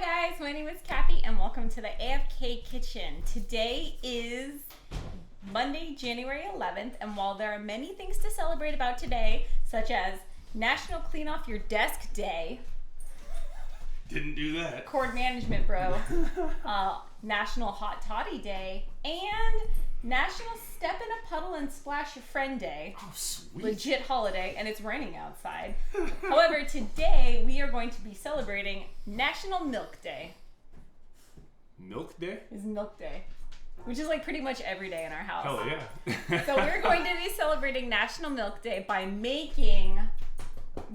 Hi guys, my name is Kathy and welcome to the AFK Kitchen. Today is Monday, January 11th, and while there are many things to celebrate about today, such as National Clean Off Your Desk Day, didn't do that. Cord Management Bro, National Hot Toddy Day, and National Step in a Puddle and Splash Your Friend Day. Oh, sweet. Legit holiday, and it's raining outside. However, today we are going to be celebrating National Milk Day. Milk Day? It's Milk Day, which is like pretty much every day in our house. Hell yeah. So we're going to be celebrating National Milk Day by making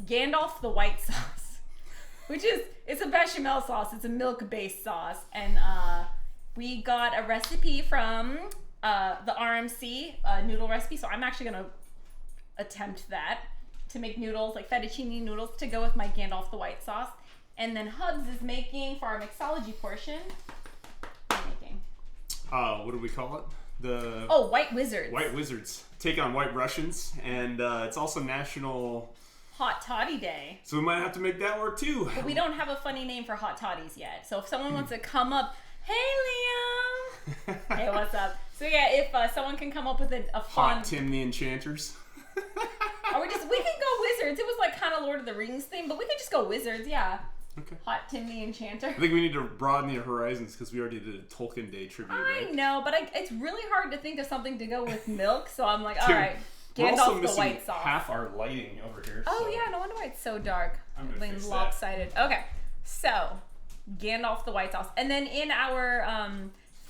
Gandalf the white sauce, which is, it's a bechamel sauce. It's a milk-based sauce, and we got a recipe from the RMC noodle recipe, so I'm actually gonna attempt that to make noodles, like fettuccine noodles, to go with my Gandalf the white sauce. And then Hubs is making, for our mixology portion, What do we call it? White Wizards. White Wizards. Take on White Russians, and it's also National Hot Toddy Day. So we might have to make that work too. But we don't have a funny name for hot toddies yet. So if someone wants to come up, hey Liam! Hey, what's up? So yeah, if someone can come up with a fun... Hot Tim the Enchanters. Or we can go Wizards. It was like kind of Lord of the Rings theme, but we could just go Wizards, yeah. Okay. Hot Tim the Enchanter. I think we need to broaden the horizons because we already did a Tolkien Day tribute, right? I know, but it's really hard to think of something to go with milk, so I'm like, all Dude, right, we're also Gandalf the missing white sauce. half our lighting over here. Oh so. yeah, no wonder why it's so dark. I'm gonna fix that. Lopsided. Okay, so Gandalf the white sauce, and then in our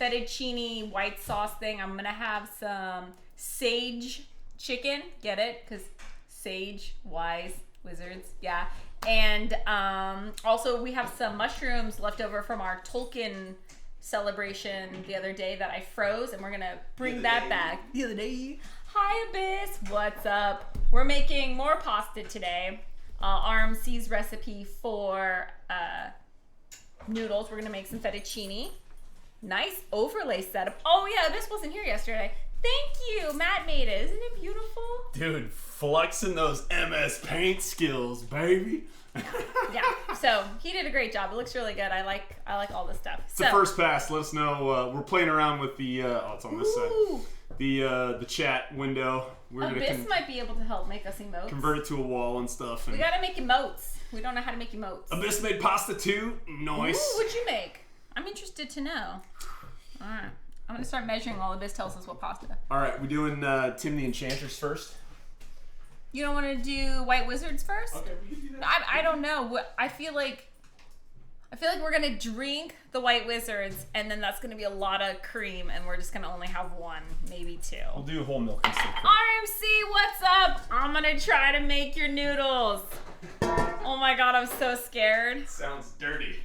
fettuccine white sauce thing, I'm gonna have some sage chicken. Get it? Because sage, wise, wizards, yeah. And also we have some mushrooms left over from our Tolkien celebration the other day that I froze, and we're gonna bring that back. The other day. Hi Abyss, what's up? We're making more pasta today. RMC's recipe for noodles. We're gonna make some fettuccine. Nice overlay setup. Oh yeah, Abyss wasn't here yesterday. Thank you, Matt made it. Isn't it beautiful? Dude, flexing those MS Paint skills, baby. Yeah, so he did a great job. It looks really good. I like all this stuff. It's the first pass. Let us know. We're playing around with the. It's on this side. The chat window. We're Abyss might be able to help make us emotes. Convert it to a wall and stuff. And we gotta make emotes. We don't know how to make emotes. Abyss made pasta too. Nice. Ooh, what'd you make? I'm interested to know. All right, I'm gonna start measuring while Abyss tells us what pasta. All right, we doing Tim the Enchanters first. You don't want to do White Wizards first? Okay, we can do that. I don't know. I feel like we're gonna drink the White Wizards, and then that's gonna be a lot of cream, and we're just gonna only have one, maybe two. We'll do whole milk instead of cream. RMC, what's up? I'm gonna try to make your noodles. Oh my god, I'm so scared. Sounds dirty.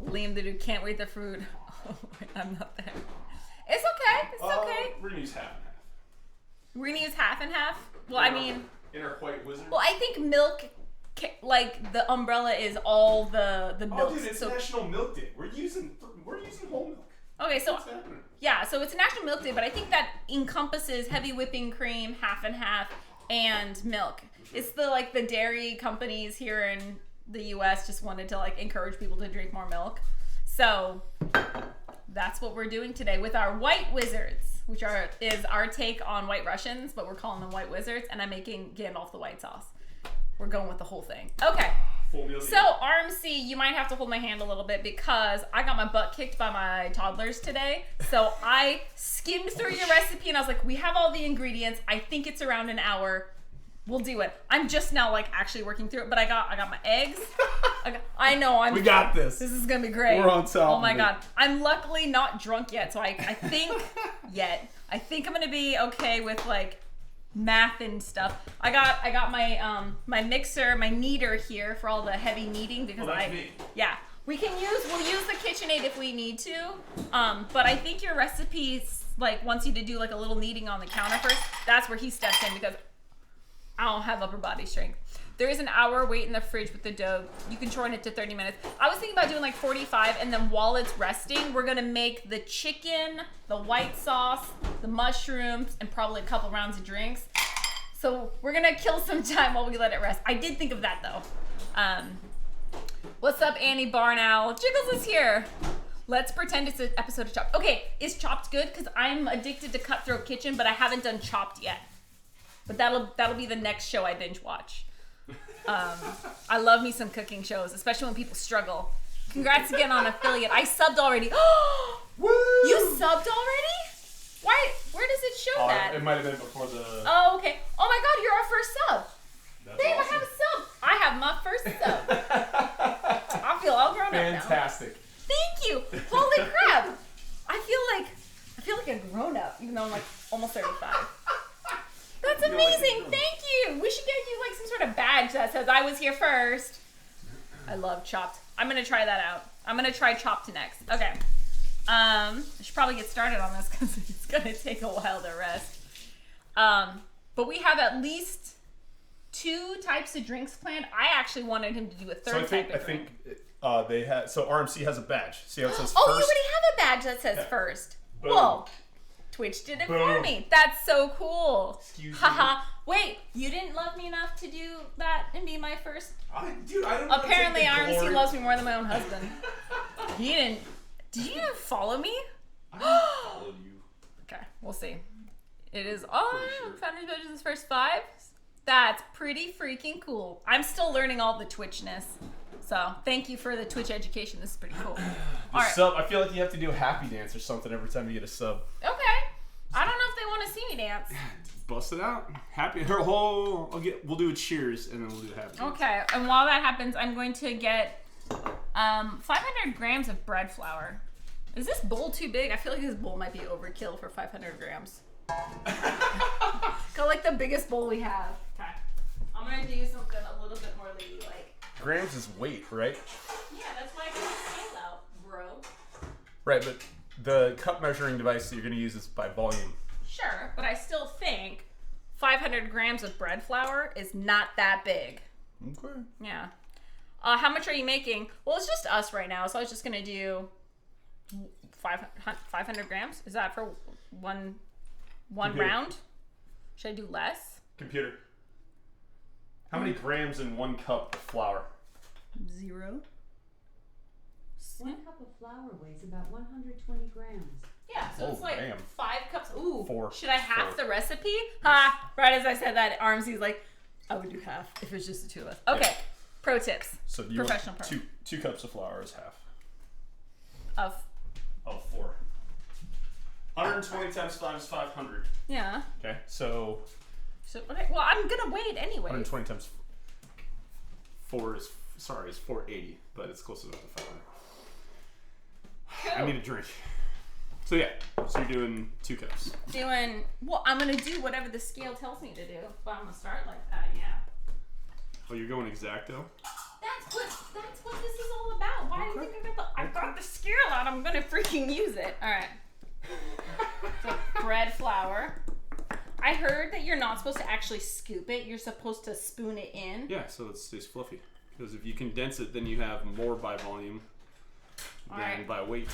Liam the dude can't wait the fruit. Oh, wait, I'm not there. It's okay. It's okay. We're gonna use half and half. We're gonna use half and half. Well, I mean. In our White Wizard. Well, I think milk, like the umbrella is all the milk. Oh, dude, it's National Milk Day. We're using whole milk. Okay, so yeah, so it's National Milk Day, but I think that encompasses heavy whipping cream, half and half, and milk. It's the dairy companies here in the U.S. just wanted to encourage people to drink more milk. So that's what we're doing today with our White Wizards, which is our take on White Russians, but we're calling them White Wizards, and I'm making Gandalf the white sauce. We're going with the whole thing. Okay. So RMC, you might have to hold my hand a little bit because I got my butt kicked by my toddlers today. So I skimmed through your recipe and I was like, we have all the ingredients. I think it's around an hour. We'll do it. I'm just now actually working through it, but I got my eggs. I know we got this. This is gonna be great. We're on top. Oh my god. I'm luckily not drunk yet, so I think I think I'm gonna be okay with math and stuff. I got my my mixer, my kneader here for all the heavy kneading because yeah. We'll use the KitchenAid if we need to. But I think your recipe wants you to do a little kneading on the counter first. That's where he steps in because I don't have upper body strength. There is an hour wait in the fridge with the dough. You can shorten it to 30 minutes. I was thinking about doing 45, and then while it's resting, we're gonna make the chicken, the white sauce, the mushrooms, and probably a couple rounds of drinks. So we're gonna kill some time while we let it rest. I did think of that though. What's up, Annie Barn Owl? Jiggles is here. Let's pretend it's an episode of Chopped. Okay, is Chopped good? Because I'm addicted to Cutthroat Kitchen, but I haven't done Chopped yet. But that'll be the next show I binge watch. I love me some cooking shows, especially when people struggle. Congrats again on affiliate. I subbed already. Woo! You subbed already? Why? Where does it show that? It might have been before the... Oh, okay. Oh my god, you're our first sub. That's Babe, awesome. I have a sub. I have my first sub. I feel all grown up now. Fantastic. Thank you. Holy crap. I feel like a grown up, even though I'm like almost 35. That's amazing. Thank you. We should get you like some sort of badge that says I was here first. I love Chopped. I'm gonna try that out. I'm gonna try Chopped next. Okay. I should probably get started on this because it's gonna take a while to rest. But we have at least 2 types of drinks planned. I actually wanted him to do a third type of drink. They had. So RMC has a badge. See how it says Oh, first? you already have a badge that says first. Boom. Whoa. Twitch did it for Boom. me. That's so cool. Excuse me. Haha. Wait, you didn't love me enough to do that and be my first? Dude, I don't know. Apparently, RMC loves me more than my own husband. He didn't. Did you even follow me? I followed you. Okay, we'll see. It is. Oh, Sure. Founders Badge is first 5. That's pretty freaking cool. I'm still learning all the Twitchness. So, thank you for the Twitch education. This is pretty cool. All right. Sub. I feel like you have to do a happy dance or something every time you get a sub. Okay. I don't know if they want to see me dance. Bust it out. Happy. We'll do a cheers and then we'll do a happy dance. Okay, and while that happens, I'm going to get 500 grams of bread flour. Is this bowl too big? I feel like this bowl might be overkill for 500 grams. Go like the biggest bowl we have. Okay. I'm going to do something a little bit more ladylike. Grams is weight, right? Yeah, that's why I got the scale out, bro. Right, but the cup measuring device that you're going to use is by volume. Sure, but I still think 500 grams of bread flour is not that big. Okay. Yeah. How much are you making? Well, it's just us right now, so I was just gonna do 500 grams. Is that for one round? Should I do less? Computer. How many grams in 1 cup of flour? 0. 1 cup of flour weighs about 120 grams. Yeah, so it's like damn. 5 cups. Ooh. 4. Should I half 4. the recipe? Ha! Right as I said that, RMC's like, I would do half if it's just the 2 of us. Okay. Yeah. Pro tips. So you Professional want pro. 2 cups of flour is half. Of 4. 120 times 5 is 500. yeah. Okay, so Okay. Well, I'm gonna wait anyway. 120 times 4 is 480, but it's close enough to 500. I need a drink. So yeah, so you're doing 2 cups. Well, I'm gonna do whatever the scale tells me to do, but I'm gonna start like that, yeah. Oh, you're going exacto? That's what this is all about. Why do you think I got the scale out? I'm gonna freaking use it. All right. So bread flour. I heard that you're not supposed to actually scoop it. You're supposed to spoon it in. Yeah, so it stays fluffy. Because if you condense it, then you have more by volume than by weight.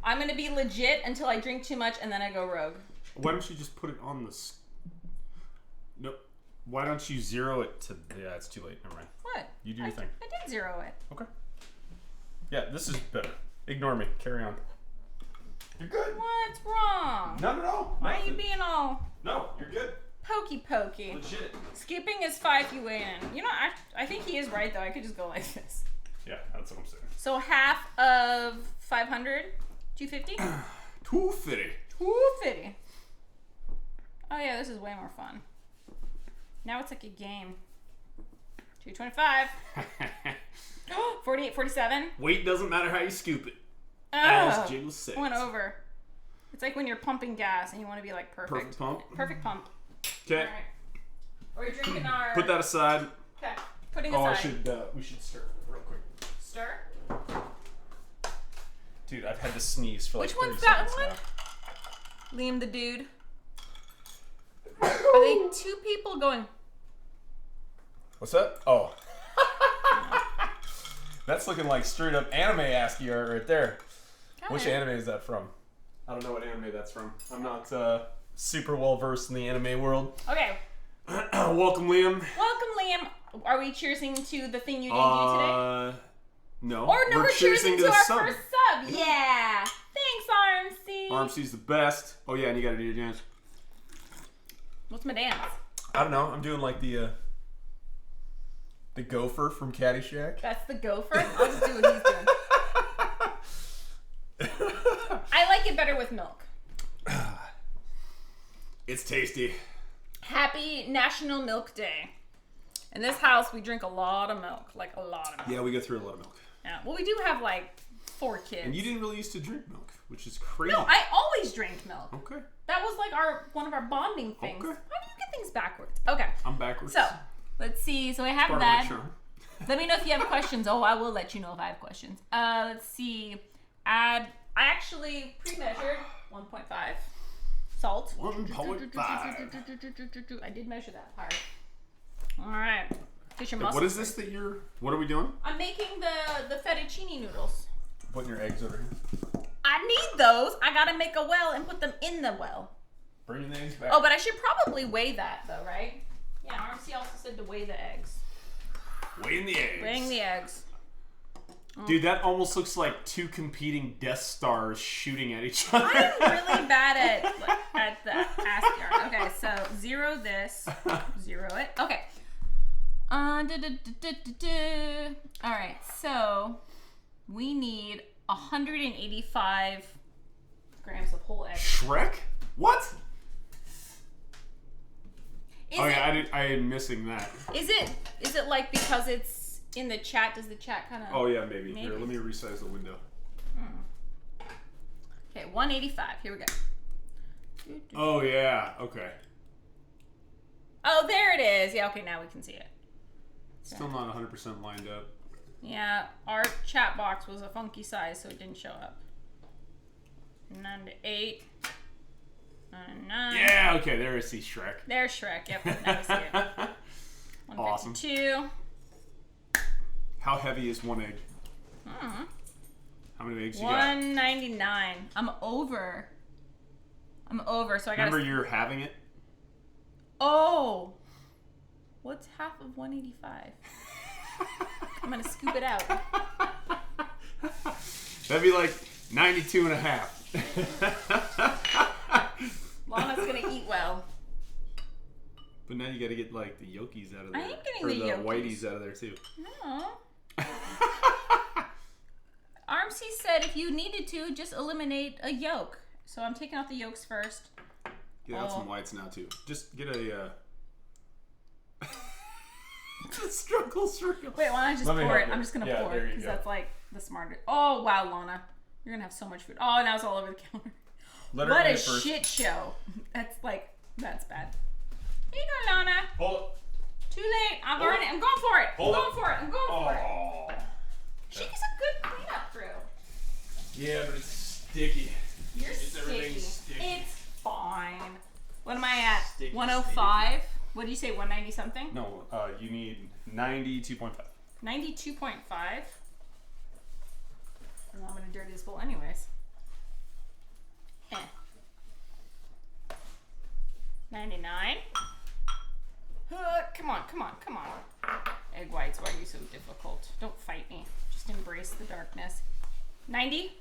I'm gonna be legit until I drink too much and then I go rogue. Why don't you just put it on the... Nope. Why don't you 0 it to... Yeah, it's too late. Never mind. What? You do your thing. I did 0 it. Okay. Yeah, this is better. Ignore me. Carry on. You're good. What's wrong? No. Why are you being all No, you're good. pokey? Legit. Scooping is 5 you weigh in. You know, I think he is right though. I could just go like this. Yeah, that's what I'm saying. So half of 500, 250? 250. 250. Oh yeah, this is way more fun. Now it's like a game. 225. 48, 47. Weight doesn't matter how you scoop it. Oh, As Jiggles says. went over. It's like when you're pumping gas and you want to be like perfect. Perfect pump. Perfect pump. Okay. All right. We're drinking our... Put that aside. Okay. Putting Oh, aside. we should stir real quick. Stir. Dude, I've had to sneeze for like Which 30 one's that seconds one? now. Liam the dude. Are they 2 people going? What's that? Oh. That's looking like straight up anime ASCII art right there. Which anime is that from? I don't know what anime that's from. I'm not super well versed in the anime world. Okay. Welcome, Liam. Welcome, Liam. Are we cheersing to the thing you didn't do today? No. Or no, we're cheersing to our sub. first sub. Yeah. Thanks, RMC. RMC's the best. Oh yeah, and you gotta do your dance. What's my dance? I don't know. I'm doing like the gopher from Caddyshack. That's the gopher. I'll just do what he's doing. I like it better with milk. It's tasty. Happy National Milk Day. In this house, we drink a lot of milk. Like, a lot of milk. Yeah, we go through a lot of milk. Yeah. Well, we do have, like, 4 kids. And you didn't really used to drink milk, which is crazy. No, I always drank milk. Okay. That was, like, one of our bonding things. Okay. Why do you get things backwards? Okay. I'm backwards. So, let's see. So, I have Part that. of my charm. Let me know if you have questions. Oh, I will let you know if I have questions. Let's see. I actually pre-measured 1.5 salt. 1.5. I did measure that part. All right. Get your muscles. What is this what are we doing? I'm making the fettuccine noodles. Putting your eggs over here. I need those. I gotta make a well and put them in the well. Bring the eggs back. Oh, but I should probably weigh that though, right? Yeah, RMC also said to weigh the eggs. Weighing the eggs. Weighing the eggs. Dude, that almost looks like 2 competing Death Stars shooting at each other. I'm really bad at the ass yard. Okay, so 0 this, 0 it. Okay. All right, so we need 185 grams of whole eggs. Shrek? What? Is I am missing that. Is it like because it's in the chat? Does the chat kind of? Oh yeah, maybe. Maybe. Here, let me resize the window. Okay, 185. Here we go. Oh yeah, okay. Oh, there it is. Yeah, okay, now we can see it. Still not 100% lined up. Yeah, our chat box was a funky size, so it didn't show up. 9 to 8. 9. Yeah, okay, there I see Shrek. There's Shrek. Yep, now we see it. Awesome. 152. How heavy is 1 egg? How many eggs you got? 199. I'm over, so I gotta... Remember you're having it? Oh! What's half of 185? I'm gonna scoop it out. That'd be like 92 and a half. Lana's gonna eat well. But now you gotta get like the yolkies out of there. I am getting or the the yolkies. whiteys out of there too. No. RMC said if you needed to, just eliminate a yolk. So I'm taking out the yolks first. Get out some whites now too. Just get a struggle. Wait, why don't I just Let me pour help it? you. I'm just gonna Yeah, pour there it you because go. that's like the smartest. Oh wow, Lana, you're gonna have so much food. Oh, now it's all over the counter. Let her What eat a it first. shit show. That's bad. Here you go, Lana. Hold it. Too late. I'm going for it. Hold I'm it. going for it. I'm going for it. Oh. She's a good cleanup crew. Yeah, but it's sticky. You're everything's sticky. sticky. It's fine. What am I at? Sticky, 105? What do you say, 190 something? No, you need 92.5. 92.5. Well, I'm going to dirty this bowl anyways. 99. Come on. Egg whites, why are you so difficult? Don't fight me. Just embrace the darkness. 90?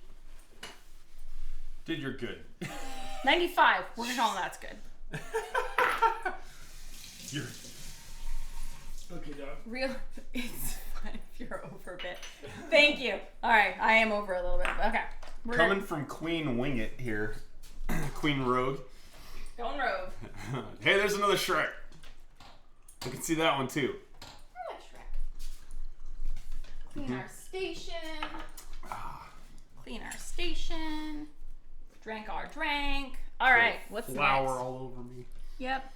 Dude, you're good. 95. We're going to call them that's good. You're okay, dog. Real, it's fine if you're over a bit. Thank you. All right, I am over a little bit. Okay. We're Coming from Queen Wing It here. Queen Rogue. going rogue. Hey, there's another Shrek. I can see that one too. I like Shrek. Clean our station. Clean our station. Drank our drink. All right, what's Flour next? all over me. Yep.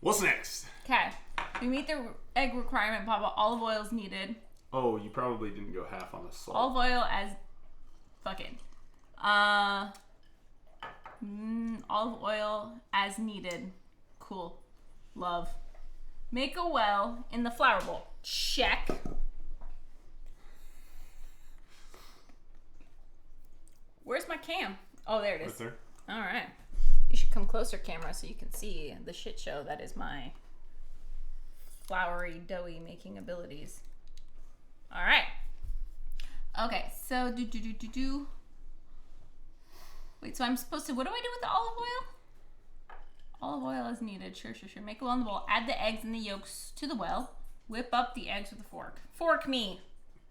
What's next? Okay. We meet the egg requirement. Papa, olive oil is needed. Oh, you probably didn't go half on the salt. Olive oil as fucking. Olive oil as needed. Cool. Love. Make a well in the flour bowl. Check. Where's my cam? Oh, there it is. Right there. All right. You should come closer, camera, so you can see the shit show that is my floury, doughy making abilities. All right. Okay, so Wait, so I'm supposed to, what do I do with the olive oil? Olive oil is needed. Sure. Make a well in the bowl. Add the eggs and the yolks to the well. Whip up the eggs with a fork. Fork me.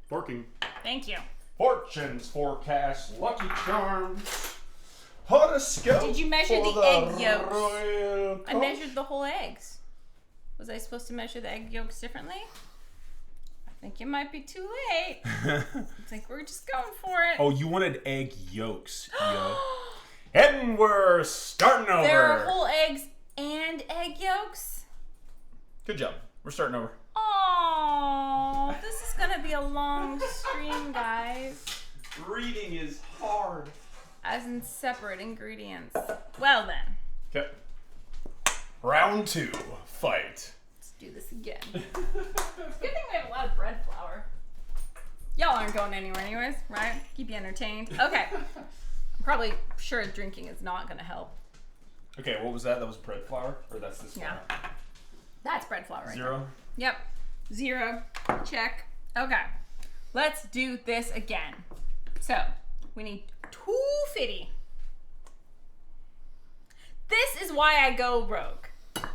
Forking. Thank you. Fortunes forecast, lucky charms, horoscope. Did you measure for the egg yolks? royal I measured the whole eggs. Was I supposed to measure the egg yolks differently? I think it might be too late. I think we're just going for it. Oh, you wanted egg yolks, yo. And we're starting over. There are whole eggs and egg yolks? Good job. We're starting over. Oh, this is gonna be a long stream, guys. Reading is hard. As in separate ingredients. Well then, Okay. Round 2. Fight. let's do this again. It's a good thing we have a lot of bread flour. Y'all aren't going anywhere anyways, right? Keep you entertained. Okay. I'm probably sure drinking is not gonna help. Okay, what was that? That was bread flour? Or that's this Yeah. flour? That's bread flour right 0? there. Yep. 0. Check. Okay. Let's do this again. So, we need 250. This is why I go rogue.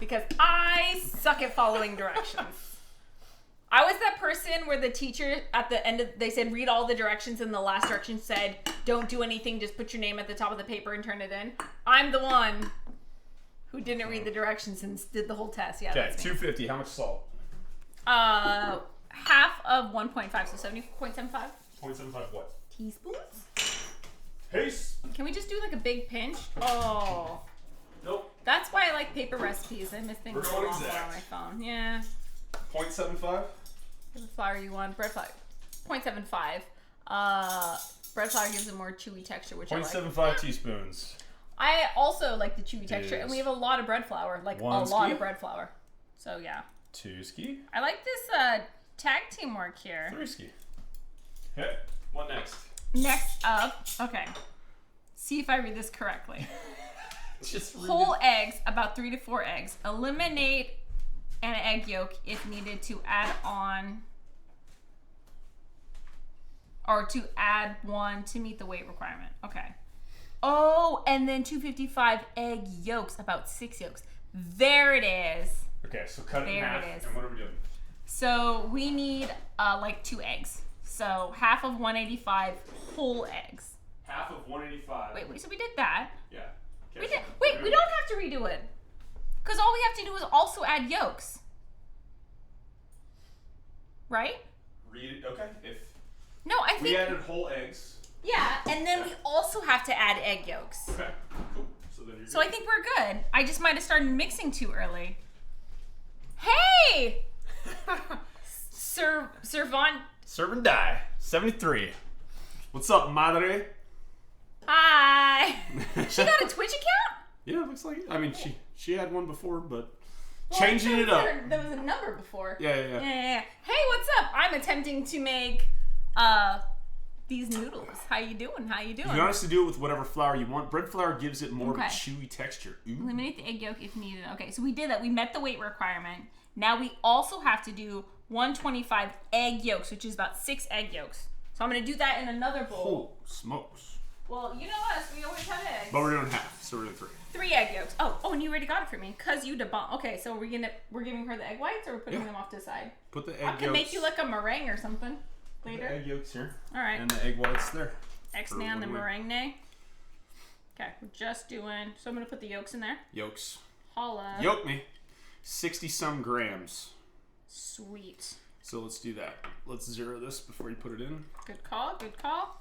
Because I suck at following directions. I was that person where the teacher at the end of, they said read all the directions and the last direction said don't do anything, just put your name at the top of the paper and turn it in. I'm the one who didn't read the directions and did the whole test. Yeah, Okay, that's me. 250. How much salt? Half of 1.5, so 70.75 0.75 what? teaspoons. Pace. Can we just do like a big pinch? Oh, Nope. that's why I like paper recipes. I miss things We're a going lot more exact. on my phone. Yeah. 0.75? The flour you want, bread flour. 0.75. Bread flour gives a more chewy texture, which I like. 0.75 teaspoons. I also like the chewy texture, and Is we have a lot of bread flour, like one a lot ski? of bread flour. So yeah, 2 ski. I like this tag teamwork here. 3 ski. Okay. What next? Next up, okay. See if I read this correctly. Just read Whole eggs, about 3 to 4 eggs. Eliminate an egg yolk if needed to add on, or to add one to meet the weight requirement. Okay. Oh, and then 255 egg yolks, about 6 yolks. There it is. Okay, so cut it in There half. it is. And what are we doing? So we need like 2 eggs. So half of 185 whole eggs. Half of 185. Wait, so we did that. Yeah. Okay, We so did. Wait, we're we doing- don't have to redo it. Because all we have to do is also add yolks. Right? Read it. Okay. If No, I we think. added whole eggs. Yeah, and then we also have to add egg yolks. Okay. Cool. So then you're So I think we're good. I just might have started mixing too early. Hey! Servant. Serve and die. 73. What's up, madre? Hi. She got a Twitch account? Yeah, it looks like it. I mean, she had one before, but Well, changing it up. There was a number before. Yeah. Yeah. Hey, what's up? I'm attempting to make these noodles. How you doing? You can honestly do it with whatever flour you want. Bread flour gives it more of a Okay. chewy texture. Ooh. Eliminate the egg yolk if needed. Okay, so we did that. We met the weight requirement. Now we also have to do 125 egg yolks, which is about 6 egg yolks. So I'm going to do that in another bowl. Oh, smokes. Well, you know us. We always have eggs. But we're doing half, so we're doing 3. 3 egg yolks. Oh, and you already got it for me because you debunk. Okay, so we're giving her the egg whites, or we're putting Yeah. them off to the side. Put the egg I yolks. can make you like a meringue or something the later. egg yolks here. All right. And the egg whites there. X-nay on the when we- meringue. Okay, we're just doing. So I'm gonna put the yolks in there. Yolks. Holla. Yolk me. 60 some grams. Sweet. So let's do that. Let's zero this before you put it in. Good call. Good call.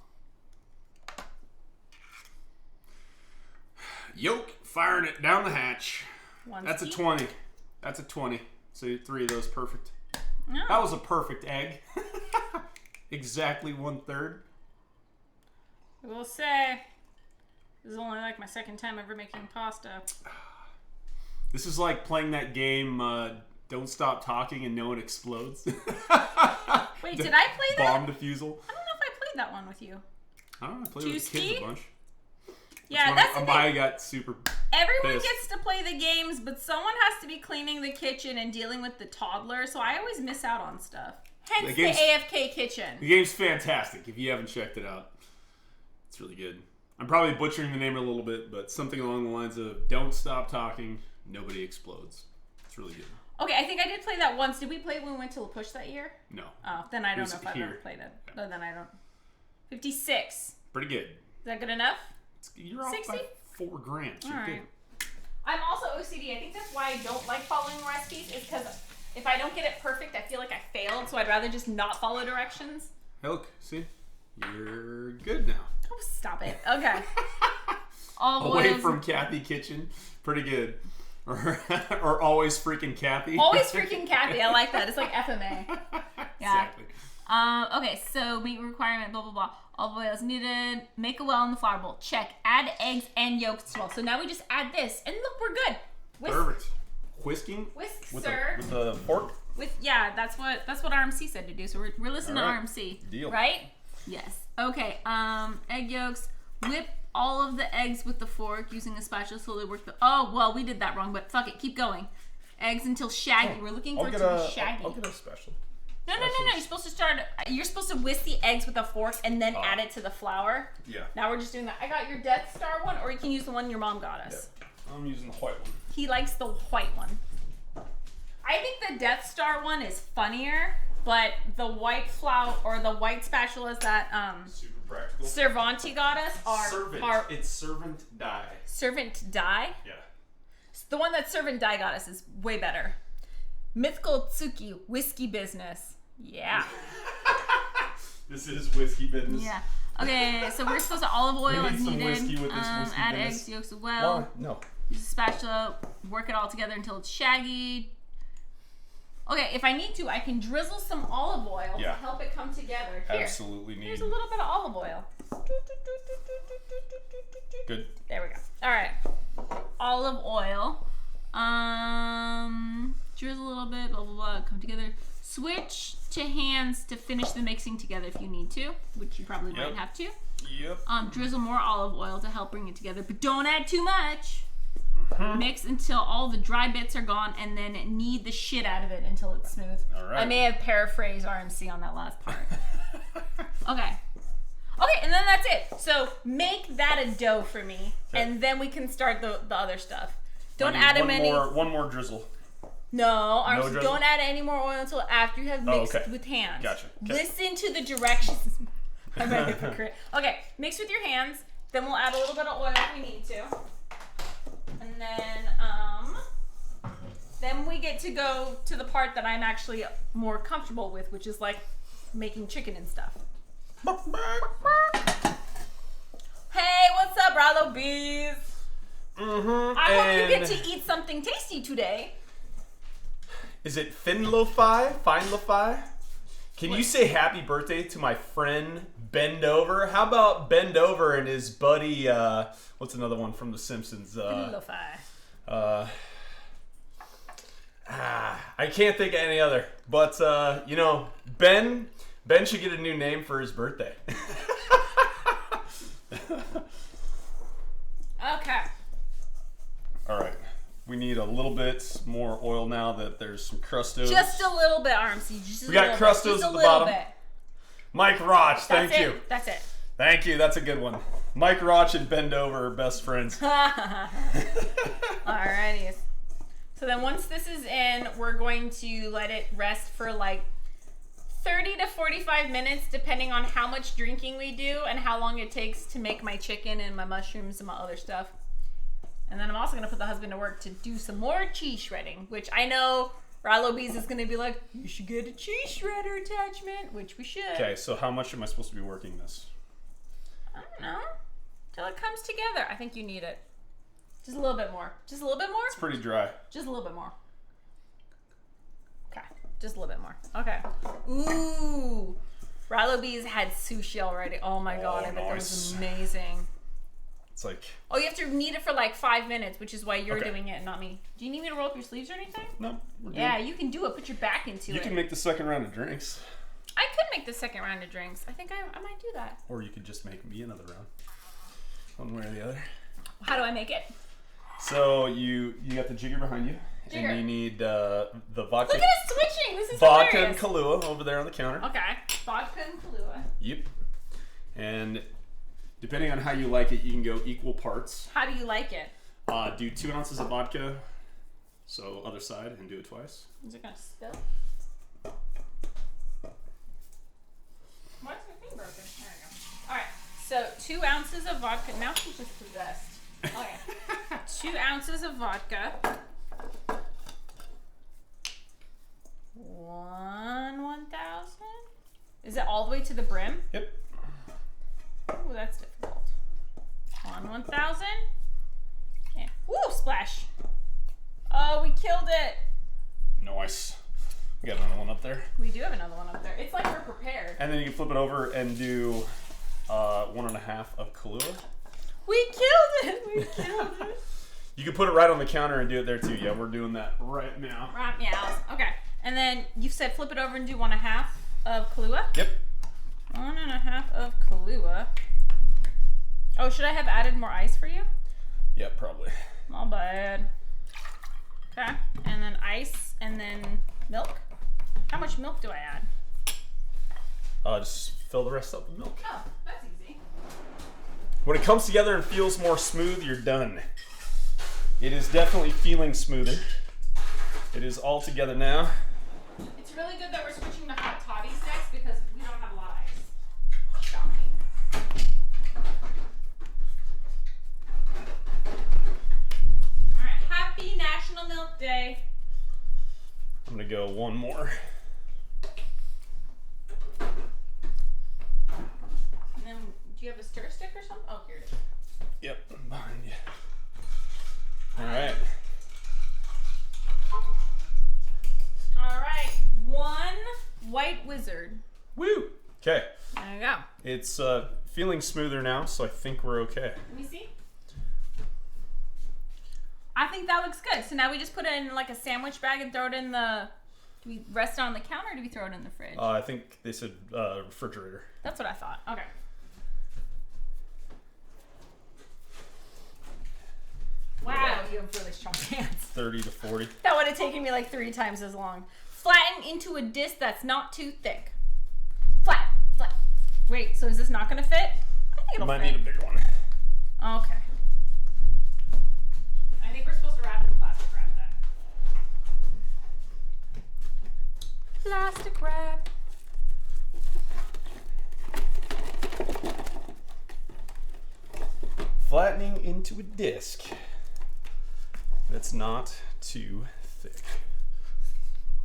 Yolk, firing it down the hatch. One That's a ski. 20. That's a 20. So 3 of those perfect. No. That was a perfect egg. Exactly 1/3. I will say, this is only like my second time ever making pasta. This is like playing that game, Don't Stop Talking and No One Explodes. Wait, did I play that? Bomb defusal. I don't know if I played that one with you. I don't know. I played with the kids Juicy? a bunch. Yeah, that's the thing. Amaya got super. Everyone pissed. gets to play the games, but someone has to be cleaning the kitchen and dealing with the toddler, so I always miss out on stuff. Hence the AFK kitchen. The game's fantastic if you haven't checked it out. It's really good. I'm probably butchering the name a little bit, but something along the lines of don't stop talking, nobody explodes. It's really good. Okay, I think I did play that once. Did we play it when we went to La Push that year? No. Oh, then I don't know if I've here. ever played it. No, then I don't. 56. Pretty good. Is that good enough? You're off 60? by $4,000. You're All right. good. I'm also OCD. I think that's why I don't like following recipes, is because if I don't get it perfect, I feel like I failed, so I'd rather just not follow directions. Hey, look, see? You're good now. Oh, stop it. Okay. Olive Away oils. from Kathy Kitchen. Pretty good. Or always freaking Kathy. Always freaking Kathy. I like that. It's like FMA. Yeah. Exactly. Okay, so meat requirement, blah, blah, blah. Olive oil is needed. Make a well in the flour bowl. Check. Add eggs and yolks as well. So now we just add this. And look, we're good. Perfect. Whisking? Whisk, With sir. the fork? Yeah, that's what RMC said to do. So we're listening All right. to RMC. Deal. Right? Yes. Okay. Egg yolks. Whip all of the eggs with the fork using a spatula so they work the. Oh well, we did that wrong, but fuck it. Keep going. Eggs until shaggy. We're looking for it to be shaggy. I'll get a special. No. You're supposed to start. You're supposed to whisk the eggs with a fork and then add it to the flour. Yeah. Now we're just doing that. I got your Death Star one, or you can use the one your mom got us. Yeah. I'm using the white one. He likes the white one. I think the Death Star one is funnier, but the white flour or the white spatulas that Super practical. Cervanti got us are It's servant die. Servant Die. Yeah. The one that Servant Die got us is way better. Mythical Tsuki Whiskey Business. Yeah. This is whiskey business. Yeah. Okay, so we're supposed to olive oil We need as some needed. whiskey with this whiskey Add business. eggs, yolks as well. Why? No. Use a spatula, work it all together until it's shaggy. Okay, if I need to, I can drizzle some olive oil to Yeah. help it come together. Here, Absolutely need. here's a little bit of olive oil. Good. There we go. All right, olive oil. Drizzle a little bit, blah blah blah. Come together. Switch to hands to finish the mixing together if you need to, which you probably might have to. Yep. Drizzle more olive oil to help bring it together, but don't add too much. Mix until all the dry bits are gone, and then knead the shit out of it until it's smooth. All right. I may have paraphrased RMC on that last part. Okay, and then that's it. So make that a dough for me, and then we can start the other stuff. Don't add him any. One more drizzle. No, RMC, drizzle? don't add any more oil until after you have mixed okay. with hands. Gotcha. Okay. Listen to the directions. I'm a hypocrite. Okay, mix with your hands. Then we'll add a little bit of oil if we need to. And then we get to go to the part that I'm actually more comfortable with, which is like making chicken and stuff. Hey, what's up, Rallo Bees? I hope you get to eat something tasty today. Is it Finlo-fi? Fine-lo-fi? Can you say happy birthday to my friend Bend Over? How about Bend Over and his buddy, what's another one from The Simpsons? Lo-fi. I can't think of any other. But, Ben should get a new name for his birthday. Okay. All right. We need a little bit more oil now that there's some crustos. Just a little bit, RMC. Just a We got little bit. crustos Just a at the little bottom. bit. Mike Roch, That's thank it. you. That's it. Thank you. That's a good one. Mike Roch and Bend Over are best friends. Alrighty. So then once this is in, we're going to let it rest for like 30 to 45 minutes, depending on how much drinking we do and how long it takes to make my chicken and my mushrooms and my other stuff. And then I'm also going to put the husband to work to do some more cheese shredding, which I know Rallo Bees is going to be like, you should get a cheese shredder attachment, which we should. Okay, so how much am I supposed to be working this? I don't know. Till it comes together. I think you need it. Just a little bit more. Just a little bit more? It's pretty dry. Just a little bit more. Okay. Just a little bit more. Okay. Ooh. Rallo Bees had sushi already. Oh my god, I bet that was nice. amazing. It's like, Oh, you have to knead it for like 5 minutes, which is why you're Okay. doing it and not me. Do you need me to roll up your sleeves or anything? no, we're good. Yeah, you can do it. Put your back into You it. can make the second round of drinks. I could make the second round of drinks. I think I might do that. Or you could just make me another round. One way or the other. How do I make it? So you got the jigger behind you, Bigger. And you need the vodka. Look at us switching. This is Vodka and hilarious. Kahlua over there on the counter. Okay. Vodka and Kahlua. Yep. And Depending on how you like it, you can go equal parts. How do you like it? Do 2 ounces of vodka, so other side, and do it twice. Is it gonna spill? Why is my thing broken? There we go. Alright, so 2 ounces of vodka. Now she's just possessed. Okay. 2 ounces of vodka. 1,000? Is it all the way to the brim? Yep. Ooh, that's difficult. 1,000. Yeah. Woo, splash. Oh, we killed it. Nice. We got another one up there. We do have another one up there. It's like we're prepared. And then you can flip it over and do 1.5 of Kahlua. We killed it. We killed it. You can put it right on the counter and do it there too. Yeah, we're doing that right now. Right, meows. Okay. And then you said flip it over and do 1.5 of Kahlua? Yep. 1.5 of Kahlua. Oh, should I have added more ice for you? Yep, probably. All bad. Okay. And then ice and then milk? How much milk do I add? Just fill the rest up with milk. Oh, that's easy. When it comes together and feels more smooth, you're done. It is definitely feeling smoother. It is all together now. It's really good that we're switching to hot toddies next because we don't have a lot of ice. Shocking. Alright, happy National Milk Day. I'm gonna go one more. And then, do you have a stir stick or something? Oh, here it is. Yep, behind you. All right. Alright, 1 white wizard. Woo! Okay. There you go. It's feeling smoother now, so I think we're okay. Let me see. I think that looks good. So now we just put it in like a sandwich bag and throw it in the... Do we rest it on the counter or do we throw it in the fridge? I think they said refrigerator. That's what I thought. Okay. Wow, you have really strong hands. 30 to 40. That would have taken me like 3 times as long. Flatten into a disc that's not too thick. Flat, flat. Wait, so is this not going to fit? I think You it'll might fit. need a bigger one. Okay. I think we're supposed to wrap it in plastic wrap then. Plastic wrap. Flattening into a disc that's not too thick.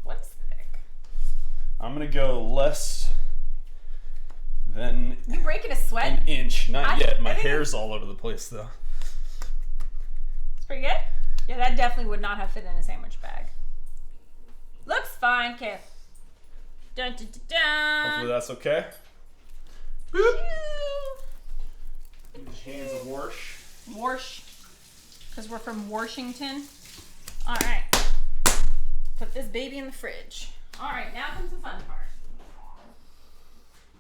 What's thick? I'm gonna go less than You breaking a sweat? an inch. Not yet. My I think hair's all over the place though. It's pretty good? Yeah, that definitely would not have fit in a sandwich bag. Looks fine, okay. Dun dun dun dun. Hopefully that's okay. Hands of wash. Warsh. Because we're from Washington. Alright. Put this baby in the fridge. Alright, now comes the fun part.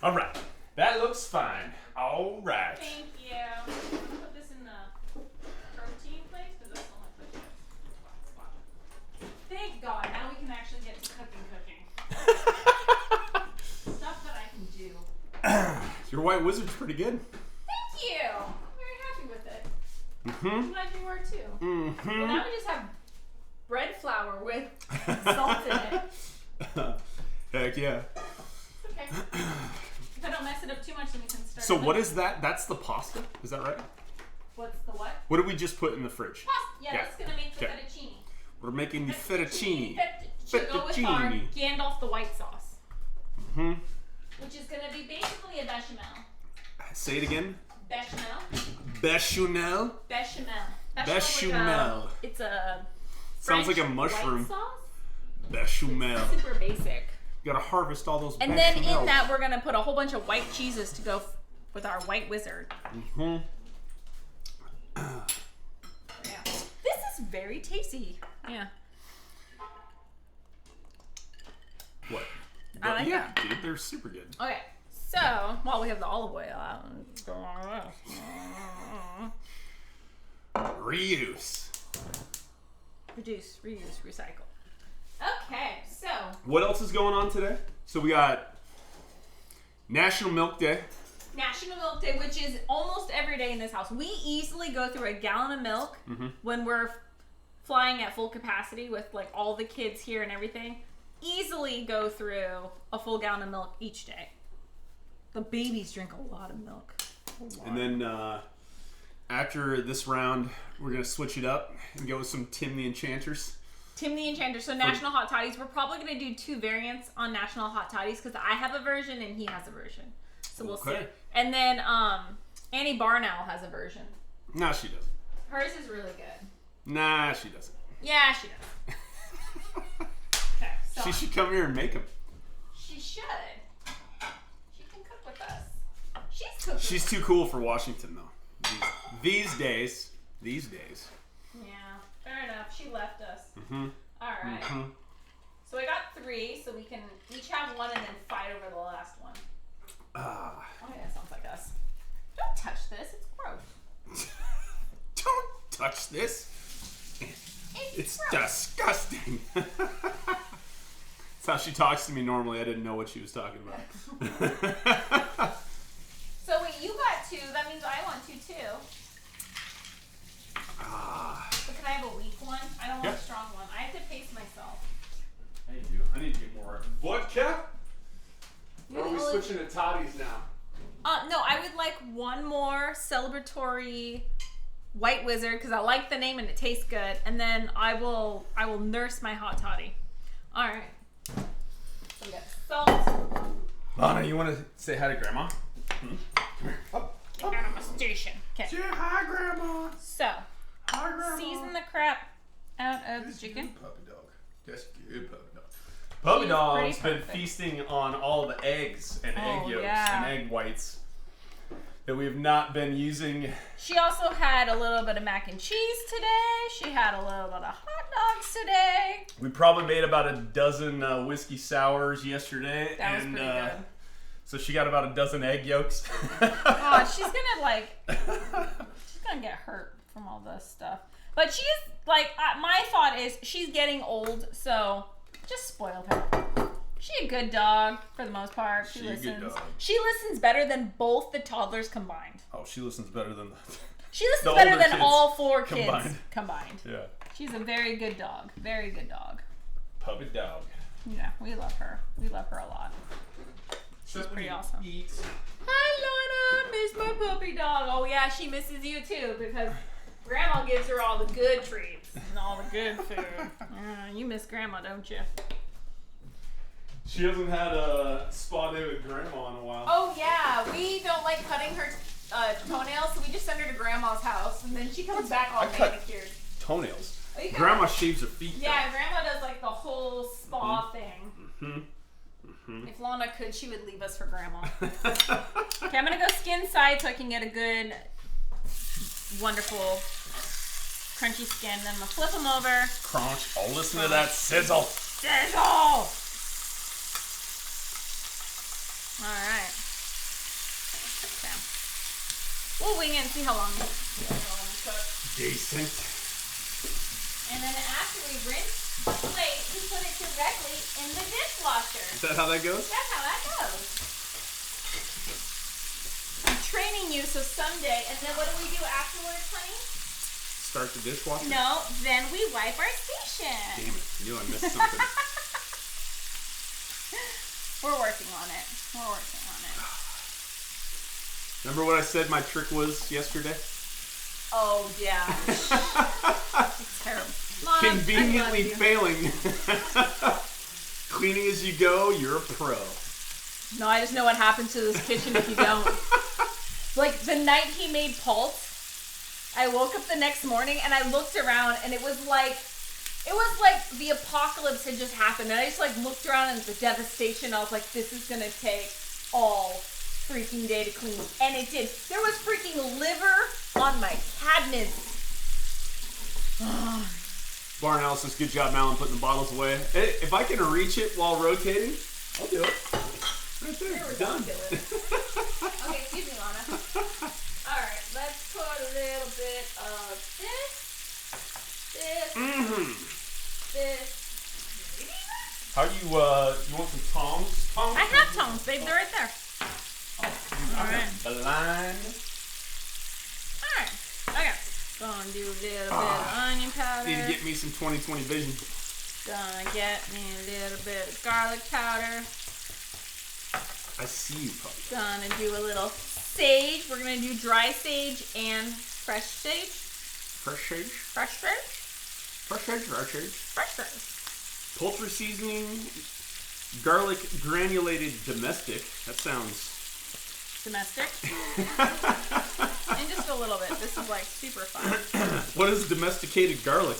All right. That looks fine. All right. Thank you. Put this in the protein place because that's the only place that's spot. Thank God. Now we can actually get to cooking. Stuff that I can do. Your white wizard's pretty good. Thank you. I'm very happy with it. Mm-hmm. I'm glad you were too. Well, Mm-hmm. now we just have bread flour with salt in it. Heck yeah. Okay. If I don't mess it up too much, then we can start. So what licking. is that? That's the pasta? Is that right? What's the what? What did we just put in the fridge? Pasta. Yeah, Yeah. that's gonna make the Okay. fettuccine. We're making the fettuccine. Fettuccine. Go with our Fettuccine. Gandalf the white sauce, Hmm. which is gonna be basically a bechamel. Say it again. Bechamel. Bechamel. Bechamel. Bechamel. It's a Sounds like a French mushroom. White sauce. Bechamel. Super basic. You gotta harvest all those. And then in bechamels. that, we're gonna put a whole bunch of white cheeses to go with our white wizard. Hmm. Yeah. This is very tasty. Yeah. What? I like yeah, dude, they're super good. Okay. So while we have the olive oil out, Reuse. reduce, reuse, recycle. Okay, so What else is going on today? So we got National Milk Day. National Milk Day, which is almost every day in this house. We easily go through a gallon of milk when we're flying at full capacity with like all the kids here and everything. Easily go through a full gallon of milk each day. The babies drink a lot of milk. And then after this round, we're going to switch it up and go with some Tim the Enchanter's. Tim the Enchanter. So National Hot Toddies. We're probably going to do 2 variants on National Hot Toddies because I have a version and he has a version. So we'll see. And then Annie Barnow has a version. Nah, she doesn't. Hers is really good. Nah, she doesn't. Yeah, she does. Okay, so She should come here and make them. she should. She can cook with us. She's cooking. She's too cool for Washington, though. These days. Yeah, fair enough. She left us. Mm-hmm. All right. Mm-hmm. So I got 3, so we can each have one and then fight over the last one. Oh yeah, sounds like us. Don't touch this. It's gross. Don't touch this. It's disgusting. That's how she talks to me normally. I didn't know what she was talking about. So wait, you got 2. That means I want 2 too. But can I have a weak one? I don't want a strong one. I have to pace myself. I need to get more vodka. Or are we switching to toddies now? No, I would like one more celebratory White Wizard because I like the name and it tastes good, and then I will nurse my hot toddy. All right. So we got salt. Lana, you want to say hi to Grandma? Come here. Up. Get out of my station. Okay. Say hi, Grandma. So Hi, Grandma. season the crap out of the chicken. Puppy dog. That's good, puppy dog. Puppy She's Dog's pretty been perfect. feasting on all the eggs and egg yolks yeah. and egg whites that we've not been using. She also had a little bit of mac and cheese today. She had a little bit of hot dogs today. We probably made about a dozen whiskey sours yesterday. That was and, pretty good. So she got about a dozen egg yolks. Oh, she's gonna get hurt from all this stuff. But she's like, my thought is she's getting old, so just spoil her. She's a good dog for the most part. She listens. A good dog. She listens better than both the toddlers combined. Oh, she listens better than She listens The better older than kids all 4 kids combined. combined. Yeah. She's a very good dog. Very good dog. Puppy dog. Yeah, we love her. We love her a lot. She's pretty awesome. Hi, Lana. Miss my puppy dog. Oh, yeah, she misses you, too, because Grandma gives her all the good treats and all the good food. You miss Grandma, don't you? She hasn't had a spa day with Grandma in a while. Oh, yeah. We don't like cutting her toenails, so we just send her to Grandma's house, and then she comes back all manicured. Toenails. Oh, Grandma shaves her feet. Yeah, Grandma does like the whole spa thing. Mm-hmm. If Lana could, she would leave us for Grandma. Okay, I'm gonna go skin side so I can get a good, wonderful, crunchy skin. Then I'm gonna flip them over. Crunch. Oh, listen to that sizzle. Sizzle! Alright. Okay. We'll wing it and see how long it cooks. Decent. And then after we rinse the plate, we put it directly in the dishwasher. Is that how that goes? That's how that goes. I'm training you so someday, and then what do we do afterwards, honey? Start the dishwasher? No, then we wipe our station. Damn it. I knew I missed something. We're working on it. We're working on it. Remember what I said my trick was yesterday? Oh, yeah. It's terrible. Mom, Conveniently I love failing. Cleaning as you go, you're a pro. you. No, I just know what happens to this kitchen if you don't. Like, the night he made pulse, I woke up the next morning and I looked around and it was like the apocalypse had just happened. And I just like looked around and the devastation. I was like, this is gonna take all freaking day to clean. And it did. There was freaking liver on my cabinets. Barnhouse says, good job, Malin, putting the bottles away. Hey, if I can reach it while rotating, I'll do it. Right there, done. Okay, excuse me, Lana. Alright, let's put a little bit of this. How do you want some tongs? Tongs? I have tongs, babe. They're right there. All right. Blind. Alright. Okay. Gonna do a little bit of onion powder. Need to get me some 20/20 vision. Gonna get me a little bit of garlic powder. I see you, puppy. Gonna do a little sage. We're gonna do dry sage and fresh sage. Fresh sage? Fresh sage? Fresh sage, dry sage. Fresh sage. Poultry seasoning, garlic granulated domestic. That sounds... Domestic. And just a little bit. This is like super fun. What is domesticated garlic?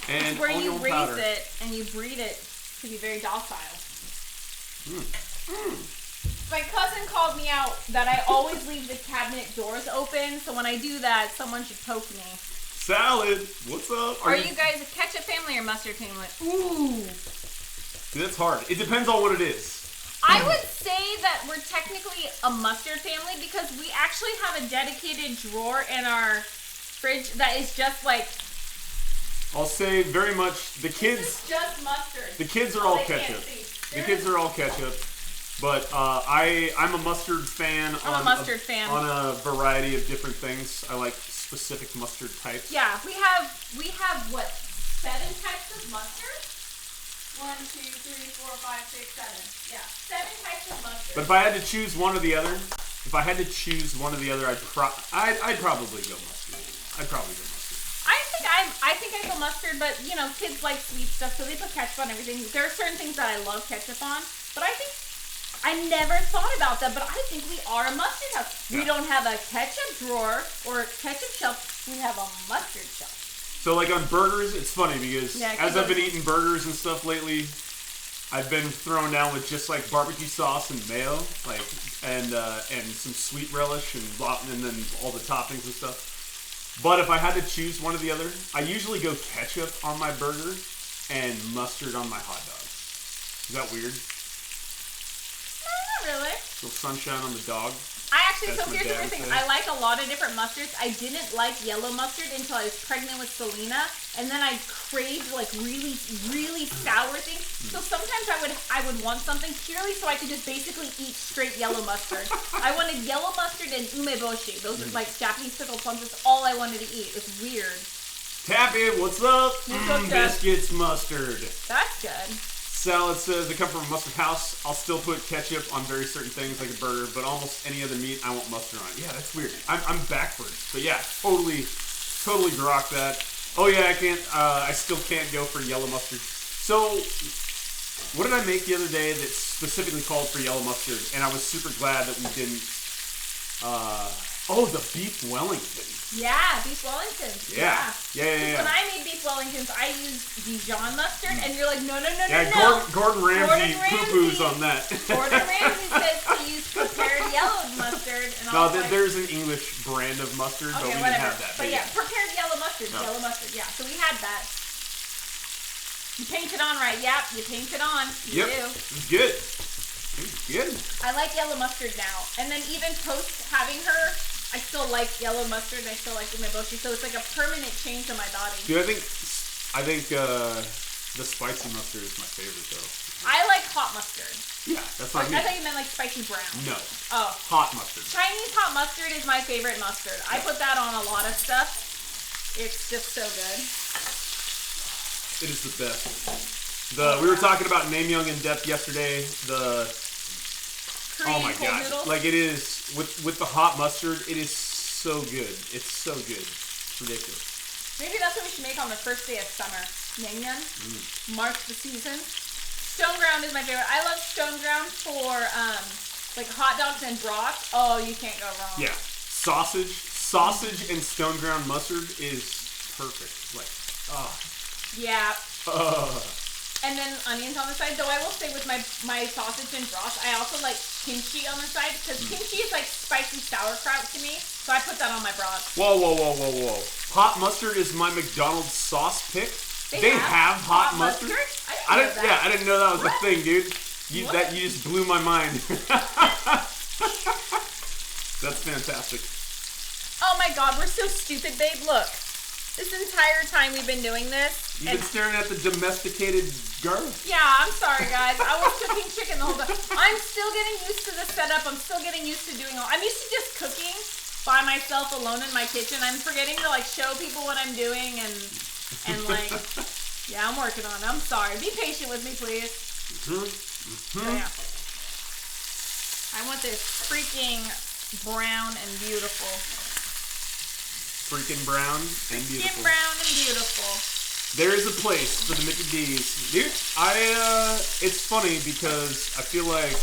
And It's where you onion raise powder. it and you breed it to be very docile. My cousin called me out that I always leave the cabinet doors open, so when I do that, someone should poke me. Salad, what's up? Are you guys a ketchup family or mustard family? Ooh. See, that's hard. It depends on what it is. I would say that we're technically a mustard family because we actually have a dedicated drawer in our fridge that is just like... I'll say very much the This kids. is just mustard. The kids are Oh, all they can't ketchup. see. The kids are all ketchup. But I'm a mustard fan. I'm a mustard fan. On a variety of different things. I like specific mustard types. Yeah, we have what, 7 types of mustard? 1, 2, 3, 4, 5, 6, 7. Yeah, 7 types of mustard. But if I had to choose one or the other, I'd probably go mustard. I think I go mustard, but you know, kids like sweet stuff, so they put ketchup on everything. There are certain things that I love ketchup on, but I never thought about that, but I think we are a mustard house. We don't have a ketchup drawer or a ketchup shelf. We have a mustard shelf. So like on burgers, it's funny because Yeah, as I've been eating burgers and stuff lately, I've been thrown down with just like barbecue sauce and mayo, like and some sweet relish and then all the toppings and stuff. But if I had to choose one or the other, I usually go ketchup on my burger and mustard on my hot dog. Is that weird? No, not really. Little sunshine on the dog. I actually, That's so what here's the Dad weird thing. said. I like a lot of different mustards. I didn't like yellow mustard until I was pregnant with Selena, and then I craved like really, really sour things. So sometimes I would want something purely so I could just basically eat straight yellow mustard. I wanted yellow mustard and umeboshi. Those are like Japanese pickled plums. That's all I wanted to eat. It's weird. Tappy, what's up? What's up, Dad? Biscuits, mustard. That's good. Salad says, I come from a mustard house. I'll still put ketchup on very certain things like a burger, but almost any other meat, I want mustard on it. Yeah, that's weird. I'm backwards. But yeah, totally grok that. Oh yeah, I still can't go for yellow mustard. So, what did I make the other day that specifically called for yellow mustard? And I was super glad that we didn't, the beef Wellington. Yeah, beef Wellingtons. Yeah. When I made beef Wellingtons, I used Dijon mustard, and you're like, no. Gordon Ramsay poo-poos on that. Gordon Ramsay says to use prepared yellow mustard. And No, there's an English brand of mustard, but we didn't have that. But yeah, prepared yellow mustard. No. Yellow mustard, yeah. So we had that. You paint it on right. Yep, you paint it on. You do. It's good. It's good. I like yellow mustard now. And then even post having her, I still like yellow mustard and I still like umeboshi. So it's like a permanent change in my body. Dude, I think the spicy mustard is my favorite though. I like hot mustard. Yeah, that's what I I mean. thought you meant like spicy brown. No. Oh. Hot mustard. Chinese hot mustard is my favorite mustard. I put that on a lot of stuff. It's just so good. It is the best. We were talking about Naengmyeon in depth yesterday. Korean Oh my cold god! noodles. Like it is with the hot mustard. It is so good. It's so good. It's ridiculous. Maybe that's what we should make on the first day of summer. Naengmyeon. Mark the season. Stone ground is my favorite. I love stone ground for like hot dogs and broth. Oh, you can't go wrong. Yeah, sausage and stone ground mustard is perfect. Like, Yeah. And then onions on the side. Though I will say with my sausage and broth, I also like kimchi on the side because kimchi is like spicy sauerkraut to me. So I put that on my broth. Whoa. Hot mustard is my McDonald's sauce pick. They have hot mustard? I didn't know that. I didn't know that was a thing, dude. You What? just blew my mind. That's fantastic. Oh my god, we're so stupid, babe. Look. this entire time we've been doing this. You've been staring at the domesticated garlic. Yeah, I'm sorry, guys. I was cooking chicken the whole time. I'm still getting used to the setup. I'm still getting used to doing all. I'm used to just cooking by myself alone in my kitchen. I'm forgetting to like show people what I'm doing and like, yeah, I'm working on it. I'm sorry. Be patient with me, please. So, yeah. I want this freaking brown and beautiful. Freaking brown and beautiful. Freaking brown and beautiful. There is a place for the Mickey D's. Dude, it's funny because I feel like,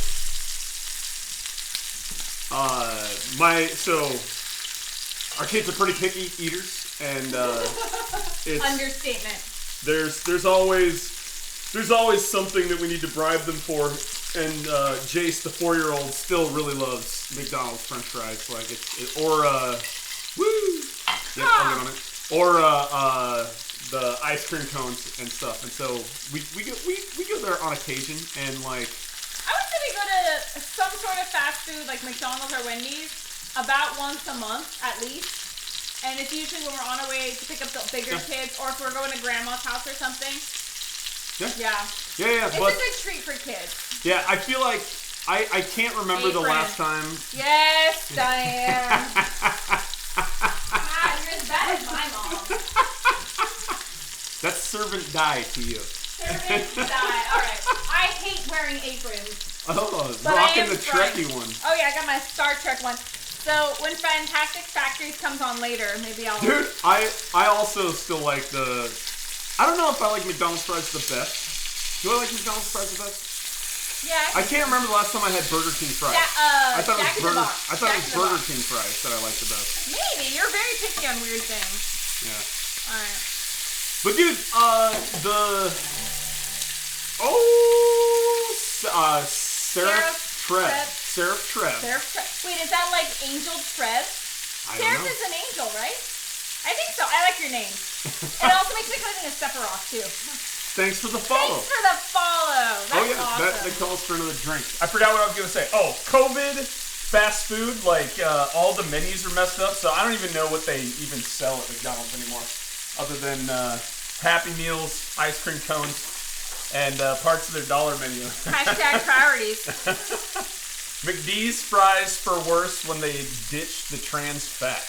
our kids are pretty picky eaters, and, it's... Understatement. There's always something that we need to bribe them for, and, Jace, the 4-year-old, still really loves McDonald's French fries, like, Yep, I'll get on it. Or, the ice cream cones and stuff, and so we go there on occasion, and like I would say we go to some sort of fast food like McDonald's or Wendy's about once a month at least, and it's usually when we're on our way to pick up the bigger kids, or if we're going to grandma's house or something. Yeah. It's a good treat for kids. Yeah, I feel like I can't remember the last time. Yes, Diane. You're as bad as my mom. That's servant die to you. Servant die. All right. I hate wearing aprons. Oh, rocking the Trekkie one. Oh yeah, I got my Star Trek one. So when Fantastic Factories comes on later, maybe I'll. Dude, I also still like the. I don't know if I like McDonald's fries the best. Do I like McDonald's fries the best? Yeah. I can't remember the last time I had Burger King fries. I thought it was Burger King fries that I liked the best. Maybe you're very picky on weird things. Yeah. All right. But dude, Seraph Trev. Wait, is that like Angel Trev? Seraph is an angel, right? I think so. I like your name. It also makes me think of Sephiroth too. Thanks for the follow. That's awesome. that calls for another drink. I forgot what I was gonna say. Oh, COVID, fast food, like all the menus are messed up, so I don't even know what they even sell at McDonald's anymore, other than Happy Meals, ice cream cones, and parts of their dollar menu. Hashtag priorities. McD's fries for worse when they ditched the trans fat.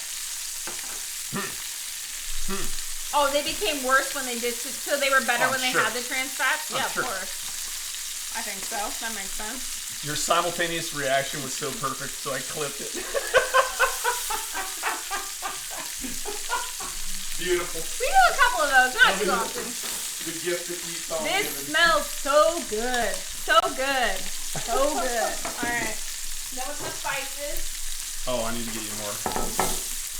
Oh, they became worse when they did, so they were better when they had the trans fats? Yeah, of course. I think so. That makes sense. Your simultaneous reaction was so perfect, so I clipped it. Beautiful. We do a couple of those, not too often. The gift that keeps on This giving. smells so good. So good. So good. Alright. Now with the spices. Oh, I need to get you more.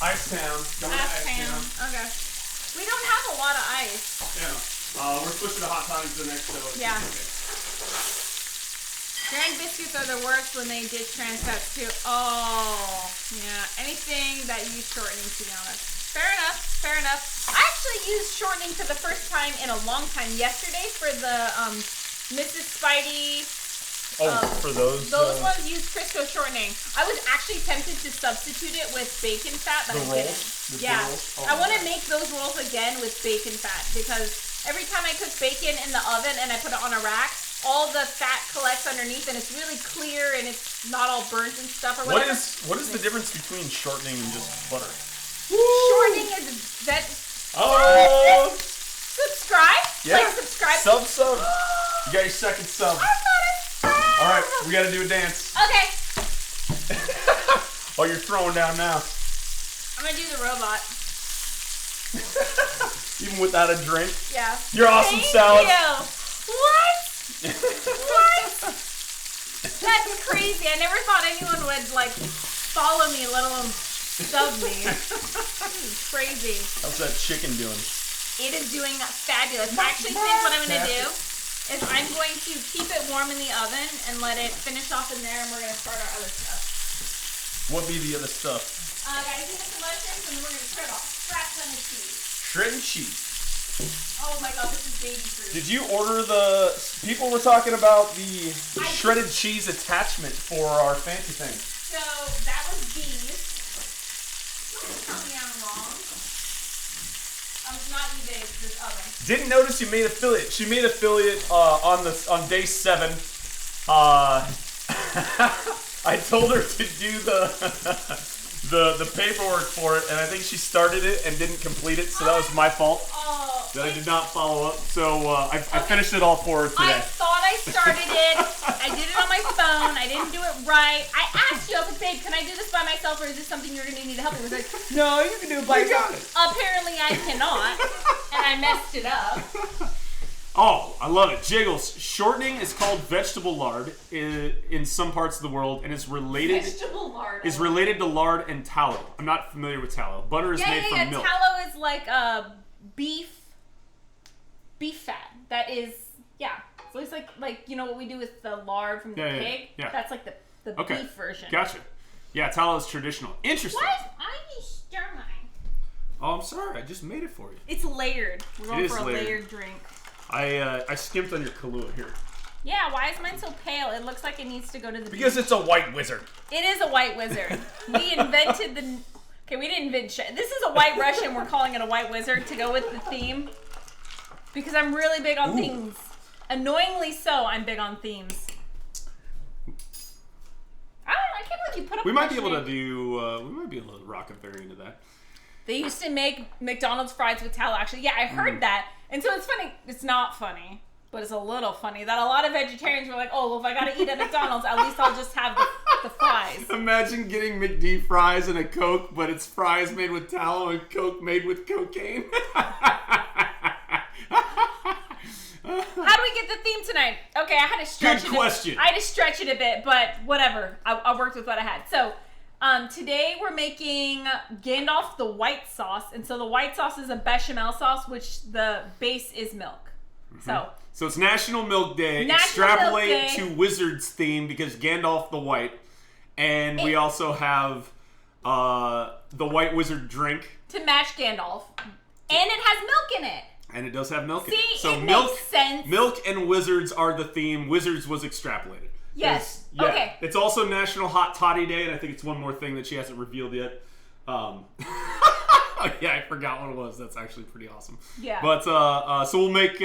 Ice Town. Ice Town. Okay. We don't have a lot of ice. Yeah. We're switching to hot toddies the next show. Yeah. Grand biscuits are the worst when they did trans fats too. Oh, yeah. Anything that you shortening, to be honest. Fair enough. Fair enough. I actually used shortening for the first time in a long time yesterday for the Mrs. Spidey. For those ones use Crisco shortening. I was actually tempted to substitute it with bacon fat, but I didn't. Rolls? I want to make those rolls again with bacon fat because every time I cook bacon in the oven and I put it on a rack, all the fat collects underneath and it's really clear and it's not all burnt and stuff or whatever. What is the difference between shortening and just butter? Shortening is that. Oh! Subscribe? Yeah. Like subscribe. Sub. You got your second sub. All right, we got to do a dance. Okay. Oh, you're throwing down now. I'm gonna do the robot. Even without a drink? Yeah. Your awesome Thank salad. you. What? What? That's crazy. I never thought anyone would like follow me, let alone sub me. This is crazy. How's that chicken doing? It is doing fabulous. I actually think what I'm gonna do is I'm going to keep it warm in the oven and let it finish off in there, and we're gonna start our other stuff. What be the other stuff? Guys, give us some mushrooms, and then we're gonna shred off scrap ton of cheese. Shredded cheese. Oh my god, this is baby fruit. Did you order the... People were talking about the shredded cheese attachment for our fancy thing. So, that was these. Don't tell me I'm wrong. days, this oven. Didn't notice you made affiliate. She made affiliate on day 7. I told her to do the paperwork for it, and I think she started it and didn't complete it, so that was my fault. That I did not follow up. So I finished it all for her today. I thought I started it. I did it on my phone. I didn't do it right. I asked you, I was like, babe, can I do this by myself, or is this something you're going to need help with? I was like, no, you can do it by yourself. Apparently I cannot, and I messed it up. Oh, I love it. Jiggles. Shortening is called vegetable lard in some parts of the world, and is related to lard and tallow. I'm not familiar with tallow. Butter is made from milk. Tallow is like beef fat. That is, so it's like you know what we do with the lard from the pig? Yeah. That's like the beef version. Gotcha. Yeah, tallow is traditional. Interesting. Why is Ivy stirring? Oh, I'm sorry. I just made it for you. It's layered. We're going for a layered drink. I skimped on your Kahlua here. Yeah, why is mine so pale? It looks like it needs to go to the Because beach. it's a white wizard. It is a white wizard. We invented the... Okay, we didn't invent shit. This is a white Russian. We're calling it a white wizard to go with the theme. Because I'm really big on themes. Annoyingly so, I'm big on themes. I can't believe you put up We might be able to rock a variant of that. They used to make McDonald's fries with tallow, actually. Yeah, I heard that. And so it's funny. It's not funny, but it's a little funny that a lot of vegetarians were like, oh, well, if I got to eat at McDonald's, at least I'll just have the fries. Imagine getting McD fries and a Coke, but it's fries made with tallow and Coke made with cocaine. How do we get the theme tonight? Okay, I had to stretch it. Good question. I had to stretch it a bit, but whatever. I worked with what I had. So today we're making Gandalf the white sauce. And so the white sauce is a bechamel sauce, which the base is milk. So it's National Milk Day. National Extrapolate Milk Day. to Wizards theme because Gandalf the white. And we also have the white wizard drink. To match Gandalf. And it has milk in it. And it does have milk in it. See, So it milk, makes sense. Milk and wizards are the theme. Wizards was extrapolated. Yes. Yeah. Okay. It's also National Hot Toddy Day, and I think it's one more thing that she hasn't revealed yet. Oh, yeah, I forgot what it was. That's actually pretty awesome. Yeah. But so we'll make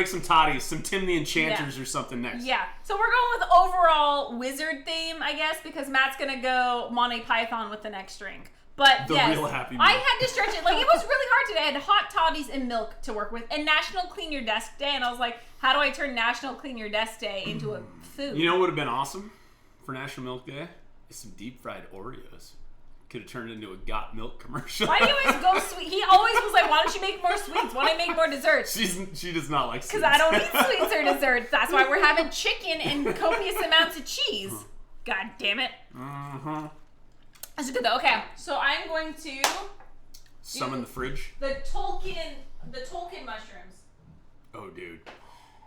some toddies, some Tim the Enchanters or something next. Yeah. So we're going with overall wizard theme, I guess, because Matt's gonna go Monty Python with the next drink. But The yes, real happy meal. I had to stretch it. Like, it was really hard today. I had hot toddies and milk to work with, and National Clean Your Desk Day, and I was like, how do I turn National Clean Your Desk Day into a food? You know what would have been awesome for National Milk Day? Is some deep fried Oreos. Could have turned into a Got Milk commercial. Why do you always go sweet? He always was like, why don't you make more sweets? Why don't you make more desserts? She does not like sweets. Because I don't eat sweets or desserts. That's why we're having chicken and copious amounts of cheese. God damn it. Uh-huh. That's good though. Okay, so I'm going to Some in the fridge. the Tolkien mushrooms. Oh, dude.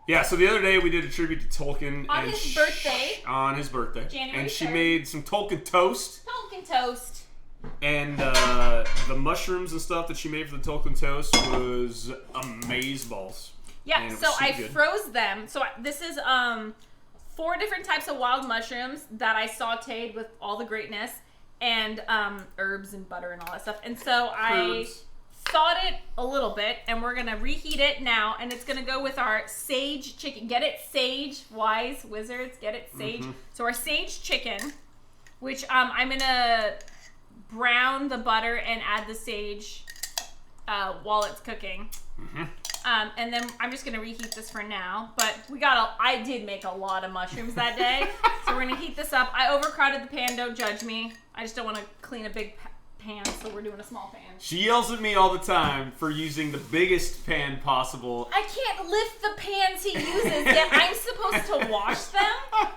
Yeah, so the other day we did a tribute to Tolkien. On and his birthday. On his birthday. January And she 3rd. made some Tolkien toast. Tolkien toast. And the mushrooms and stuff that she made for the Tolkien toast was amazeballs. Yeah, And it was so I good. froze them. So this is 4 different types of wild mushrooms that I sauteed with all the greatness. And herbs and butter and all that stuff. And so I Herbs. thawed it a little bit, and we're gonna reheat it now, and it's gonna go with our sage chicken. Get it, sage, wise wizards, get it, sage. So our sage chicken, which I'm gonna brown the butter and add the sage while it's cooking. And then I'm just gonna reheat this for now. But I did make a lot of mushrooms that day, so we're gonna heat this up. I overcrowded the pan. Don't judge me. I just don't want to clean a big pan, so we're doing a small pan. She yells at me all the time for using the biggest pan possible. I can't lift the pans he uses, yet I'm supposed to wash them.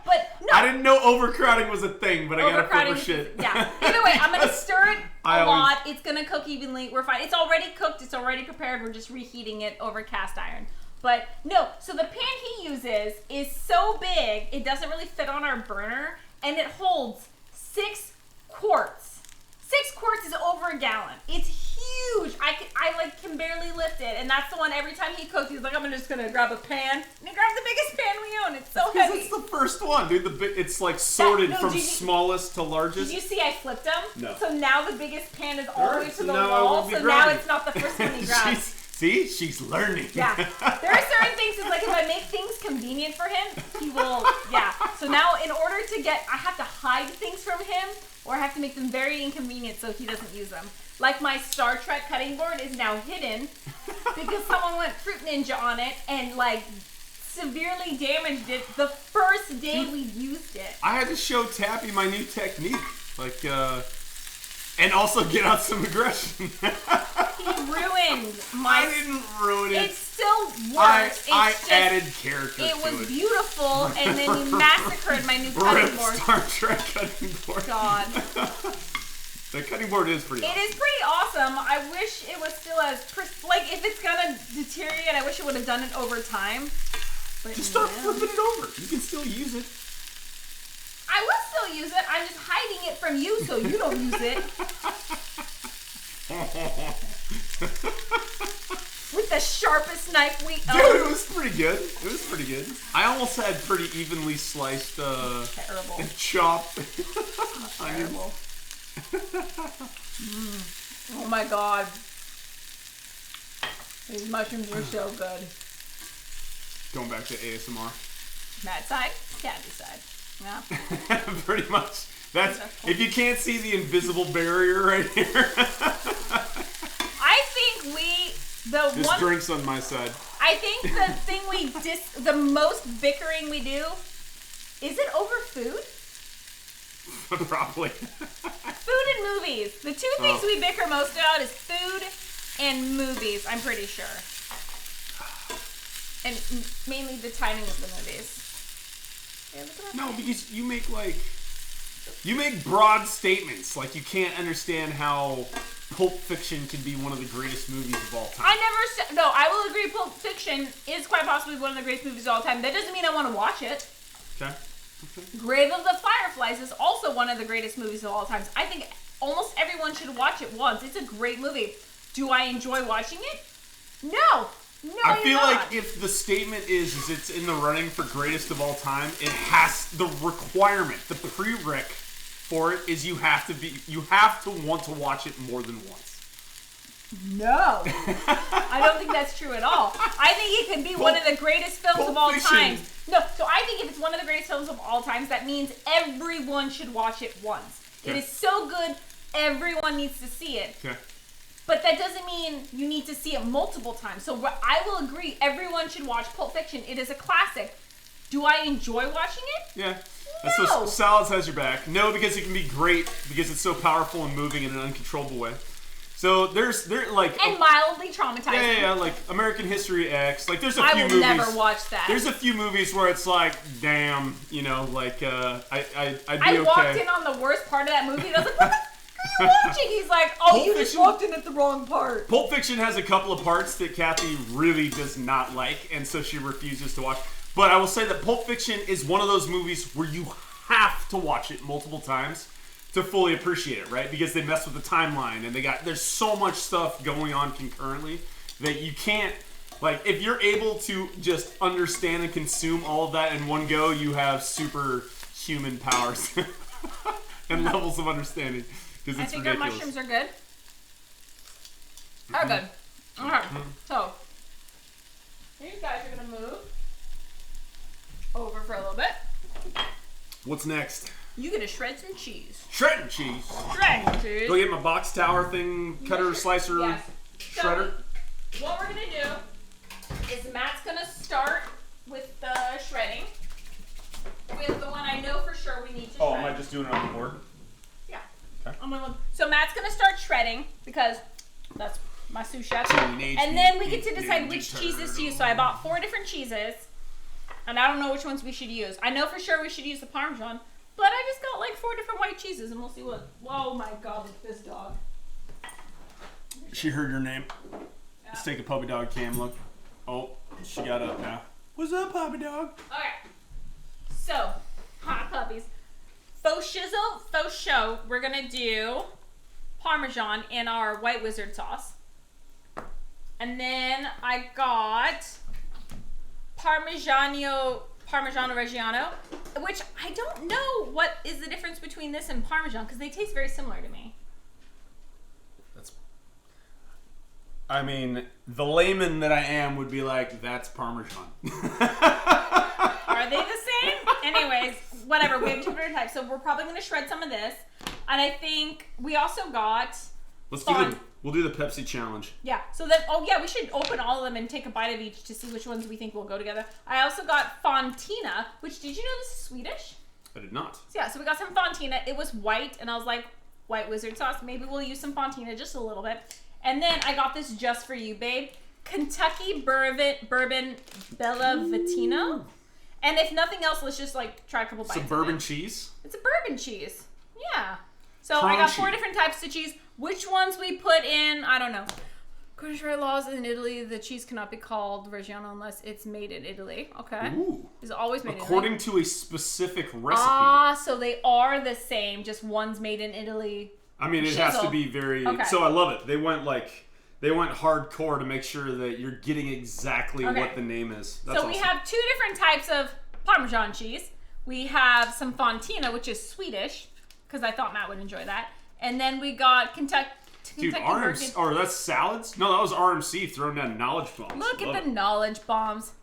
But no, I didn't know overcrowding was a thing, but I gotta flip her overcrowding. shit. Yeah. Either way, I'm gonna stir it I a always- lot. It's gonna cook evenly. We're fine. It's already cooked. It's already prepared. We're just reheating it over cast iron. But no, so the pan he uses is so big, it doesn't really fit on our burner, and it holds 6 quarts. 6 quarts is over a gallon. It's huge. I can barely lift it, and that's the one. Every time he cooks, he's like, "I'm just gonna grab a pan," and he grabs the biggest pan we own. It's so Because heavy. it's the first one, dude. It's like sorted no, from did you- smallest to largest. Did you see I flipped him? No. So now the biggest pan is all the way to the Now it wall. won't be So now grinding. it's not the first one he grabs. See, she's learning. Yeah. There are certain things, it's like if I make things convenient for him, he will, yeah. So now in order to I have to hide things from him, or I have to make them very inconvenient so he doesn't use them. Like my Star Trek cutting board is now hidden because someone went Fruit Ninja on it and like severely damaged it the first day we used it. I had to show Tappy my new technique. Like, and also get out some aggression. He ruined my... I didn't ruin it. It still works. I added character to it. It was beautiful, and then he massacred my new cutting Rip board. Star Trek cutting board. God. The cutting board is pretty awesome. It is pretty awesome. I wish it was still as... like, if it's gonna deteriorate, I wish it would have done it over time. But Just start no. flipping it over. You can still use it. I will still use it. I'm just hiding it from you so you don't use it. With the sharpest knife we own. Dude, it was pretty good. It was pretty good. I almost had pretty evenly sliced, Terrible. and chopped Terrible. Oh my god. These mushrooms are so good. Going back to ASMR. That side, candy side. Yeah. Pretty much. That's if you can't see the invisible barrier right here. I think This drink's on my side. I think the thing the most bickering we do, is it over food? Probably. Food and movies. The two things we bicker most about is food and movies, I'm pretty sure. And mainly the timing of the movies. Yeah, look at that. No, because you make broad statements. Like you can't understand how Pulp Fiction can be one of the greatest movies of all time. I never said... No, I will agree Pulp Fiction is quite possibly one of the greatest movies of all time. That doesn't mean I want to watch it. Okay. Grave of the Fireflies is also one of the greatest movies of all time. I think almost everyone should watch it once. It's a great movie. Do I enjoy watching it? No. No, I feel not. like if the statement is it's in the running for greatest of all time, it has the requirement, the prereq for it is you have to want to watch it more than once. No. I don't think that's true at all. I think it could be one of the greatest films Pulp of all Fiction. time. No, so I think if it's one of the greatest films of all time, that means everyone should watch it once. Okay. It is so good, everyone needs to see it. Okay. But that doesn't mean you need to see it multiple times. So I will agree, everyone should watch Pulp Fiction. It is a classic. Do I enjoy watching it? Yeah. No. So Salads has your back. No, because it can be great because it's so powerful and moving in an uncontrollable way. So there's like And mildly traumatizing. yeah, like American History X. Like there's a I few will movies. never watch that. There's a few movies where it's like, damn, you know, like I'd be I okay. walked in on the worst part of that movie and I was like, what the f- are you watching? He's like, oh, Pulp you just Fiction? walked in at the wrong part. Pulp Fiction has a couple of parts that Kathy really does not like, and so she refuses to watch. But I will say that Pulp Fiction is one of those movies where you have to watch it multiple times to fully appreciate it, right? Because they mess with the timeline, and there's so much stuff going on concurrently that you can't, like, if you're able to just understand and consume all of that in one go, you have superhuman powers and levels of understanding. Because I it's think ridiculous. our mushrooms are good. Are good. Okay, so these guys are gonna move over for a little bit. What's next? You get to shred some cheese. Shredding cheese. Shred cheese. Go get my box tower thing, cutter, slicer, Yes. shredder. So, what we're gonna do is Matt's gonna start with the shredding. With the one I know for sure we need to Oh, shred. am I just doing it on the board? Yeah. Okay. So Matt's gonna start shredding because that's my sous chef. Teenage And then we Mutant get to decide Ninja which cheeses to use. So I bought 4 different cheeses. And I don't know which ones we should use. I know for sure we should use the Parmesan. But I just got like 4 different white cheeses and we'll see what. Whoa, my God, look at this dog. She heard your name. Let's take a puppy dog cam look. Oh, she got up now. What's up, puppy dog? Okay. So, hot puppies. Faux shizzle, faux show. We're gonna do Parmesan in our white wizard sauce. And then I got Parmigiano Reggiano, which I don't know what is the difference between this and Parmesan because they taste very similar to me. I mean, the layman that I am would be like, that's Parmesan. Are they the same? Anyways, whatever. We have 2 different types, so we're probably going to shred some of this. And I think we also got... We'll do the Pepsi challenge. Yeah. So then, we should open all of them and take a bite of each to see which ones we think will go together. I also got Fontina, which, did you know this is Swedish? I did not. So yeah, so we got some Fontina. It was white, and I was like, white wizard sauce. Maybe we'll use some Fontina just a little bit. And then I got this just for you, babe. Kentucky Bourbon Bella Vitino. And if nothing else, let's just like try a couple bites. Suburban cheese? It's a bourbon cheese. Yeah. So I got 4 different types of cheese. Which ones we put in, I don't know. According to our laws in Italy, the cheese cannot be called Reggiano unless it's made in Italy. Okay. Ooh. Is it always made in Italy? According to a specific recipe. Ah, so they are the same, just one's made in Italy. I mean, it has to be very... Okay. So I love it. They went hardcore to make sure that you're getting exactly what the name is. That's so we have 2 different types of Parmesan cheese. We have some Fontina, which is Swedish, because I thought Matt would enjoy that. And then we got Kentucky RMC, or that's salads? No, that was RMC throwing down knowledge bombs. Look at the knowledge bombs.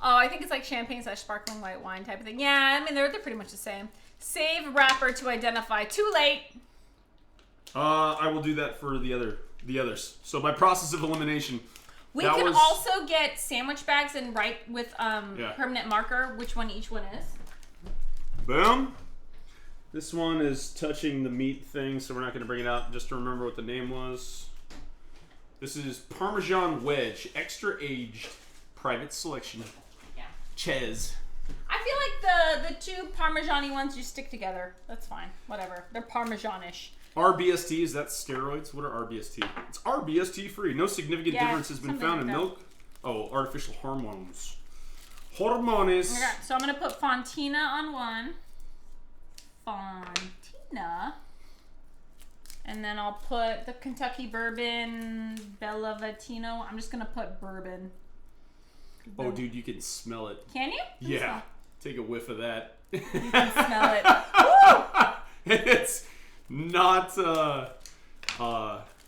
Oh, I think it's like champagne/sparkling white wine type of thing. Yeah, I mean, they're pretty much the same. Save wrapper to identify. Too late. I will do that for the others. So by process of elimination, we can also get sandwich bags and write with permanent marker which one each one is. Boom. This one is touching the meat thing, so we're not going to bring it out just to remember what the name was. This is Parmesan Wedge, extra aged, private selection. Yeah. Ches. I feel like the 2 Parmesan-y ones just stick together. That's fine. Whatever. They're Parmesan-ish. RBST, is that steroids? What are RBST? It's RBST free. No significant difference has been found in milk. Oh, artificial hormones. Hormones. Okay, so I'm going to put Fontina on one. Fontina. And then I'll put the Kentucky Bourbon Bella Vitino. I'm just going to put bourbon. Oh, dude, you can smell it. Can you? Yeah. Take a whiff of that. You can smell it. Woo! It's not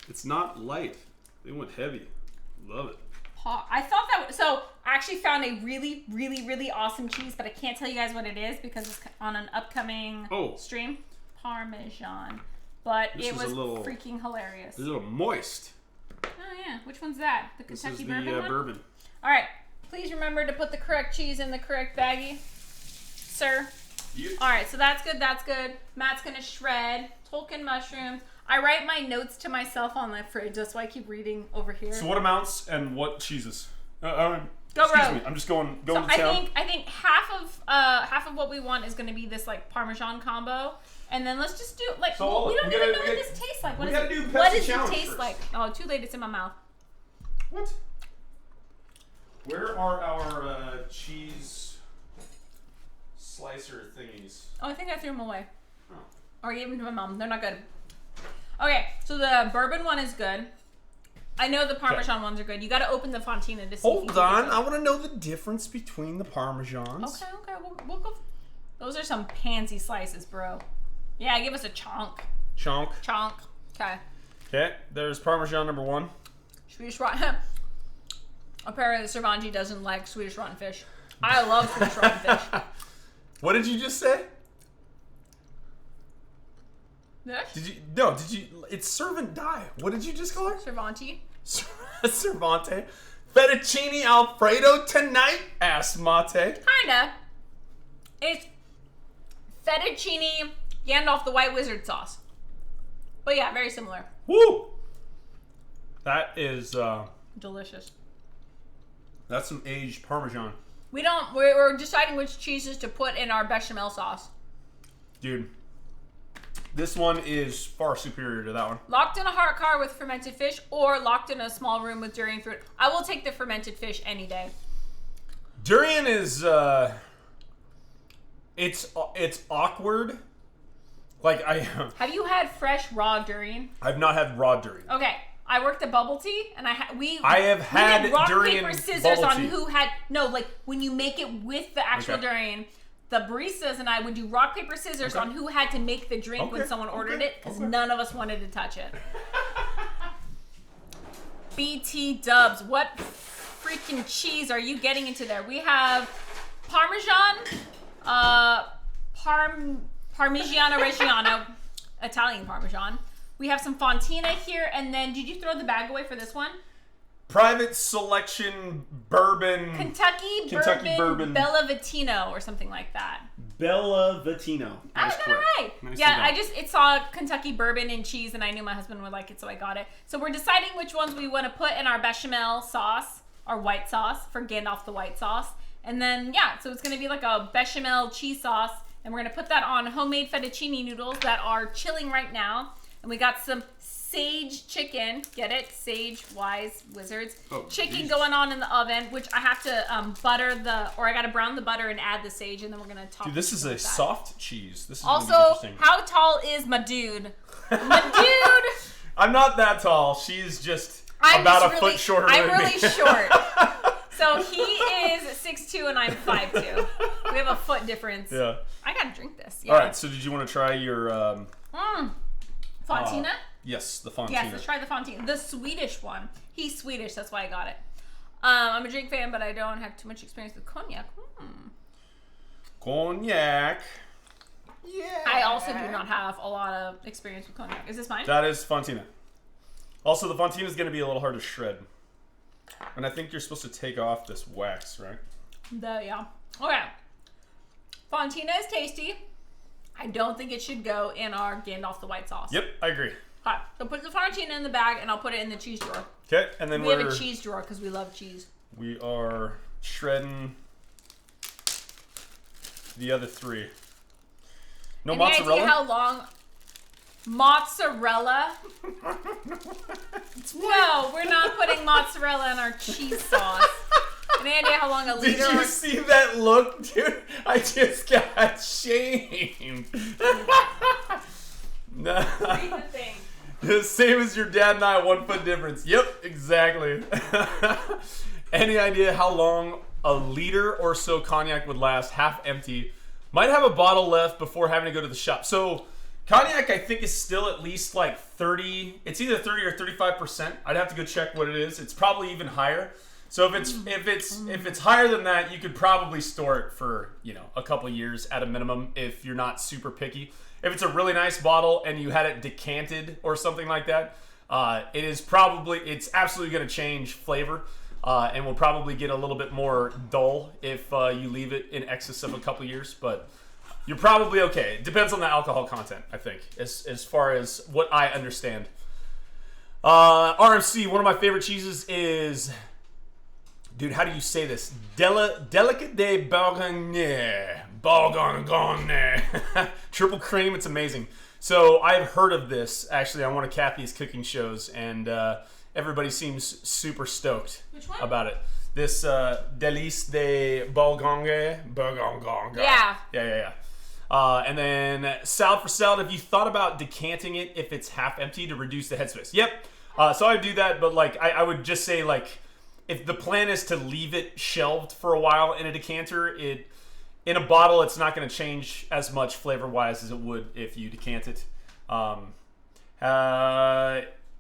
it's not light. They went heavy. Love it. I thought that so I actually found a really, really, really awesome cheese, but I can't tell you guys what it is because it's on an upcoming stream. Parmesan. But it was freaking hilarious. It's a little moist. Oh yeah. Which one's that? The Kentucky Bourbon one? Bourbon. Alright. Please remember to put the correct cheese in the correct baggie. Sir. Yep. Alright, so that's good, that's good. Matt's gonna shred Tolkien mushrooms. I write my notes to myself on the fridge, that's why I keep reading over here. So what amounts and what cheeses? Go excuse me, I'm just going to town. I think half of what we want is gonna be this like Parmesan combo. And then let's just do like we don't even know what this tastes like. What does it taste like? Oh, too late, it's in my mouth. What? Where are our cheese slicer thingies? Oh, I think I threw them away. Oh. Or gave them to my mom. They're not good. Okay, so the bourbon one is good. I know the Parmesan ones are good. You got to open the Fontina to see. Hold on, I want to know the difference between the Parmesans. Okay, we'll go. Those are some pansy slices, bro. Yeah, give us a chonk. Chonk. Okay. Okay, there's Parmesan number 1. Swedish rotten. Apparently, Cervanti doesn't like Swedish rotten fish. I love Swedish rotten fish. What did you just say? Yes? Did you? It's servant die. What did you just call her? Cervanti. Cervante. Fettuccine Alfredo tonight? Asked Mate. Kinda. It's fettuccine Gandalf the White Wizard sauce. But yeah, very similar. Woo! That is Delicious. That's some aged Parmesan. We're deciding which cheeses to put in our bechamel sauce. Dude, this one is far superior to that one. Locked in a hot car with fermented fish or locked in a small room with durian fruit. I will take the fermented fish any day. Durian is it's awkward. Like Have you had fresh raw durian? I've not had raw durian. Okay. I worked at Bubble Tea, and I have had rock, durian paper, scissors bubble on tea. who had like when you make it with the actual durian. The baristas and I would do rock paper scissors on who had to make the drink when someone ordered it because none of us wanted to touch it. BT dubs. What freaking cheese are you getting into there? We have Parmesan, Parmigiano Reggiano, Italian Parmesan. We have some Fontina here, and then did you throw the bag away for this one? Private Selection Bourbon. Kentucky Bourbon Bella Vitino or something like that. Bella Vitino. I got it right. Nice Yeah, it saw Kentucky bourbon and cheese, and I knew my husband would like it, so I got it. So we're deciding which ones we want to put in our bechamel sauce, our white sauce, for Gandalf the white sauce. And then, yeah, so it's going to be like a bechamel cheese sauce, and we're going to put that on homemade fettuccine noodles that are chilling right now. And we got some sage chicken, get it? Sage, wise, wizards. Chicken going on in the oven, which I have to I got to brown the butter and add the sage, and then we're going to top it. Dude, this is a soft cheese. This is also, gonna be interesting. how tall is my dude? My dude! I'm not that tall. She's just I'm about just a foot shorter than me. I'm really short. So he is 6'2" and I'm 5'2". We have a foot difference. Yeah. I gotta drink this. Yeah. All right, so did you want to try your... Fontina? Yes, the Fontina. Yes, let's try the Fontina. The Swedish one. He's Swedish, that's why I got it. I'm a drink fan, but I don't have too much experience with cognac. Cognac. Yeah. I also do not have a lot of experience with cognac. Is this mine? That is Fontina. Also, the Fontina is going to be a little hard to shred. And I think you're supposed to take off this wax, right? Yeah. Okay. Fontina is tasty. I don't think it should go in our Gandalf the white sauce. Yep, I agree. All right, so put the Fontina in the bag, and I'll put it in the cheese drawer. Okay, and then we have a cheese drawer because we love cheese. We are shredding the other three. No Any mozzarella? idea how long? Mozzarella? No, we're not putting mozzarella in our cheese sauce. Any idea how long a liter? Did you see that look, dude? I just got shamed. Nah. Read the thing. The same as your dad and I, 1 foot difference. Yep, exactly. Any idea how long a liter or so cognac would last half empty? Might have a bottle left before having to go to the shop. So cognac, I think, is still at least like 30. It's either 30 or 35%. I'd have to go check what it is. It's probably even higher. So if it's higher than that, you could probably store it for, a couple years at a minimum if you're not super picky. If it's a really nice bottle and you had it decanted or something like that, it's absolutely going to change flavor and will probably get a little bit more dull if you leave it in excess of a couple years. But you're probably okay. It depends on the alcohol content, I think, as far as what I understand. RMC, one of my favorite cheeses is... Dude, how do you say this? Delicate de Bourgogne. Bourgogne. Triple cream, it's amazing. So I've heard of this, actually, on one of Kathy's cooking shows, and everybody seems super stoked about it. This Délice de Bourgogne. Yeah. Yeah. And then salad for salad, have you thought about decanting it if it's half empty to reduce the headspace? Yep. So I do that, but I would just say if the plan is to leave it shelved for a while in a decanter, in a bottle, it's not going to change as much flavor-wise as it would if you decant it.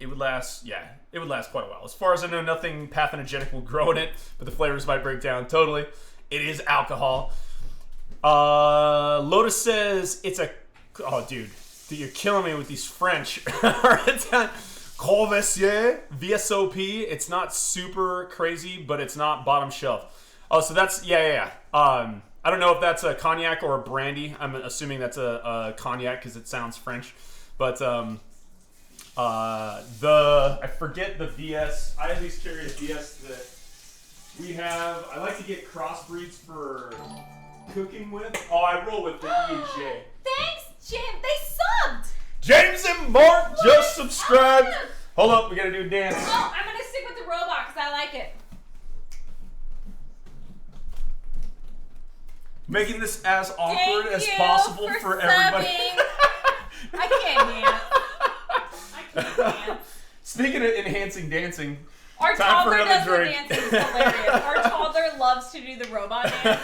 It would last quite a while. As far as I know, nothing pathogenic will grow in it, but the flavors might break down totally. It is alcohol. Lotus says it's a... Oh, dude, you're killing me with these French. Courvoisier, VSOP. It's not super crazy, but it's not bottom shelf. Oh, so that's... Yeah. I don't know if that's a cognac or a brandy. I'm assuming that's a cognac because it sounds French. But I forget the VS. I at least carry a VS that we have. I like to get crossbreeds for cooking with. Oh, I roll with the E&J. Thanks, Jim. They subbed. James and Mark just subscribed. Hold up, we gotta do a dance. Oh, I'm gonna stick with the robot because I like it. Making this as awkward as possible for everybody. I can't dance. Speaking of enhancing dancing, our time for toddler another does the drink. dance. It's hilarious. Our toddler loves to do the robot dance.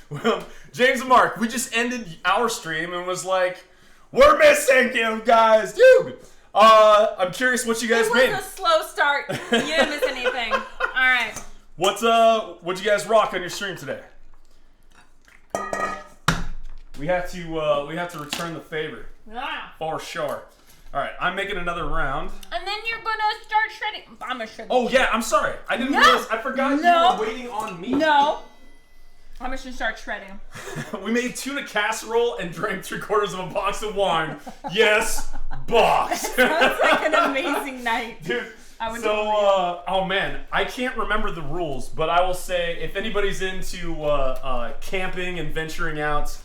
Well, James and Mark, we just ended our stream and was like, we're missing you guys, dude. I'm curious what you guys It made. was a slow start. You didn't miss anything. All right. What'd you guys rock on your stream today? We have to return the favor Yeah. for sure. All right, I'm making another round. And then you're gonna start shredding. I'm gonna shred. Oh yeah, I'm sorry. I didn't realize. I forgot No. you were waiting on me. No. I'm just gonna start shredding. We made tuna casserole and drank 3/4 of a box of wine. Yes, box. Sounds like an amazing night. Dude. I would So, totally oh man, I can't remember the rules, but I will say if anybody's into camping and venturing out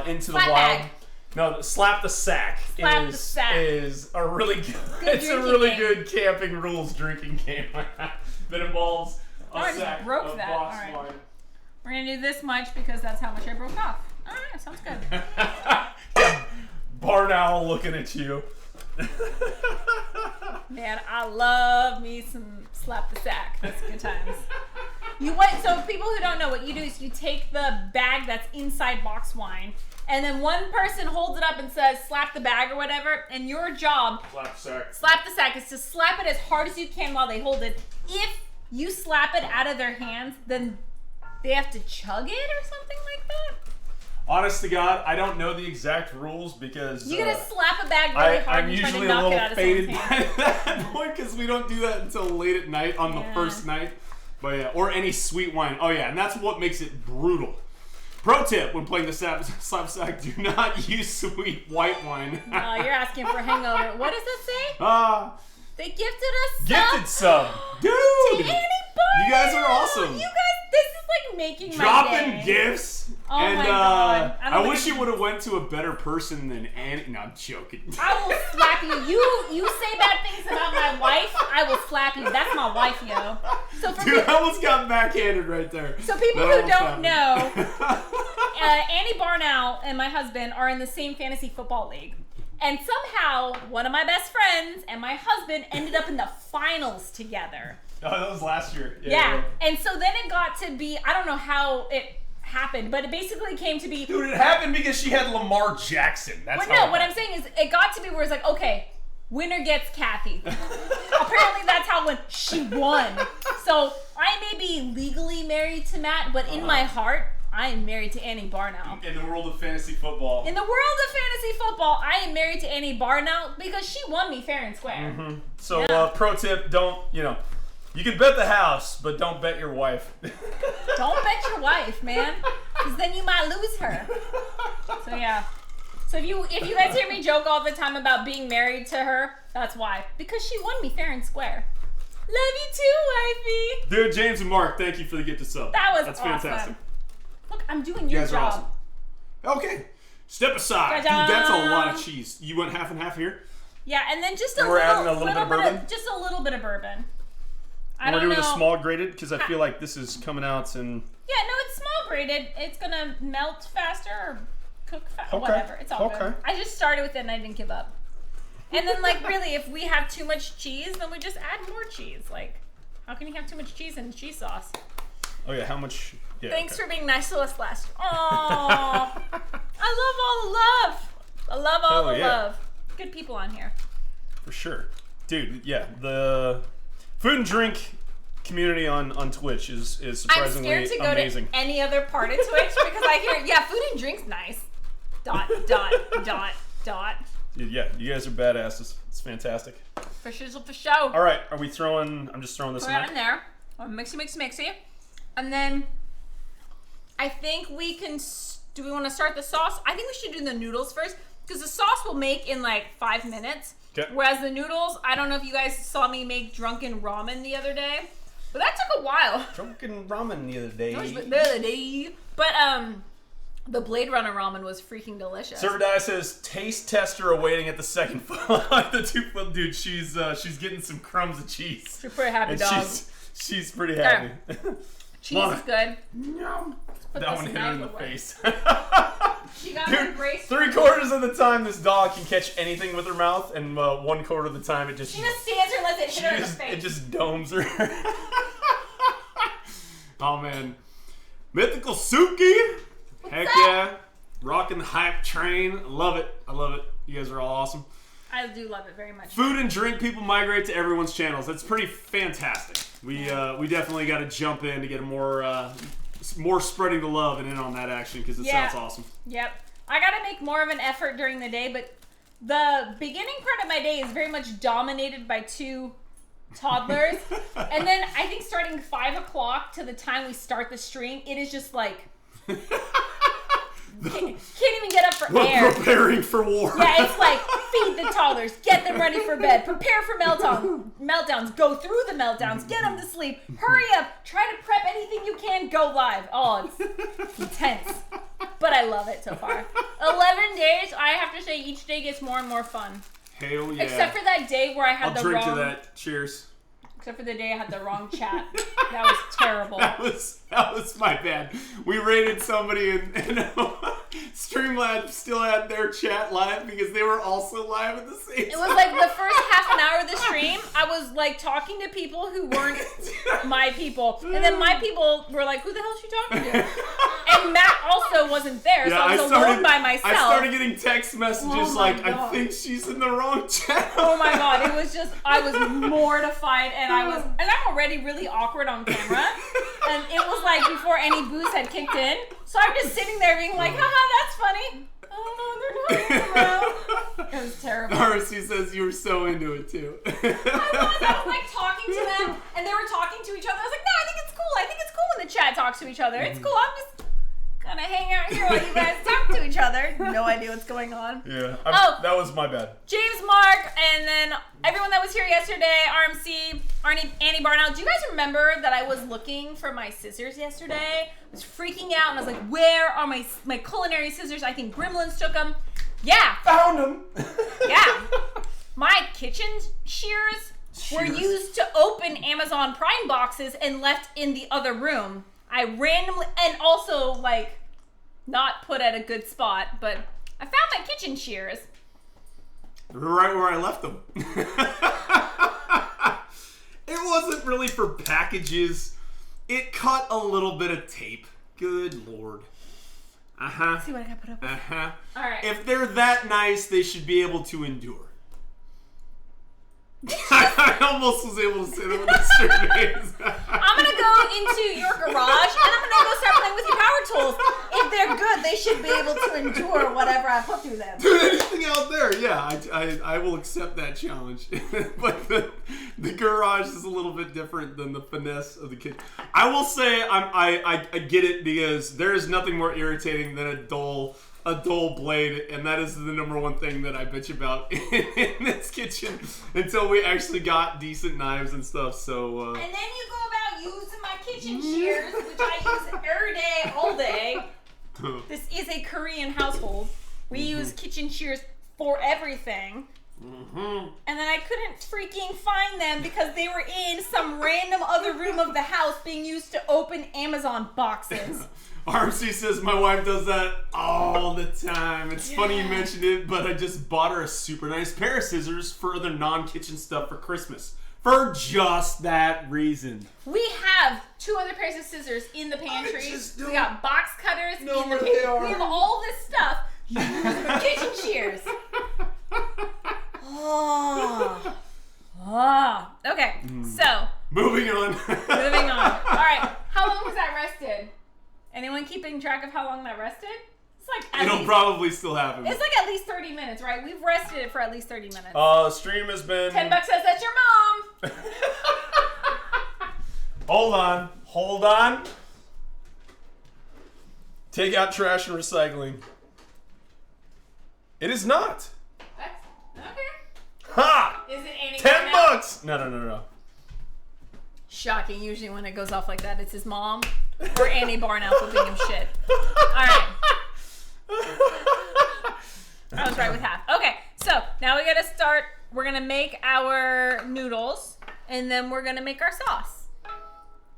into the Slap wild, bag. no, slap the sack Slap the sack. is a really good. It's a drinking really game. good camping rules drinking game that involves a I just sack broke of that. box All right. wine. We're gonna do this much because that's how much I broke off. All right, sounds good. Yeah, barn owl looking at you. Man, I love me some slap the sack. That's good times. So people who don't know, what you do is you take the bag that's inside box wine, and then one person holds it up and says slap the bag or whatever, and your job, slap the sack, is to slap it as hard as you can while they hold it. If you slap it out of their hands, then they have to chug it or something like that. Honest to God, I don't know the exact rules because You gotta slap a bag really hard I'm and try to usually a knock it out little of faded someone's by hand. that point because we don't do that until late at night on the Yeah. first night. But yeah, or any sweet wine. Oh yeah, and that's what makes it brutal. Pro tip when playing the slap sack: do not use sweet white wine. Oh, you're asking for hangover. What does it say? They gifted us Gifted some. sub, dude. To Annie Barney. You guys are awesome. You guys, this is like making my Dropping day. gifts. Oh and my God. I I don't wish think you would have went to a better person than Annie. No, I'm joking. I will slap you. You say bad things about my wife, I will slap you. That's my wife, yo. So for Dude, I almost got backhanded right there. So people That who almost don't happened. know, Annie Barnow and my husband are in the same fantasy football league. And somehow, one of my best friends and my husband ended up in the finals together. Oh, that was last year. Yeah. And so then it got to be, I don't know how it happened, but it basically came to be. Dude, it happened because she had Lamar Jackson. That's But how no, what I'm saying is it got to be where it's like, okay, winner gets Kathy. Apparently that's how when she won. So I may be legally married to Matt, but in my heart, I am married to Annie Barnow. In the world of fantasy football. In the world of fantasy football, I am married to Annie Barnow because she won me fair and square. So, Yeah. pro tip, don't, you can bet the house, but don't bet your wife. Don't bet your wife, man, because then you might lose her. So yeah. So if you guys hear me joke all the time about being married to her, that's why. Because she won me fair and square. Love you too, wifey. Dude, James and Mark, thank you for the gift of sub. That's awesome. fantastic. Look, I'm doing You your guys are job. awesome. Okay. Step aside. Dude, Ta-da. that's a lot of cheese. You went half and half here? Yeah, and then just a And we're adding a little bit of bourbon? just a little bit of bourbon. And don't we're doing know. the small grated because I feel like this is coming out and... Yeah, no, it's small grated. It's gonna melt faster or cook faster. Okay. Whatever. It's all good. Okay. I just started with it and I didn't give up. And then, like, really, if we have too much cheese, then we just add more cheese. Like, how can you have too much cheese in cheese sauce? Oh yeah, how much... Yeah, Thanks okay. for being nice to us last year. Aww. I love all the love. I love all Hell the yeah. love. Good people on here. For sure. Dude, yeah, the food and drink community on Twitch is I'm surprisingly scared to go amazing. to any other part of Twitch because I hear, yeah, food and drink's nice. Dot, dot, dot, dot. Dude, yeah, you guys are badasses. It's fantastic. For shizzle for show. All right, are we throwing... I'm just throwing this Put in that there. in there. Or mixy. And then I think we can... Do we want to start the sauce? I think we should do the noodles first because the sauce will make in like 5 minutes. Okay. Whereas the noodles, I don't know if you guys saw me make drunken ramen the other day, but that took a while. Drunken ramen the other day. But the Blade Runner ramen was freaking delicious. Server Die says, taste tester awaiting at the second foot. The 2 foot dude, she's getting some crumbs of cheese. She's pretty happy, And dog. she's pretty happy. Cheese Mom. is good. Put That this one hit her in the knife away. face. She got her Dude, brace. 3/4 of the time this dog can catch anything with her mouth, and 1/4 of the time it just She just stands her and lets it hit her in the face. it just domes her. Oh man, Mythical Suki, heck up? yeah, rocking the hype train. Love it. I love it. You guys are all awesome. I do love it very much. Food and drink people migrate to everyone's channels. That's pretty fantastic. We definitely got to jump in to get more spreading the love and in on that action because it sounds awesome. Yep. I got to make more of an effort during the day, but the beginning part of my day is very much dominated by 2 toddlers. And then I think starting 5 o'clock to the time we start the stream, it is just like... Can't even get up for air. We're preparing for war. Yeah, it's like, feed the toddlers, get them ready for bed, prepare for meltdowns, go through the meltdowns, get them to sleep, hurry up, try to prep anything you can, go live. Oh, it's intense. But I love it so far. 11 days, I have to say each day gets more and more fun. Hell yeah. Except for that day where I had I'll drink to that. Cheers. Except for the day I had the wrong chat. That was terrible. That was my bad. We raided somebody and Streamlabs still had their chat live because they were also live at the same time. It was like the first half an hour of the stream, I was like talking to people who weren't my people. And then my people were like, who the hell is she talking to? And Matt also wasn't there, so I was alone by myself. I started getting text messages I think she's in the wrong channel. Oh my god, it was just, I was mortified and I'm already really awkward on camera. And it was like before any booze had kicked in. So I'm just sitting there being like, haha, that's funny. Oh, they're talking about. It was terrible. RC says you were so into it too. I was like talking to them and they were talking to each other. I was like, no, I think it's cool. I think it's cool when the chat talks to each other. It's cool. I'm just gonna hang out here while you guys talk to each other. No idea what's going on. Yeah. That was my bad. James, Mark, and then everyone that was here yesterday, RMC, Annie Barnell. Do you guys remember that I was looking for my scissors yesterday? I was freaking out and I was like, where are my culinary scissors? I think Gremlins took them. Yeah. Found them. Yeah. My kitchen shears were used to open Amazon Prime boxes and left in the other room. I randomly, and also like not put at a good spot, but I found my kitchen shears. Right where I left them. It wasn't really for packages. It cut a little bit of tape. Good lord. Let's see what I got put up with. All right. If they're that nice, they should be able to endure. I almost was able to say that with the straight face. I'm gonna go into your garage and I'm gonna go start playing with your power tools. If they're good, they should be able to endure whatever I put through them. Dude, anything out there, yeah, I will accept that challenge. But the garage is a little bit different than the finesse of the kitchen. I will say I get it because there is nothing more irritating than a dull blade, and that is the number one thing that I bitch about in this kitchen until we actually got decent knives and stuff. So and then you go about using my kitchen shears, which I use every day, all day. This is a Korean household. We use kitchen shears for everything. And then I couldn't freaking find them because they were in some random other room of the house being used to open Amazon boxes. RMC says my wife does that all the time. It's funny you mentioned it, but I just bought her a super nice pair of scissors for other non-kitchen stuff for Christmas. For just that reason. We have 2 other pairs of scissors in the pantry. We got box cutters in the pantry. We have all this stuff used for kitchen shears. Okay, so. Moving on. All right, how long was that rested? Anyone keeping track of how long that rested? It's like it'll probably still happen. It's like at least 30 minutes, right? We've rested it for at least 30 minutes. Stream has been... $10 says that's your mom. Hold on. Take out trash and recycling. It is not. That's okay. Ha! Is it Annie? $10. No. Shocking. Usually when it goes off like that, it's his mom or Annie Barnell flipping him shit. All right. I was right with half. Okay, so now we gotta start. We're gonna make our noodles, and then we're gonna make our sauce,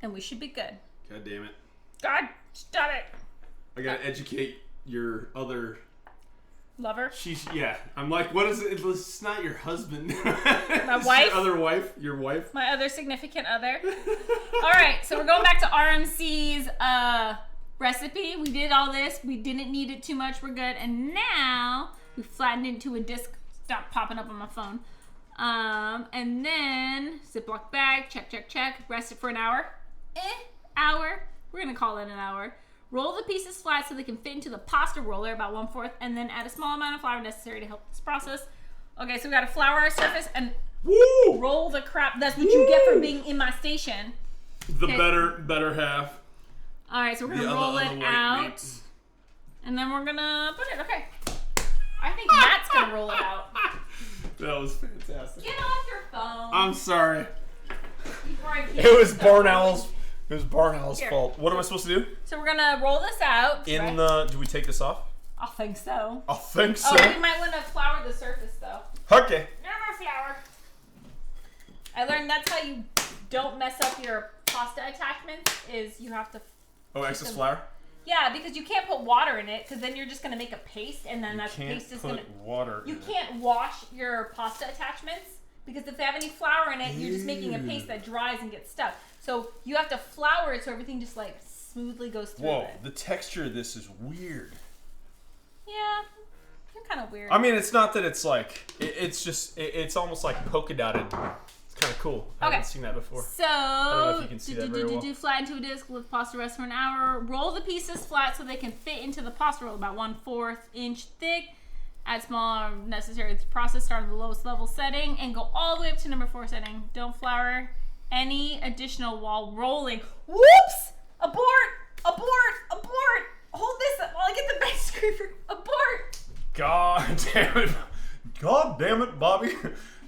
and we should be good. God damn it. God, stop it. I gotta educate your other... Lover? I'm like, what is it? It's not your husband. My wife? Your other wife? Your wife? My other significant other. All right, so we're going back to RMC's recipe. We did all this. We didn't need it too much. We're good. And now we flattened it into a disc stop popping up on my phone. And then Ziploc bag, check. Rest it for an hour. Hour. We're gonna call it an hour. Roll the pieces flat so they can fit into the pasta roller, about 1/4, and then add a small amount of flour necessary to help this process. Okay, so we gotta flour our surface and roll the crap. That's what you get for being in my station. The better half. All right, so we're gonna roll it out, and then we're gonna put it. Okay, I think Matt's gonna roll it out. That was fantastic. Get off your phone. I'm sorry. It was Barn Owl's. It was Barn Owl's fault. What am I supposed to do? So we're gonna roll this out. Do we take this off? I think so. I think so. Oh, we might want to flour the surface though. Okay. No more flour. I learned that's how you don't mess up your pasta attachments. Is you have to. Oh, excess flour. Yeah, because you can't put water in it, because then you're just gonna make a paste, and then that paste is gonna. Water. You can't wash your pasta attachments because if they have any flour in it, you're just making a paste that dries and gets stuck. So you have to flour it so everything just like smoothly goes through it. The texture of this is weird. Yeah, you're kind of weird. I mean, it's not that it's like it's almost like polka dotted. It's kind of cool. I haven't seen that before. So, I don't know if you can see that very well. Flatten to a disc with pasta rest for an hour. Roll the pieces flat so they can fit into the pasta roll, about 1/4 inch thick. Add small necessary process. Start at the lowest level setting and go all the way up to number 4 setting. Don't flour any additional while rolling. Whoops! Abort! Hold this while I get the bench scraper. Abort! God damn it, Bobby.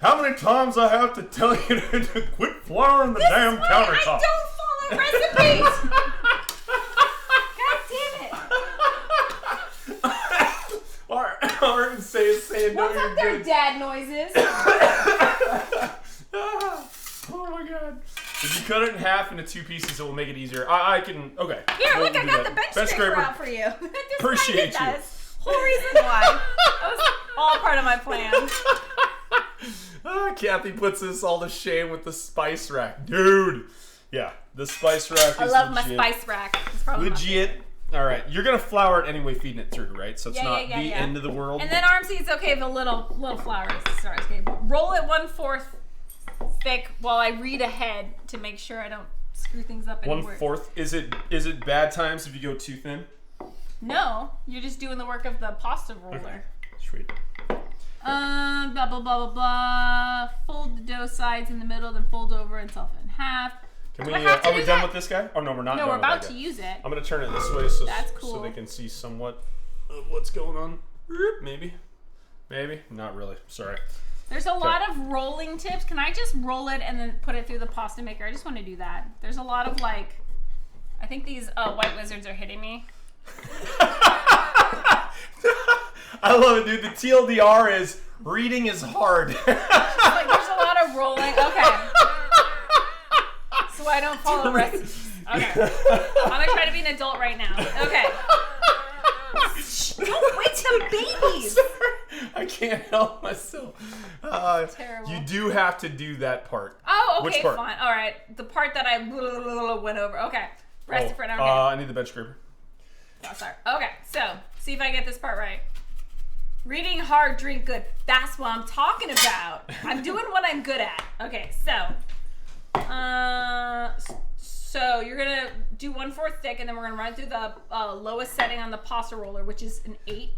How many times I have to tell you to quit flouring the damn countertop? I don't follow recipes! God damn it! Alright, saying no, what's up there, dad noises? Oh my god. If you cut it in half into 2 pieces, it will make it easier. I can, okay. Here, look, I got the bench scraper out for you. Appreciate you. Whole reason why. That was all part of my plan. Kathy puts this all to shame with the spice rack. Dude. Yeah, the spice rack is I love legit. my spice rack. It's probably legit. All right, you're gonna flour it anyway, feeding it through, right? So it's not the end of the world. And then RMC, it's okay if a little flour starts. Okay, roll it 1/4 thick while I read ahead to make sure I don't screw things up anymore. 1/4. Is it bad times if you go too thin? No, you're just doing the work of the pasta roller. Okay. Sweet. Blah blah blah blah blah. Fold the dough sides in the middle, then fold over itself in half. Can we? Are we done with this guy? Oh no, we're not. No, done we're with that about to guy. use it. I'm gonna turn it this way so That's cool. so they can see somewhat of what's going on. Maybe, not really. Sorry. There's a lot of rolling tips. Can I just roll it and then put it through the pasta maker? I just want to do that. There's a lot of like, I think these white wizards are hitting me. I love it, dude. The TLDR is reading is hard. Like there's a lot of rolling. Okay. So I don't follow recipes. Okay. I'm gonna try to be an adult right now. Okay. Don't wait till babies. I can't help myself. Terrible. You do have to do that part. Oh, okay, Which part? fine. All right. The part that I went over. Okay. Rest it for an hour. I need the bench scraper. Oh, sorry. Okay, so see if I get this part right. Reading hard, drink good. That's what I'm talking about. I'm doing what I'm good at. Okay, so you're gonna do 1/4 thick, and then we're gonna run through the lowest setting on the pasta roller, which is an 8.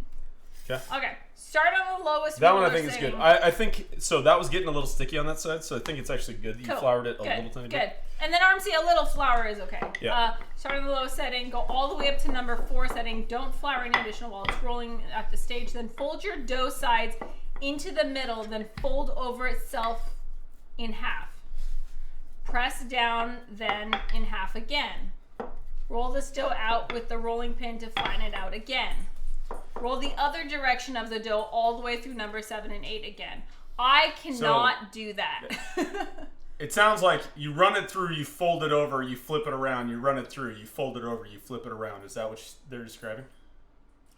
Okay. Okay. Start on the lowest. That one I think is good. I think so. That was getting a little sticky on that side, so I think it's actually good that you floured it a little tiny bit. Good. And then RMC, a little flour is okay. Yeah. Start on the lowest setting, go all the way up to number 4 setting. Don't flour any additional while it's rolling at the stage. Then fold your dough sides into the middle, then fold over itself in half. Press down, then in half again. Roll this dough out with the rolling pin to flatten it out again. Roll the other direction of the dough all the way through number 7 and 8 again. I cannot do that. It sounds like you run it through, you fold it over, you flip it around, you run it through, you fold it over, you flip it around. Is that what they're describing?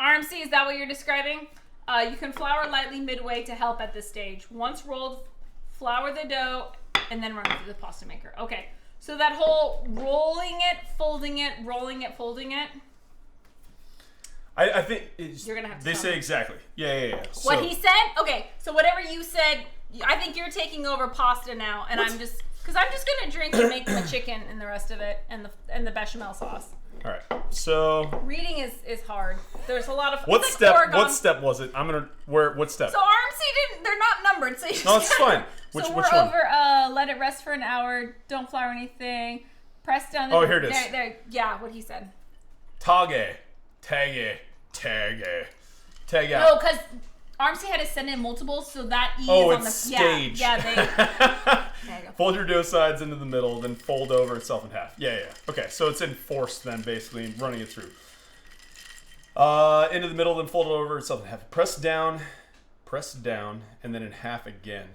RMC, is that what you're describing? You can flour lightly midway to help at this stage. Once rolled, flour the dough, and then run it through the pasta maker. Okay, so that whole rolling it, folding it, rolling it, folding it. I think You're gonna have to they tell say me. exactly. Yeah. What he said? Okay, so whatever you said, I think you're taking over pasta now, and I'm just gonna drink and make my chicken and the rest of it, and the bechamel sauce. All right. So Reading is hard. There's a lot of what it's like step? Oregon. What step was it? What step? So RMC didn't. They're not numbered. So you No, it's fine. Which Which we're one? over. Let it rest for an hour. Don't flour anything. Press down. Oh, here it is. There. Yeah, what he said. Tage. Tag out. No, because RMC had to send in multiples, so that E Oh, is on the it's stage. Yeah. There you go. Fold your dough sides into the middle, then fold over itself in half. Yeah. Okay, so it's enforced then, basically, running it through. Into the middle, then fold it over itself in half. Press down, and then in half again.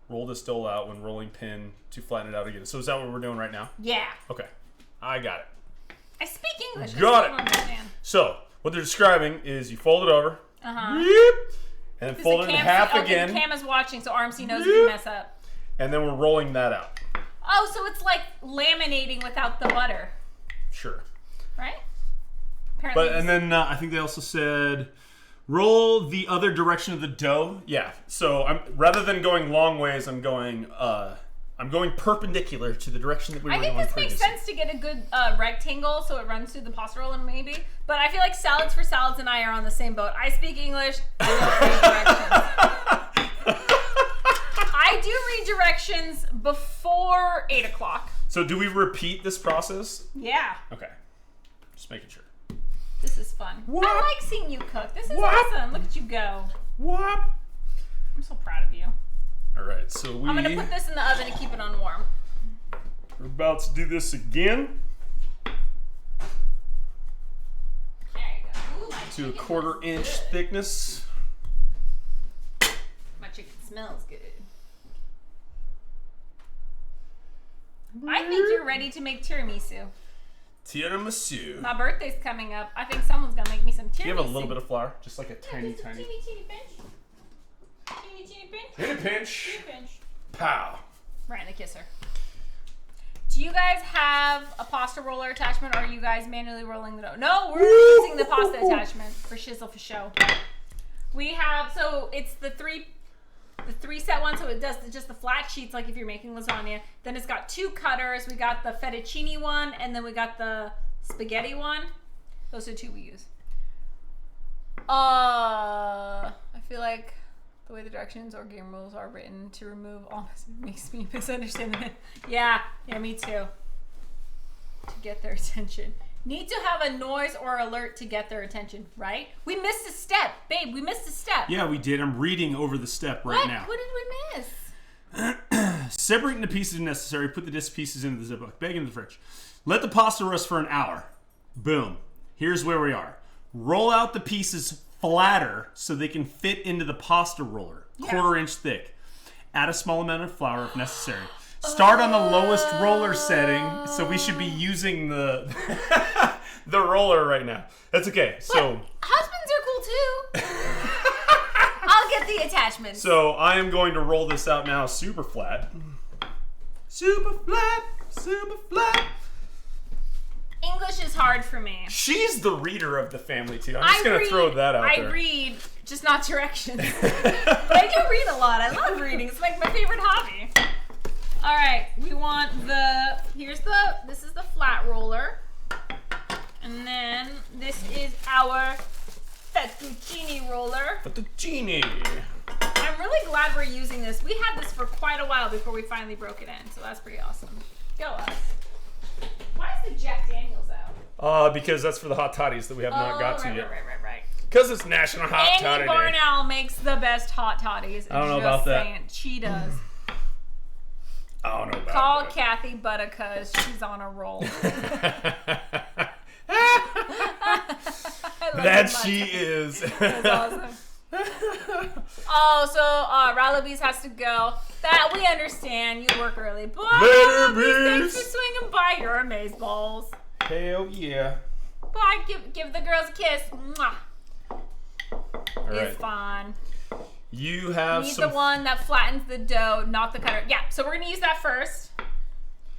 Roll this dough out when rolling pin to flatten it out again. So is that what we're doing right now? Yeah. Okay, I got it. I speak English. Got I it. still don't understand. So what they're describing is you fold it over, and then This fold is it in Cam- half okay, again, Cam is watching, so RMC knows if you mess up. and then we're rolling that out. Oh, so it's like laminating without the butter, Sure. right? Apparently. But and then I think they also said roll the other direction of the dough. Yeah. So I'm rather than going long ways, I'm going perpendicular to the direction that we were I think going this makes previously. sense to get a good rectangle so it runs through the pasta roll and maybe. But I feel like Salads for Salads and I are on the same boat. I speak English. I don't read directions. I do read directions before 8 o'clock. So do we repeat this process? Yeah. Okay. Just making sure. This is fun. What? I like seeing you cook. This is What? awesome. Look at you go. What? I'm so proud of you. All right. So I'm going to put this in the oven to keep it on warm. we're about to do this again There you go. Ooh, my to a chicken 1/4 smells inch good. thickness. My chicken smells good. I think you're ready to make tiramisu. Tiramisu. My birthday's coming up. I think someone's gonna make me some tiramisu. Do you have a little bit of flour? Just like a tiny, just a tiny. teeny pinch. Teeny pinch. Hit a pinch. Teeny pinch. Pow. Right in the kisser. Do you guys have a pasta roller attachment, or are you guys manually rolling the dough? No, we're using the pasta attachment for shizzle for show. We have, so it's the three set one, so it does just the flat sheets like if you're making lasagna. Then it's got 2 cutters. We got the fettuccine one, and then we got the spaghetti one. Those are 2 we use. I feel like the way the directions or game rules are written to remove all makes me misunderstand them. Yeah, me too. To get their attention. Need to have a noise or alert to get their attention, right? We missed a step. Babe, we missed a step. Yeah, we did. I'm reading over the step right now. What did we miss? Separate into pieces if necessary. Put the disc pieces into the Ziploc. Bag into the fridge. Let the pasta rest for an hour. Boom. Here's where we are. Roll out the pieces flatter so they can fit into the pasta roller. 1/4 inch thick. Add a small amount of flour if necessary. Start on the lowest roller setting, so we should be using the the roller right now. That's okay. So Husbands are cool too. I'll get the attachments. So I am going to roll this out now super flat. Super flat, super flat. English is hard for me. She's the reader of the family too. I'm just going to throw that out there. I read, just not directions. But I do read a lot. I love reading. It's like my favorite hobby. All right, we want this is the flat roller. And then this is our fettuccine roller. Fettuccine. I'm really glad we're using this. We had this for quite a while before we finally broke it in, so that's pretty awesome. Go us. Why is the Jack Daniels out? Because that's for the hot toddies that we have not got to yet. Right. Because it's National Hot Toddy Annie Day. Barnell makes the best hot toddies. I don't know Just about that. saying. She does. I don't know about Call that. Kathy Butticuz. She's on a roll. I love That her much. she is. That's awesome. Oh, so Ralabis has to go. That we understand. You work early. Bye, Later, Ralabis. Thanks bees. for swinging by. You're amazeballs. Hell yeah. Bye. Give the girls a kiss. Mwah. All right. It's fun. You have Need some. the one that flattens the dough, not the cutter. Yeah, so we're gonna use that first,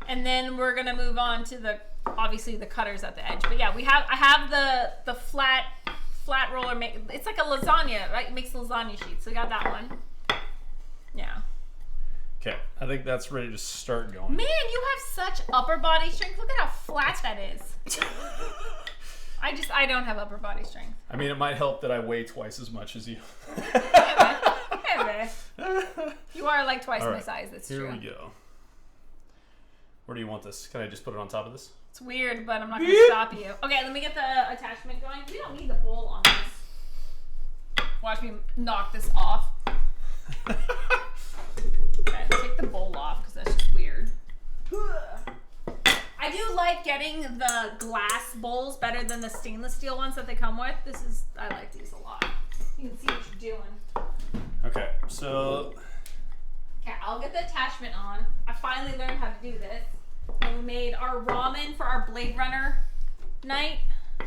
and then we're gonna move on to obviously the cutters at the edge. But yeah, I have the flat flat roller. It's like a lasagna, right? It makes lasagna sheets. So we got that one. Yeah. Okay, I think that's ready to start going. Man, you have such upper body strength. Look at how flat that is. I don't have upper body strength. I mean, it might help that I weigh twice as much as you. Hey, you are like twice my size. That's Here true. we go. Where do you want this? Can I just put it on top of this? It's weird, but I'm not going to stop you. Okay, let me get the attachment going. We don't need the bowl on this. Watch me knock this off. Okay, take the bowl off because that's just weird. I do like getting the glass bowls better than the stainless steel ones that they come with. I like these a lot. You can see what you're doing. Okay, so Okay, I'll get the attachment on. I finally learned how to do this. And we made our ramen for our Blade Runner night.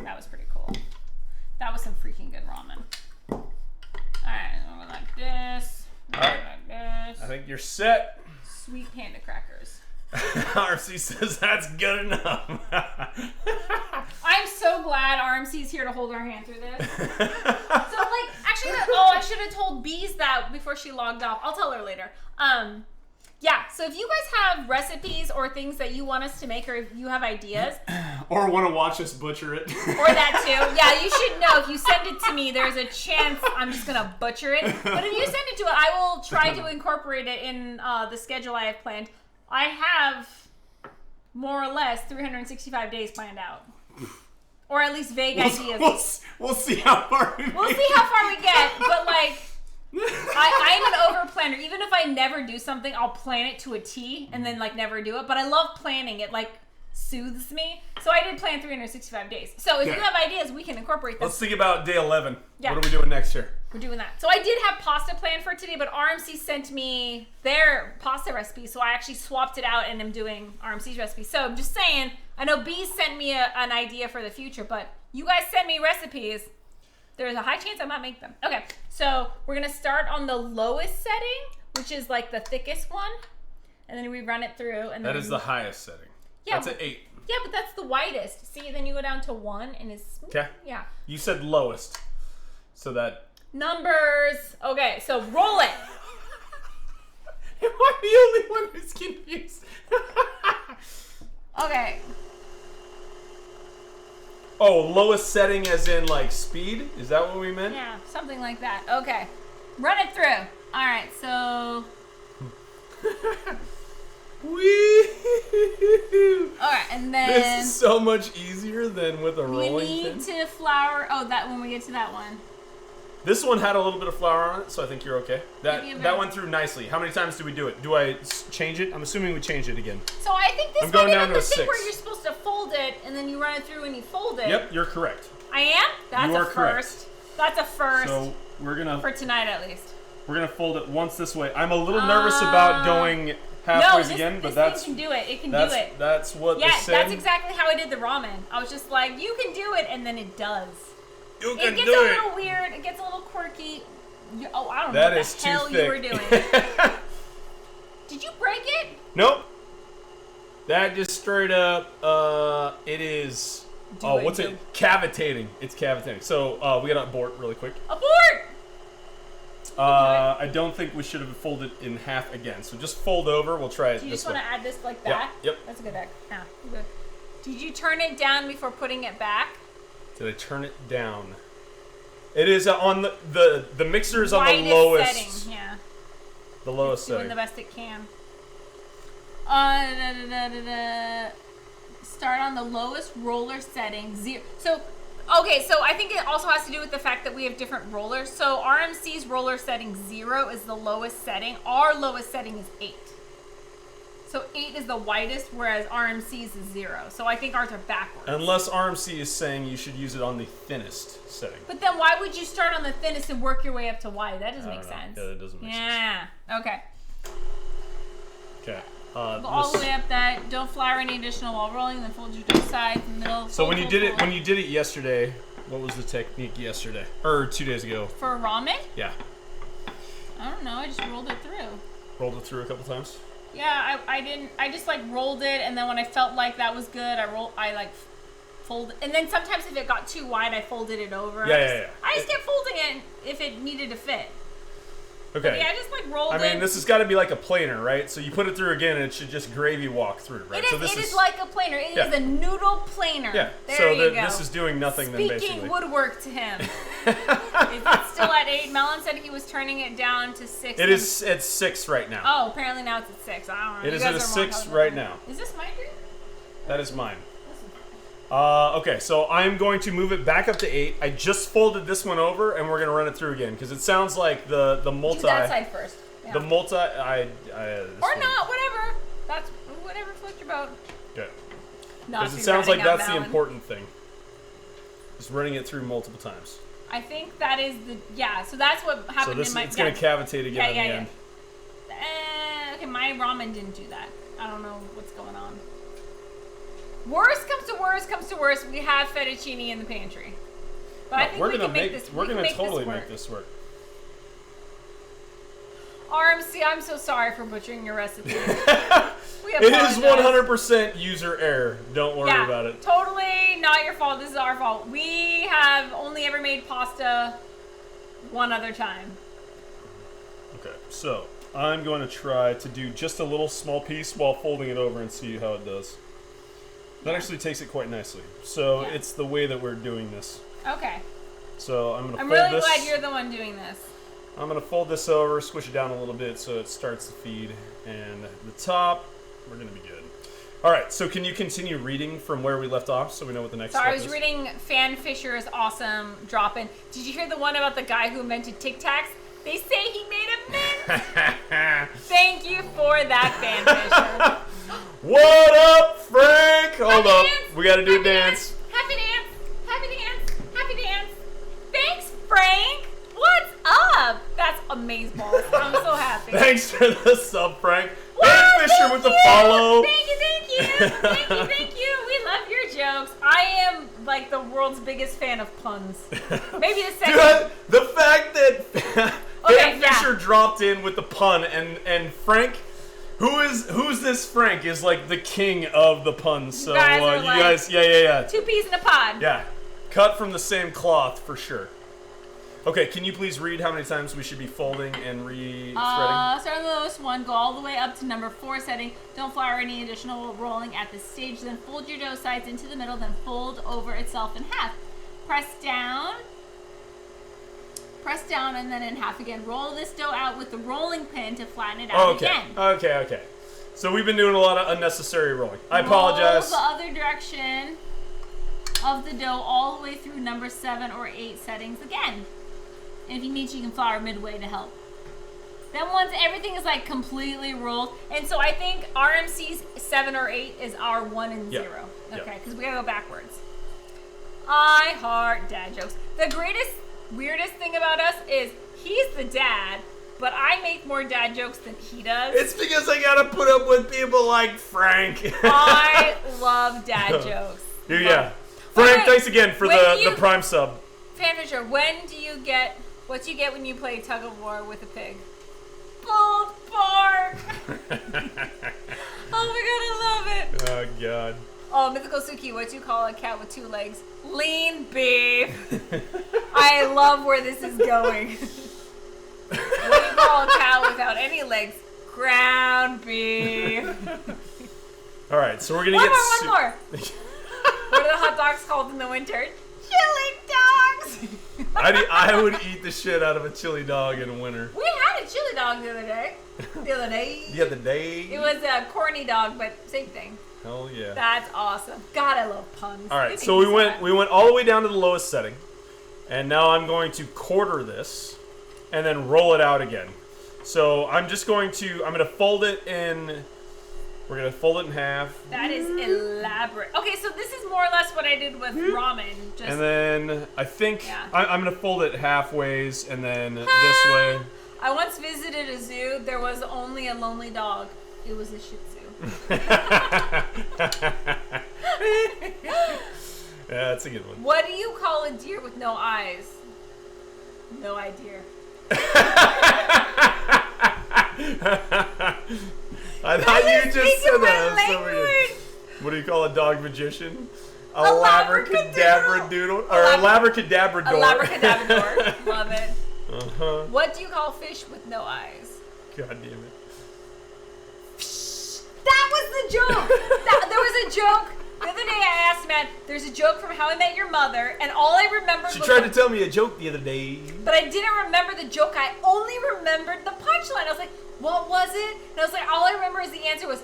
That was pretty cool. That was some freaking good ramen. Alright, go like this. Alright. Like this. I think you're set. Sweet panda crackers. RC says that's good enough. I'm so glad RMC's here to hold our hand through this. So, like, actually, I should have told Bees that before she logged off. I'll tell her later. Yeah, so if you guys have recipes or things that you want us to make, or if you have ideas. Or want to watch us butcher it. Or that too. Yeah, you should know. If you send it to me, there's a chance I'm just going to butcher it. But if you send it to it, I will try to incorporate it in the schedule I have planned. I have more or less 365 days planned out. Or at least vague ideas. We'll see how far we We'll see how far we get, but like, I'm an over planner. Even if I never do something, I'll plan it to a T and then like never do it. But I love planning. It like soothes me. So I did plan 365 days. So if you have ideas, we can incorporate them. Let's think about day 11. Yeah. What are we doing next year? We're doing that. So I did have pasta planned for today, but RMC sent me their pasta recipe, so I actually swapped it out and I'm doing RMC's recipe. So I'm just saying, I know B sent me an idea for the future, but you guys send me recipes. There's a high chance I might make them. Okay, so we're gonna start on the lowest setting, which is like the thickest one, and then we run it through. And That then is the highest setting. Yeah, That's at 8. Yeah, but that's the widest. See, then you go down to 1 and it's Okay. Yeah. You said lowest, so that. Numbers. Okay, so roll it. Am I the only one who's confused? Okay. Oh, lowest setting as in like speed? Is that what we meant? Yeah, something like that. Okay. Run it through. All right, so. Wee! All right, and then. This is so much easier than with a we rolling need pin. to flour. Oh, that when we get to that one. This one had a little bit of flour on it, so I think you're okay. Maybe a bit. That went through nicely. How many times do we do it? Do I change it? I'm assuming we change it again. So I think this I'm going might be down like to the a thing 6. where you're supposed to fold it and then you run it through and you fold it. Yep, you're correct. I am? That's You are a first. That's a first So we're gonna for tonight at least. fold it once this way. I'm a little nervous about going halfway No, again, but this that's thing can do it. It can do that's it. that's what Yeah, they said. that's exactly how I did the ramen. I was just like, you can do it, and then it does. You It can gets do a it. little weird. It gets a little quirky. I don't know That what is the too hell thick. you were doing. Did you break it? Nope. That just straight up. It is. What's it? Cavitating. It's cavitating. So we gotta abort really quick. Abort! I don't think we should have folded in half again. So just fold over. We'll try it Do you this just want way. to add this like that? Yep. That's a good egg. Yeah, good. Did you turn it down before putting it back? Did I turn it down? It is on the mixer is on the Widest lowest. setting, yeah. The lowest Doing setting. the best it can. Start on the lowest roller setting. 0. So, okay, so I think it also has to do with the fact that we have different rollers. So RMC's roller setting 0 is the lowest setting. Our lowest setting is 8. So 8 is the widest, whereas RMC's is 0. So I think ours are backwards. Unless RMC is saying you should use it on the thinnest setting. But then why would you start on the thinnest and work your way up to wide? That doesn't I make don't know. sense. Yeah, that doesn't make sense. Yeah. Okay. Okay. Go all the way up that. Don't flour any additional while rolling. Then fold your dough sides in the middle. So Fold, when you fold, did it, fold. when you did it yesterday, what was the technique yesterday or 2 days ago? For ramen? Yeah. I don't know. I just rolled it through. Rolled it through a couple times. Yeah, I didn't. I just like rolled it, and then when I felt like that was good, I like fold. And then sometimes if it got too wide, I folded it over. Yeah. I just kept folding it if it needed to fit. Okay. But yeah, I just like rolled it. I mean, this has got to be like a planer, right? So you put it through again, and it should just gravy walk through, right? It is, so this it is like a planer. It Yeah. is a noodle planer. Yeah. There so you go. this is doing nothing then, Speaking basically. woodwork to him. Is it still at 8? Melon said he was turning it down to 6. It is at 6 right now. Oh, apparently now it's at 6. I don't know. It is at a 6 right now. Is this my dream? That is mine. Okay, so I'm going to move it back up to 8. I just folded this one over, and we're going to run it through again, because it sounds like the multi... Do that side first. Yeah. The multi... this or one. not, whatever. That's whatever floats your boat. Okay. Not Because be it sounds like ratting out that's the Melon. important thing. Just running it through multiple times. I think that is the... Yeah, so that's what So happened this in my... it's going to cavitate again in the end. Okay, my ramen didn't do that. I don't know what's going on. Worst comes to worst, we have fettuccine in the pantry. But I think we're we gonna can make this. We're we can gonna make totally this work. make this work. RMC, I'm so sorry for butchering your recipe. We It is apologize. 100% user error. Don't worry about it. Totally not your fault. This is our fault. We have only ever made pasta one other time. Okay, so I'm going to try to do just a little small piece while folding it over and see how it does. That actually takes it quite nicely. So Yeah. it's the way that we're doing this. Okay. So I'm going to I'm fold really this. glad you're the one doing this. I'm going to fold this over, squish it down a little bit so it starts to feed. And the top, we're going to be good. All right, so can you continue reading from where we left off so we know what the next So step I was is? reading Fan Fisher's awesome drop-in. Did you hear the one about the guy who invented Tic Tacs? They say he made a mint. Thank you for that, Fan Fisher. What up, Frank? Hold Happy up. dance. We got to do a Happy dance. Happy dance. Happy dance. Happy dance. Thanks, Frank. What's up? That's amazeballs. I'm so happy. Thanks for the sub, Frank. Wow, Fan Fisher thank with the you. follow. Thank you. Thank you. We love your jokes. I am like the world's biggest fan of puns. Maybe the second. Dude, the fact that Okay, Fan yeah. Fisher dropped in with the pun and Frank, who's this Frank is like the king of the puns. So guys are you like- guys, yeah. 2 peas in a pod. Yeah, cut from the same cloth for sure. Okay, can you please read how many times we should be folding and re-threading? Start on the lowest one, go all the way up to number 4 setting. Don't flour any additional rolling at this stage. Then fold your dough sides into the middle, then fold over itself in half. Press down, and then in half again. Roll this dough out with the rolling pin to flatten it out again. Okay. So we've been doing a lot of unnecessary rolling. I apologize. Roll the other direction of the dough all the way through number 7 or 8 settings again. And if you need to, you can flour midway to help. Then once everything is like completely rolled, and so I think RMC's 7 or 8 is our 1 and 0. Yeah. Okay, because we gotta go backwards. I heart dad jokes. The greatest, weirdest thing about us is he's the dad, but I make more dad jokes than he does. It's because I gotta put up with people like Frank. I love dad jokes. Yeah. Frank, Wait, thanks again for when the you- prime sub. Fan Fisher, what do you get when you play tug of war with a pig? Pulled pork. Oh my god, I love it. Oh god. Oh, Mythical Suki, what do you call a cat with 2 legs? Lean beef. I love where this is going. What do you call a cow without any legs? Ground beef. All right, so we're gonna One get more. What are the hot dogs called in the winter? Chili dogs. I would eat the shit out of a chili dog in winter. We had a chili dog the other day. The other day. It was a corny dog, but same thing. Hell yeah. That's awesome. God, I love puns. All right, It so makes we me went all the way down to the lowest setting, and now I'm going to quarter this, and then roll it out again. So I'm gonna fold it in. We're gonna fold it in half, That is elaborate. Okay, so this is more or less what I did with ramen. Just and then I think Yeah. I'm gonna fold it halfways, and then this way. I once visited a zoo. There was only a lonely dog. It was a Shih Tzu. Yeah, that's a good one. What do you call a deer with no eyes? No idea. I thought you just said that. That's so language. weird. What do you call a dog magician? A labracadabra doodle or a labracadabra door. A labracadabra. Love it. Uh-huh. What do you call fish with no eyes? God damn it. That was the joke. There was a joke. The other day I asked Matt, there's a joke from How I Met Your Mother, and all I remembered She was... tried to tell me a joke the other day. But I didn't remember the joke. I only remembered the punchline. I was like, what was it? And I was like, all I remember is the answer was...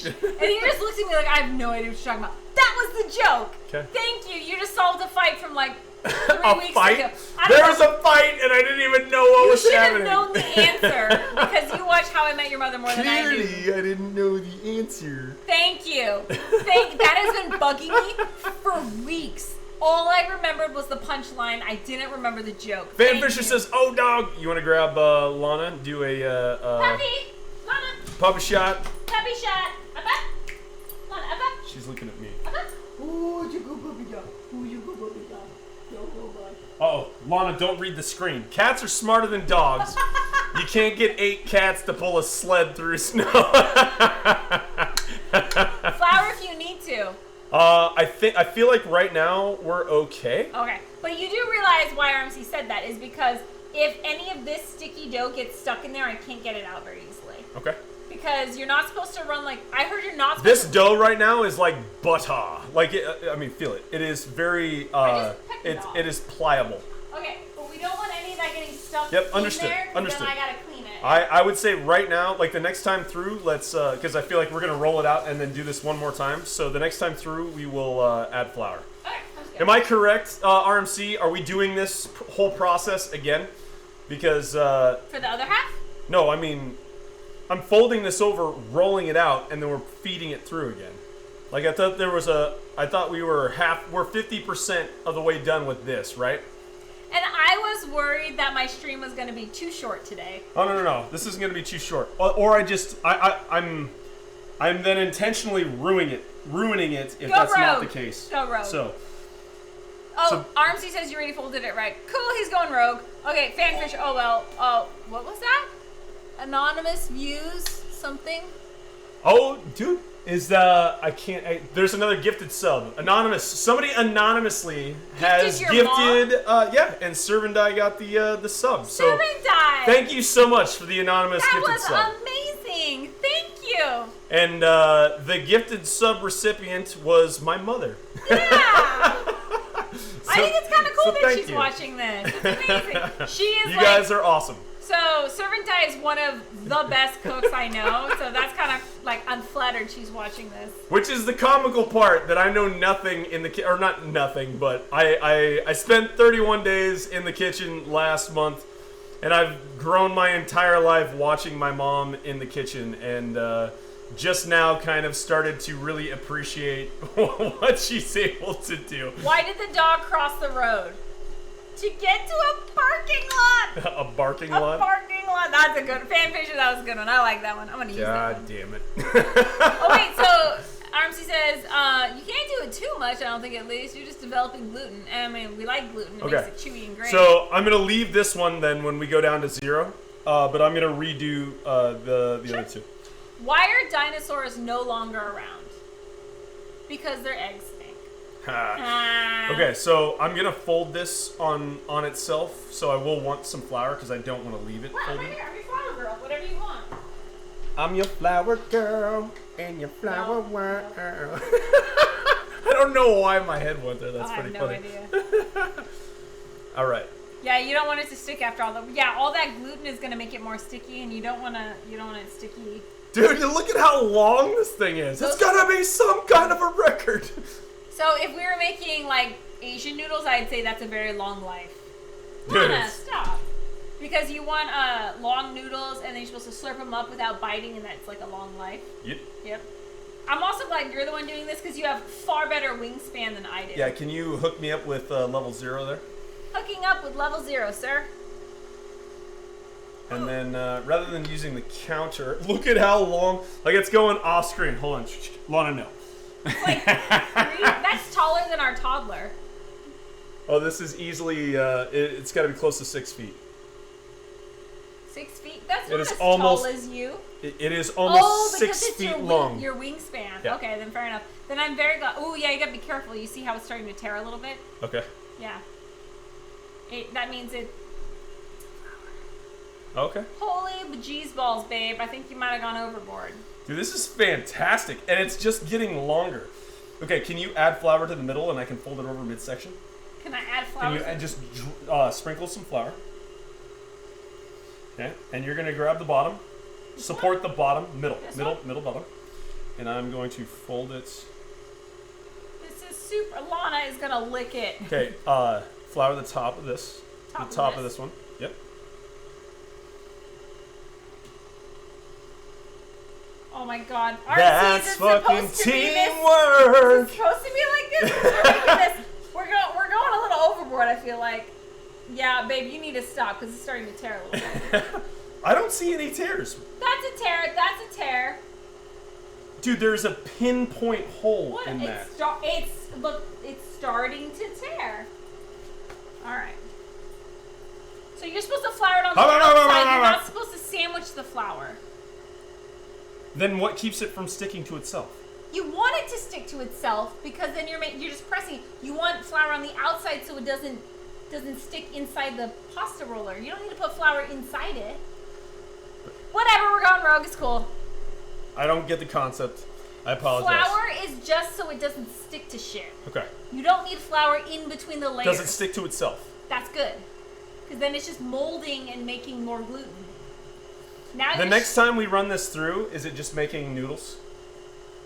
And he just looked at me like, I have no idea what you're talking about. That was the joke. Okay. Thank you. You just solved a fight from like 3 weeks fight? ago. There was a fight, and I didn't even know what was happening. You should have known the answer because you watch How I Met Your Mother more than I do. Clearly, I didn't know the answer. Thank you. That has been bugging me for weeks. All I remembered was the punchline. I didn't remember the joke. Van Fisher says, "Oh, dog, you want to grab Lana? Do a Puppy, Lana, puppy shot." puppy shot. Abba, Lana, Abba, She's looking at me. Abba. Oh, Lana, don't read the screen. Cats are smarter than dogs. You can't get 8 cats to pull a sled through snow. Flower if you need to. I feel like right now we're okay. Okay, but you do realize why RMC said that is because if any of this sticky dough gets stuck in there, I can't get it out very easily. Okay. Because you're not supposed to run like I heard you're not supposed This to. dough right now is like butter. Like I mean, feel it. It is very. I just pecked it off. It is pliable. Okay, but we don't want any of that getting stuck Yep, in understood, there. 'Cause understood. Then I gotta clean it. I would say right now, like the next time through, let's because I feel like we're gonna roll it out and then do this one more time. So the next time through, we will add flour. Okay, sounds good. Am I correct, RMC? Are we doing this whole process again? Because For the other half? no, I mean, I'm folding this over, rolling it out, and then we're feeding it through again. Like I thought there was I thought we're 50% of the way done with this, right? And I was worried that my stream was going to be too short today. Oh no! This isn't gonna be too short. Or I'm then intentionally ruining it if Go that's not rogue. the case. Go rogue. So Oh, RMC says you already folded it right. Cool, he's going rogue. Okay, fanfish. Oh well. Oh, what was that? Anonymous views something. oh, dude, is there's another gifted sub. Anonymous. Somebody anonymously has your gifted. Yeah, and Servandai got the sub. So Servandai. thank you so much for the anonymous That gifted was sub. amazing. Thank you. And the gifted sub recipient was my mother. Yeah. I think it's kind of cool that thank she's you. watching this. It's amazing. She is You like, guys are awesome. so Servandai is one of the best cooks I know. So that's kind of like I'm flattered she's watching this. Which is the comical part that I know nothing in the or not nothing, but I spent 31 days in the kitchen last month, and I've grown my entire life watching my mom in the kitchen, and just now kind of started to really appreciate what she's able to do. Why did the dog cross the road? To get to a parking lot. A barking A lot? parking lot. That's a good fanfish. That was a good one. I like that one. I'm gonna use that God one. damn it. Oh wait, so RMC says you can't do it too much. I don't think at least you're just developing gluten. I mean, we like gluten. It Okay. makes it chewy and great. So I'm gonna leave this one then when we go down to 0, but I'm gonna redo the other two. Why are dinosaurs no longer around? Because their eggs stink. Okay, so I'm gonna fold this on itself. So I will want some flour because I don't want to leave it What? I'm folded. right here. I'm your flower girl. Whatever you want. I'm your flower girl and your flower world. I don't know why my head went there. That's I have pretty no funny. idea. All right. Yeah, you don't want it to stick after all the. Yeah, all that gluten is gonna make it more sticky, and you don't want it sticky. Dude, you look at how long this thing is. It's gotta be some kind of a record. So if we were making like Asian noodles, I'd say that's a very long life. Dude, Lana, stop. Because you want long noodles, and then you're supposed to slurp them up without biting, and that's like a long life. Yep. I'm also glad you're the one doing this because you have far better wingspan than I do. Yeah, can you hook me up with level 0 there? Hooking up with level 0, sir. And then rather than using the counter, look at how long, like it's going off screen. Hold on, Lana, no. It's like that's taller than our toddler. Oh, this is easily, it's got to be close to 6 feet. 6 feet? That's It not is as almost- tall as you. It is almost because 6 it's feet your long. Your wingspan. Yeah. Okay, then fair enough. Then I'm very glad. Oh yeah, you gotta be careful. You see how it's starting to tear a little bit? Okay. Yeah. That means it. Okay. Holy bejeez balls, babe! I think you might have gone overboard. Dude, this is fantastic, and it's just getting longer. Okay, can you add flour to the middle, and I can fold it over midsection? Can I add Can flowers? you just sprinkle some flour? Okay, and you're gonna grab the bottom, support the bottom, middle, This middle, one? middle, bottom, and I'm going to fold it. This is super. Lana is gonna lick it. Okay, flour the top of this, Top the of top this? of this one. Yep. Oh my god. That's fucking supposed to be this. teamwork. It's supposed to be like this. We're making this. We're going a little overboard. I feel like. Yeah, babe, you need to stop because it's starting to tear a little bit. I don't see any tears. That's a tear. That's a tear. Dude, there's a pinpoint hole What? in that. It's starting to tear. All right. So you're supposed to flour it on the outside. You're not supposed to sandwich the flour. Then what keeps it from sticking to itself? You want it to stick to itself because then you're just pressing it. You want flour on the outside so it doesn't stick inside the pasta roller. You don't need to put flour inside it. Whatever, we're going rogue. It's cool. I don't get the concept. I apologize. Flour is just so it doesn't stick to shit. Okay. You don't need flour in between the layers. Does it stick to itself? That's good. Because then it's just molding and making more gluten. Now The next time we run this through, is it just making noodles?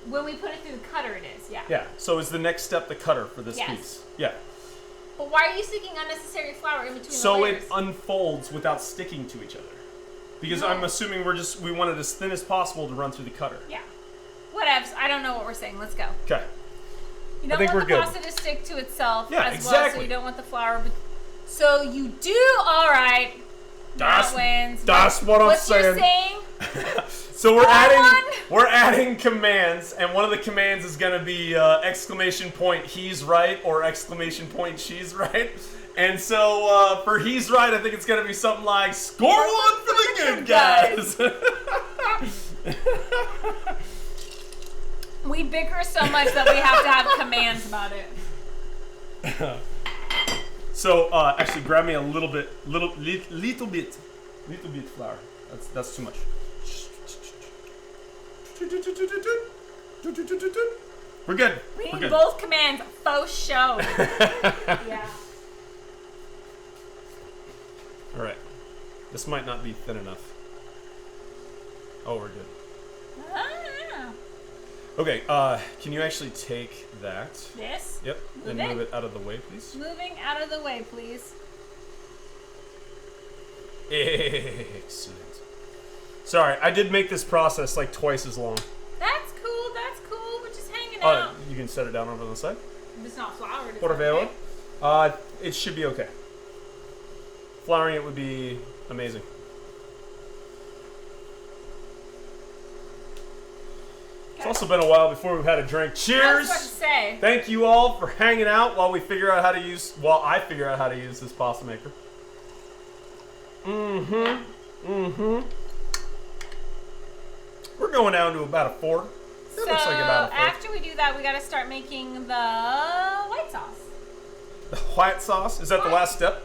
when we put it through the cutter, it is, yeah. Yeah. So is the next step the cutter for this Yes. piece? Yeah. But why are you sticking unnecessary flour in between So the it layers? unfolds without sticking to each other. Because No. I'm assuming we want it as thin as possible to run through the cutter. Yeah. Whatevs. I don't know what we're saying. Let's go. Okay. You don't think want the we're good. pasta to stick to itself Yeah, as well, exactly. so you don't want the flour. So you do, all right. That wins. That's what I'm What's your saying. saying? So we're One. adding commands, and one of the commands is gonna be exclamation point he's right or exclamation point she's right. And so for he's right, I think it's gonna be something like score one for the good guys. We bicker so much that we have to have commands about it. So actually, grab me a little bit flour. That's too much. We're good. We We're need good. both commands. Faux show. Yeah. All right. This might not be thin enough. Oh, we're good. Ah, Okay. Can you actually take that? this. Yep. And Move it. move it out of the way, please. Moving out of the way, please. Excellent. Sorry, I did make this process like twice as long. That's cool. That's cool. We're just hanging out. You can set it down over on the side. It's not floured. Por Is that favor. okay? It should be okay. Flouring it would be amazing. It's also been a while before we've had a drink. I was Cheers! about to say. Thank you all for hanging out while I figure out how to use this pasta maker. We're going down to about a 4. That looks like about a 4. After we do that, we got to start making the white sauce. The white sauce? Is that the last step?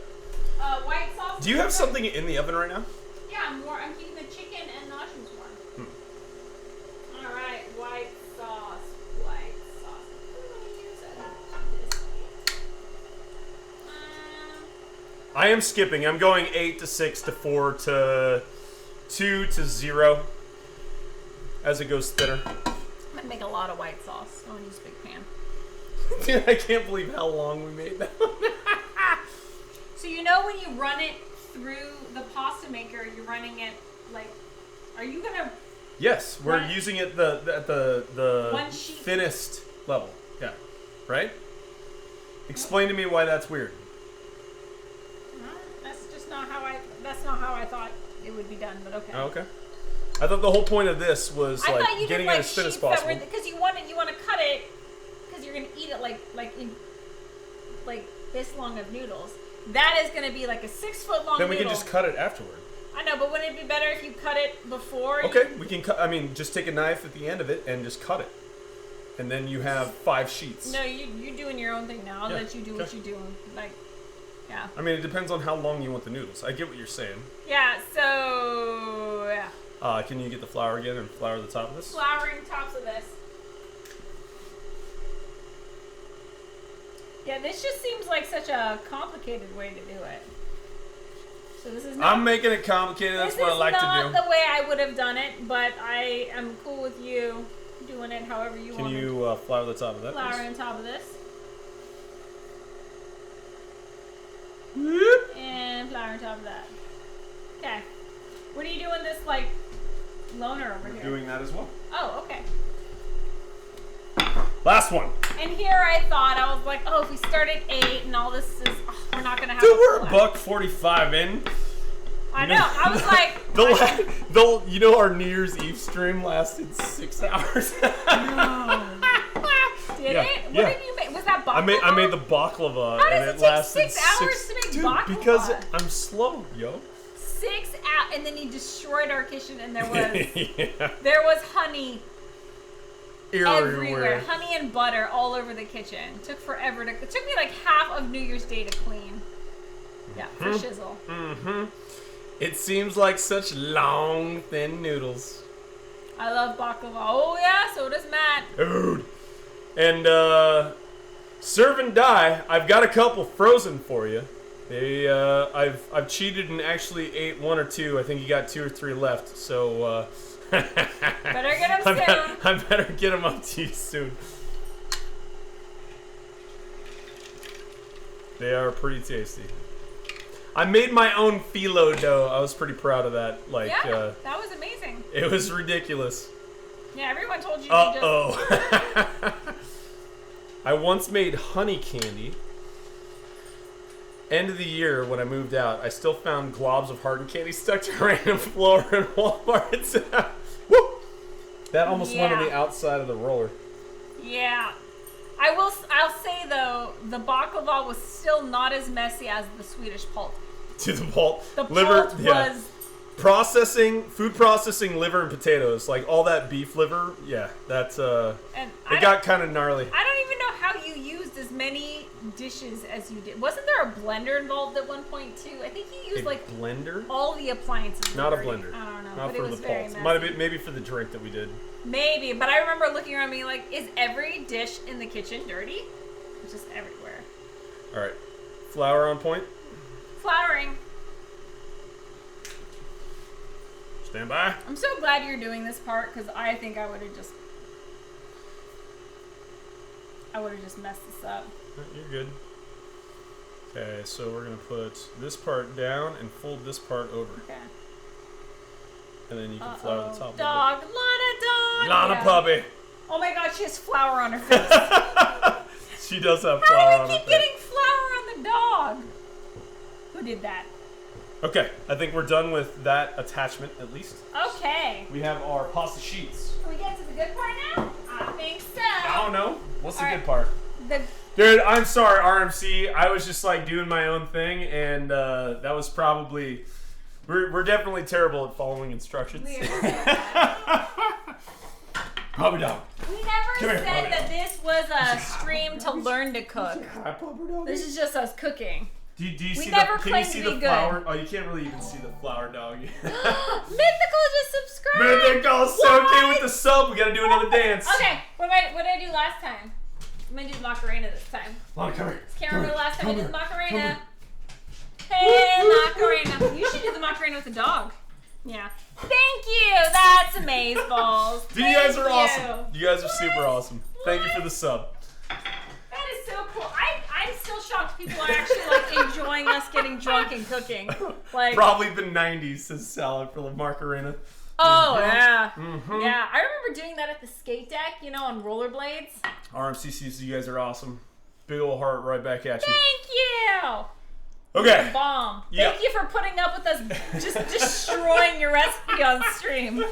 White sauce. Do you have something in the oven right now? Yeah, I'm keeping the chicken and nachos warm. All right, white sauce. White sauce. I'm gonna use this. I am skipping. I'm going 8 to 6 to 4 to 2 to 0 as it goes thinner. I'm gonna make a lot of white sauce. I'm gonna use a big pan. Dude, I can't believe how long we made that one. So you know when you run it through the pasta maker, you're running it like, are you gonna? Yes, we're Right. using it at the One sheet. thinnest level. Yeah. Right? Explain to me why that's weird. That's just not how I. That's not how I thought it would be done. But okay. Oh, okay. I thought the whole point of this was I thought like you getting did it like as thin as sheets that possible. were because you want to cut it because you're gonna eat it like this long of noodles. That is gonna be like a 6 foot long. Then we can noodle. just cut it afterward. I know, but wouldn't it be better if you cut it before? Okay, we can cut. I mean, just take a knife at the end of it and just cut it, and then you have 5 sheets. No, you're doing your own thing now. I'll let you do what you're doing. Like, yeah. I mean, it depends on how long you want the noodles. I get what you're saying. Yeah. So yeah. Can you get the flour again and flour the top of this? Flouring tops of this. Yeah, this just seems like such a complicated way to do it. So this is not, I'm making it complicated. That's what I like to do. This is not the way I would have done it, but I am cool with you doing it however you want. Can you flour the top of that? Flour please? on top of this. Whoop. And flour on top of that. Okay. What are you doing this, like, loner over here? Doing that as well. Oh, okay. Last one. And here I thought, I was like, oh, if we start at 8 and all this is, we're not going to have Dude, a we're full hour. $1:45 in. I know. I was like, You know, our New Year's Eve stream lasted 6 hours. Did Yeah, it? yeah. What did you make? Was that baklava? I made the baklava. How and does it it take lasted 6 hours to make Dude, baklava? because I'm slow, yo. 6 hours, and then you destroyed our kitchen, and there was Yeah. there was honey everywhere. Everywhere. Honey and butter all over the kitchen. It took forever to. It took me like half of New Year's Day to clean. Yeah, for shizzle. Mm-hmm. It seems like such long, thin noodles. I love baklava. Oh yeah, so does Matt. Dude. And serve and die. I've got a couple frozen for you. They I've cheated and actually ate 1 or 2. I think you got 2 or 3 left. So Better get them soon. I better get them up to you soon. They are pretty tasty. I made my own phyllo dough. I was pretty proud of that. Like, Yeah, that was amazing. it was ridiculous. Yeah, everyone told you to just. Uh-oh. I once made honey candy. End of the year, when I moved out, I still found globs of hardened candy stuck to a random floor in Walmart. Woo! That almost went on the outside of the roller. Yeah. I'll say though, the baklava was still not as messy as the Swedish pulp. To the pulp. The liver, pulp yeah. was. Food processing, liver and potatoes. Like all that beef liver, yeah, that's, And it got kind of gnarly. I don't even know how you used as many dishes as you did. Wasn't there a blender involved at one point too? I think you used like blender? all the appliances. Not a were- blender. I don't know, Not but for it was the very pulse. messy. Might have been maybe for the drink that we did. Maybe, but I remember looking around being like, is every dish in the kitchen dirty? It's just everywhere. All right, flour on point. Flouring. Stand by. I'm so glad you're doing this part because I think I would have just messed this up. You're good. Okay, so we're gonna put this part down and fold this part over, Okay. and then you can flour the top. Dog, Lana dog. Lana Yeah. puppy. Oh my god, she has flour on her face. She does have How flour do on we her keep face. getting flour on the dog? Who did that? Okay, I think we're done with that attachment at least. Okay. We have our pasta sheets. Can we get to the good part now? I think so. I don't know. What's the All good right. part? The Dude, I'm sorry, RMC. I was just like doing my own thing, and that was probably. We're definitely terrible at following instructions. We Puppy dog. We never Come here, said puppy that dog. this was a stream to learn to cook. Hi, puppy dog. This is just us cooking. Do you see never the? Can you claimed see to the be good. flower? Oh, you can't really even see the flower dog. Mythical just subscribed. Mythical, so okay with the sub. We gotta do another dance. Okay, what did I do last time? I'm gonna do the Macarena this time. Lana, come here. Can't remember the last time I did the Macarena. here. Hey, Macarena. You should do the Macarena with the dog. Yeah. Thank you. That's amazeballs. Dude, you guys are awesome. You guys are super awesome. Thank you for the sub. That is so cool. I'm still shocked people are actually like enjoying us getting drunk and cooking. Like Probably the 90s, says Salad for the Macarena. Oh yeah. Mm-hmm. Yeah. I remember doing that at the skate deck, you know, on rollerblades. RMCCs, you guys are awesome. Big old heart right back at you. Thank you. Okay. Bomb. Yeah. Thank you for putting up with us just destroying your recipe on stream.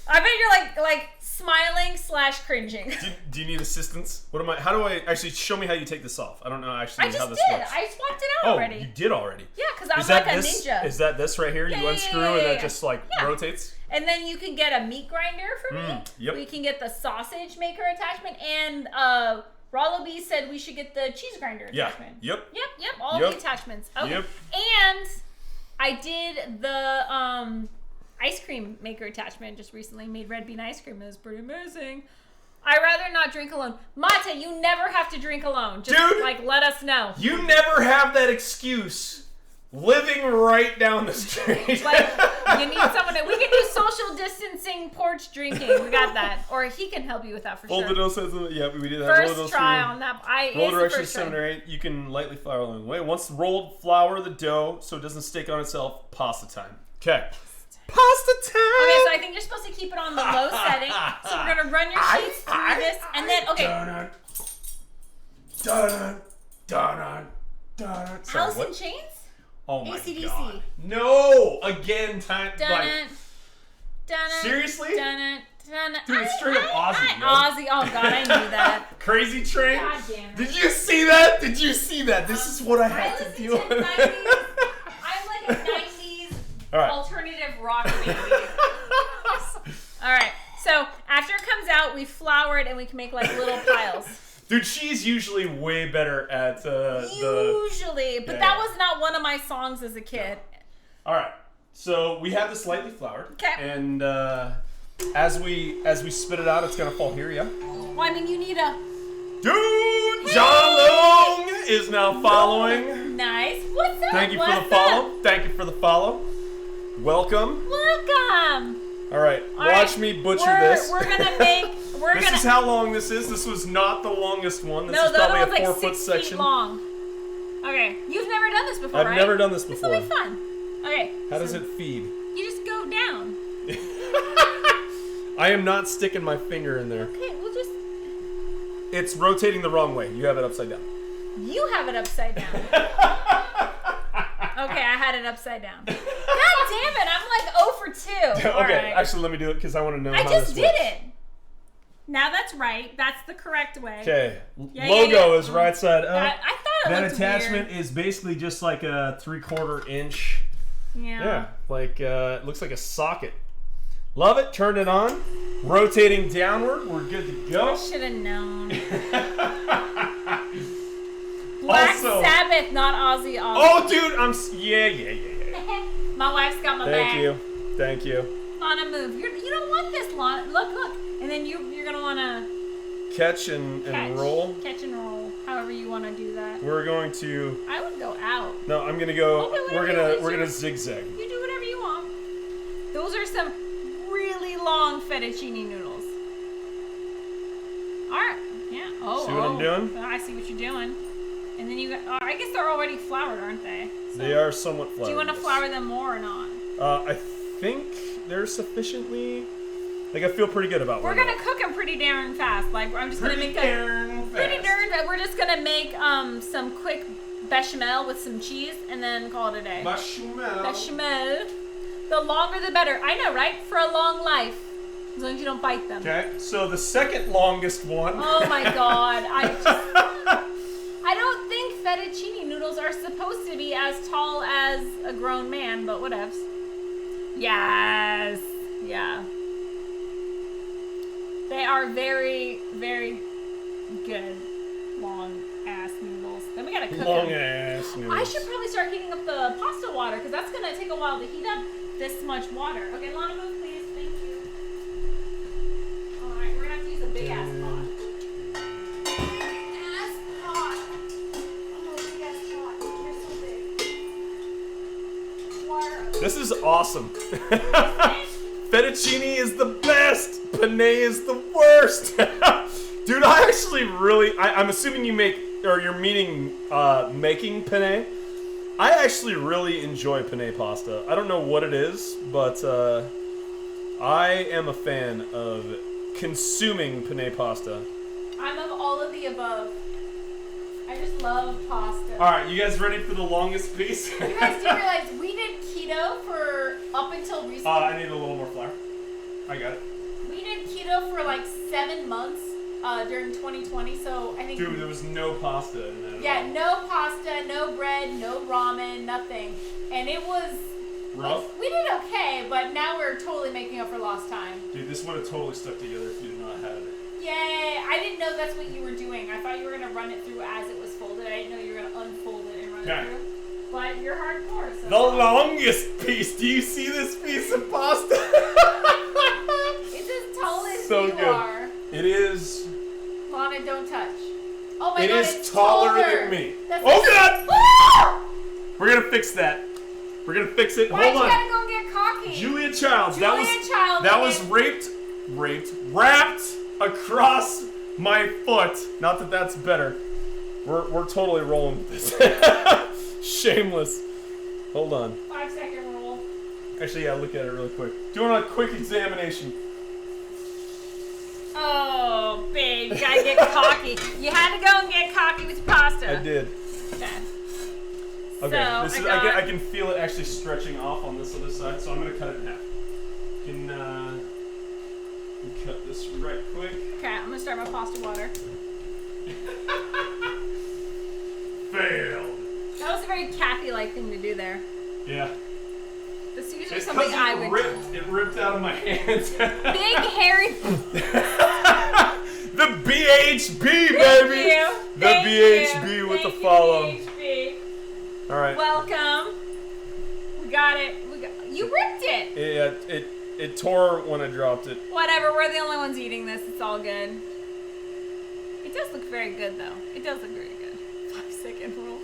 I bet you're like smiling / cringing. Do you need assistance? How do I actually show me how you take this off? I don't know actually I how just this did. works. I swapped it out already. You did already. Yeah, because I'm Is like that a this? ninja. Is that this right here? You unscrew and that just like rotates. And then you can get a meat grinder for me. Yep. We can get the sausage maker attachment, and Rollaby said we should get the cheese grinder attachment. Yep. All the attachments. Okay. Yep. And I did the ice cream maker attachment just recently. Made red bean ice cream. It was pretty amazing. I'd rather not drink alone. Mate, you never have to drink alone. Just Dude, like let us know. You never have that excuse. Living right down the street. Like, you need someone we can do social distancing porch drinking. We got that. Or he can help you with that for Roll sure. the dough says, yeah, we did that. First try on that. Roll direction 7 or 8. You can lightly flour along the way. Once rolled, flour the dough so it doesn't stick on itself. Pasta time. Okay. Pasta time! Okay, so I think you're supposed to keep it on the low setting. So we're going to run your sheets through this. And then, okay. Dun-dun. Sorry, Alice in what? Chains? Oh my AC/DC. god. No! Again, time. Dun-dun. Seriously? Dun-dun. Dude, it's straight up Aussie, yo. Aussie. Oh, God, I knew that. Crazy Train? God damn it. Did you see that? This is what I had to deal with. I'm like a 90s alternative rock baby. All right. So after it comes out, we flour it and we can make like little piles. Dude, she's usually way better at Usually, but that was not one of my songs as a kid. All right. So we have this lightly floured. Okay. And as we spit it out, it's gonna fall here, yeah? Well, I mean, you need a... Dude, John Long is now following. Nice. What's up? Thank you for the follow. Thank you for the follow. Welcome. Welcome. All right. Watch me butcher this. We're gonna make... This is how long this is. This was not the longest one. This is probably a 4-foot like 6 section. feet long. Okay. You've never done this before, I've never done this before. This will be fun. Okay. How does it feed? You just go down. I am not sticking my finger in there. Okay, we'll just... It's rotating the wrong way. You have it upside down. You have it upside down. Okay, I had it upside down. God damn it, I'm like 0 for 2. Okay, right. Actually, let me do it because I want to know I how just this did works. it. Now that's right. That's the correct way. Okay, Yeah, logo is right side up. I thought it That looked attachment weird. is basically just like a 3/4 inch. Yeah. Like it looks like a socket. Love it. Turned it on. Rotating downward. We're good to go. I should have known. Black Also- Sabbath, not Ozzy Osbourne. Oh, dude, yeah. My wife's got my back. Thank you. On a move. You don't want this long. Look. And then you're gonna want to Catch and roll. Catch and roll. However you want to do that. We're going to. I would go out. No, I'm gonna go. Okay, we're whatever, gonna zigzag. You do whatever you want. Those are some really long fettuccine noodles. All right. Yeah. Oh. See what I'm doing? I see what you're doing. And then you got. I guess they're already floured, aren't they? So, They are somewhat floured. do you want to flour them more or not? I think they're sufficiently. Like I feel pretty good about. We're gonna cook them pretty darn fast. Like I'm just gonna make We're just gonna make some quick bechamel with some cheese and then call it a day. Bechamel. The longer the better. I know, right? For a long life, as long as you don't bite them. Okay, so the second longest one. Oh my god! I don't think fettuccine noodles are supposed to be as tall as a grown man, but whatevs. Yes. Yeah. They are very, very good long ass noodles. Then we gotta cook Long them. ass noodles. I should probably start heating up the pasta water because that's gonna take a while to heat up this much water. Okay, Lana, move please. Thank you. All right, we're gonna have to use a big ass pot. Ass pot. Oh, big ass pot. You're so big. Water. This is awesome. Fettuccine is the best. Penne is the worst. Dude, I actually really. I'm assuming you make, or you're meaning making penne. I actually really enjoy penne pasta. I don't know what it is, but I am a fan of consuming penne pasta. I'm of all of the above. I just love pasta. All right, you guys ready for the longest piece? You guys do realize we did keto for up until recently. I need a little more flour. I got it. We did keto know, for like 7 months during 2020. So I think. Dude, there was no pasta in that. Yeah, no pasta, no bread, no ramen, nothing, and it was rough. We did okay, but now we're totally making up for lost time. Dude, this would have totally stuck together if you did not have it. Yay! I didn't know that's what you were doing. I thought you were gonna run it through as it was folded. I didn't know you were gonna unfold it and run it through. But you're hardcore. So the longest piece. Do you see this piece of pasta? It's as tall as so you good. are. It is. Lana, don't touch. Oh my It god, is it's taller than me. That's Oh god! Woo! We're gonna fix that. We're gonna fix it. Why'd Hold you on. gotta go and get cocky? Julia Childs. Julia Childs, that was wrapped across my foot. Not that that's better. We're totally rolling with this. Shameless. Hold on. 5-second roll. Actually, yeah, look at it really quick. Doing a quick examination. Oh, babe, you gotta get cocky. You had to go and get cocky with your pasta. I did. Okay. Okay, So, this is. I can feel it actually stretching off on this other side, so I'm gonna cut it in half. You can cut this right quick. Okay, I'm gonna start my pasta water. Failed. That was a very Kathy-like thing to do there. Yeah. This is usually It's something because I would do. it ripped out of my hands. Big hairy. The BHB, baby. Thank you. The Thank BHB you. with Thank the you, follow. BHB. All right. Welcome. We got it. You ripped it. Yeah, it tore when I dropped it. Whatever. We're the only ones eating this. It's all good. It does look very good, though. It does look very good. 5-second roll.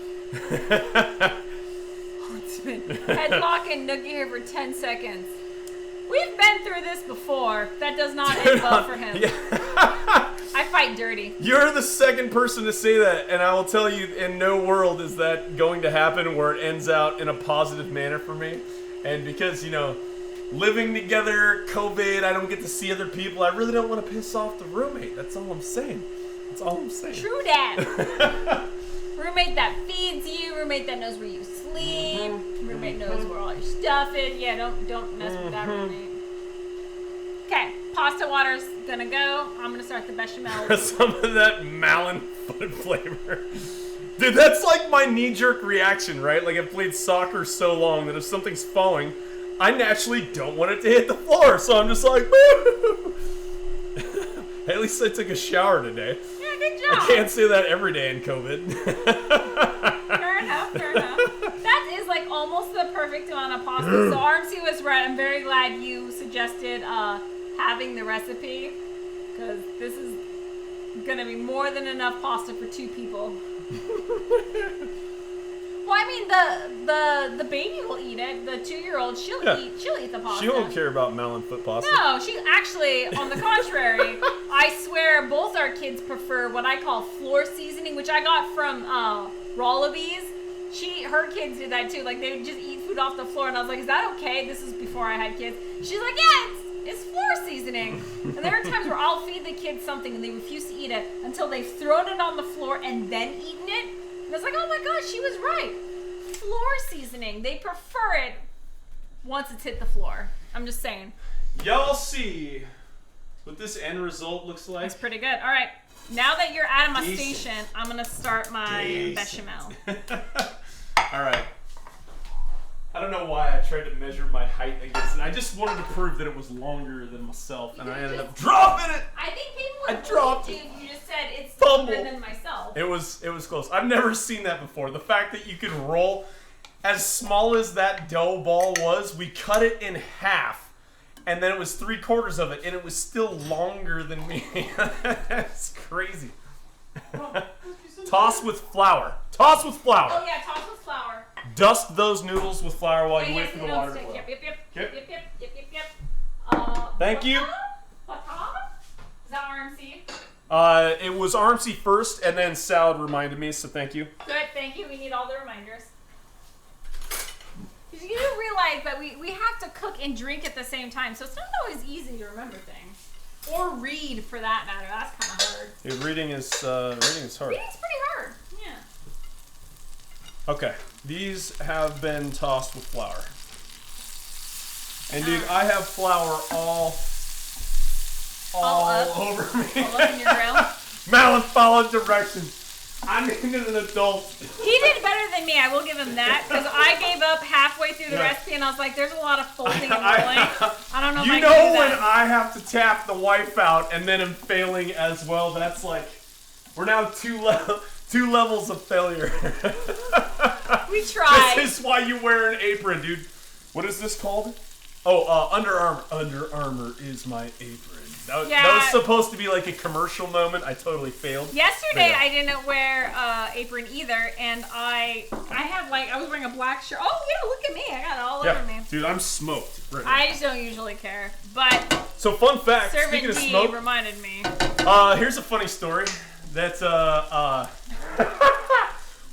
It's been headlock and nookie here for 10 seconds. We've been through this before. That does not end well for him. Yeah. I fight dirty. You're the second person to say that, and I will tell you, in no world is that going to happen where it ends out in a positive manner for me. And because, living together, COVID, I don't get to see other people. I really don't want to piss off the roommate. That's all I'm saying. That's all I'm saying. True that. Roommate that feeds you. Roommate that knows where you sleep. Roommate knows where all your stuff is. Yeah, don't mess with that roommate. Okay, pasta water's gonna go. I'm gonna start the bechamel. Some of that melon foot flavor. Dude, that's like my knee-jerk reaction, right? Like, I've played soccer so long that if something's falling, I naturally don't want it to hit the floor. So I'm just like, woo! At least I took a shower today. Yeah, good job. I can't say that every day in COVID. Fair enough, fair enough. That is like almost the perfect amount of pasta. So RMC was right. I'm very glad you suggested having the recipe, because this is gonna be more than enough pasta for 2 people. Well, I mean, the baby will eat it. The 2-year-old, she'll eat the pasta. She won't care about melon foot pasta. No, she actually, on the contrary, I swear both our kids prefer what I call floor seasoning, which I got from Rollaby's. Her kids do that too. Like, they would just eat food off the floor, and I was like, is that okay? This is before I had kids. She's like, yeah, it's floor seasoning. And there are times where I'll feed the kids something and they refuse to eat it until they've thrown it on the floor and then eaten it. And I was like, oh my gosh, she was right. Floor seasoning. They prefer it once it's hit the floor. I'm just saying. Y'all see what this end result looks like? It's pretty good. All right. Now that you're out of my Decent. station, I'm going to start my Decent. bechamel. All right. I don't know why I tried to measure my height against it. I just wanted to prove that it was longer than myself, and I ended up dropping it. I think people I would dropped believe you if you just said it's Fumble. longer than myself. It was close. I've never seen that before. The fact that you could roll as small as that dough ball was, we cut it in half, and then it was 3/4 of it, and it was still longer than me. That's crazy. Toss with flour. Toss with flour. Oh yeah, toss with flour. Dust those noodles with flour while Oh, you yes, wait for they the don't water to stick. boil. Yep. Yep. Yep. Thank you. Bata? Is that RMC? It was RMC first, and then salad reminded me, so thank you. Good, thank you. We need all the reminders. You do realize that we have to cook and drink at the same time, so it's not always easy to remember things. Or read, for that matter. That's kind of hard. Hey, reading is hard. Reading's pretty hard. Yeah. Okay, these have been tossed with flour. And dude, I have flour all all up? over me. All up in your grill? Malin followed directions. I needed an adult. He did better than me, I will give him that, because I gave up halfway through the recipe and I was like, there's a lot of folding and rolling. I don't know if I can do You know when that. I have to tap the wife out and then I'm failing as well, that's like, we're now two levels of failure. We tried. This is why you wear an apron, dude. What is this called? Oh, Under Armour. Under Armour is my apron. That was supposed to be like a commercial moment. I totally failed. Yesterday, Yeah. I didn't wear apron either, and I had I was wearing a black shirt. Oh yeah, look at me! I got it all over me. Dude, I'm smoked right now. I just don't usually care, but So fun fact, Servant speaking of D smoke, reminded me. here's a funny story. That's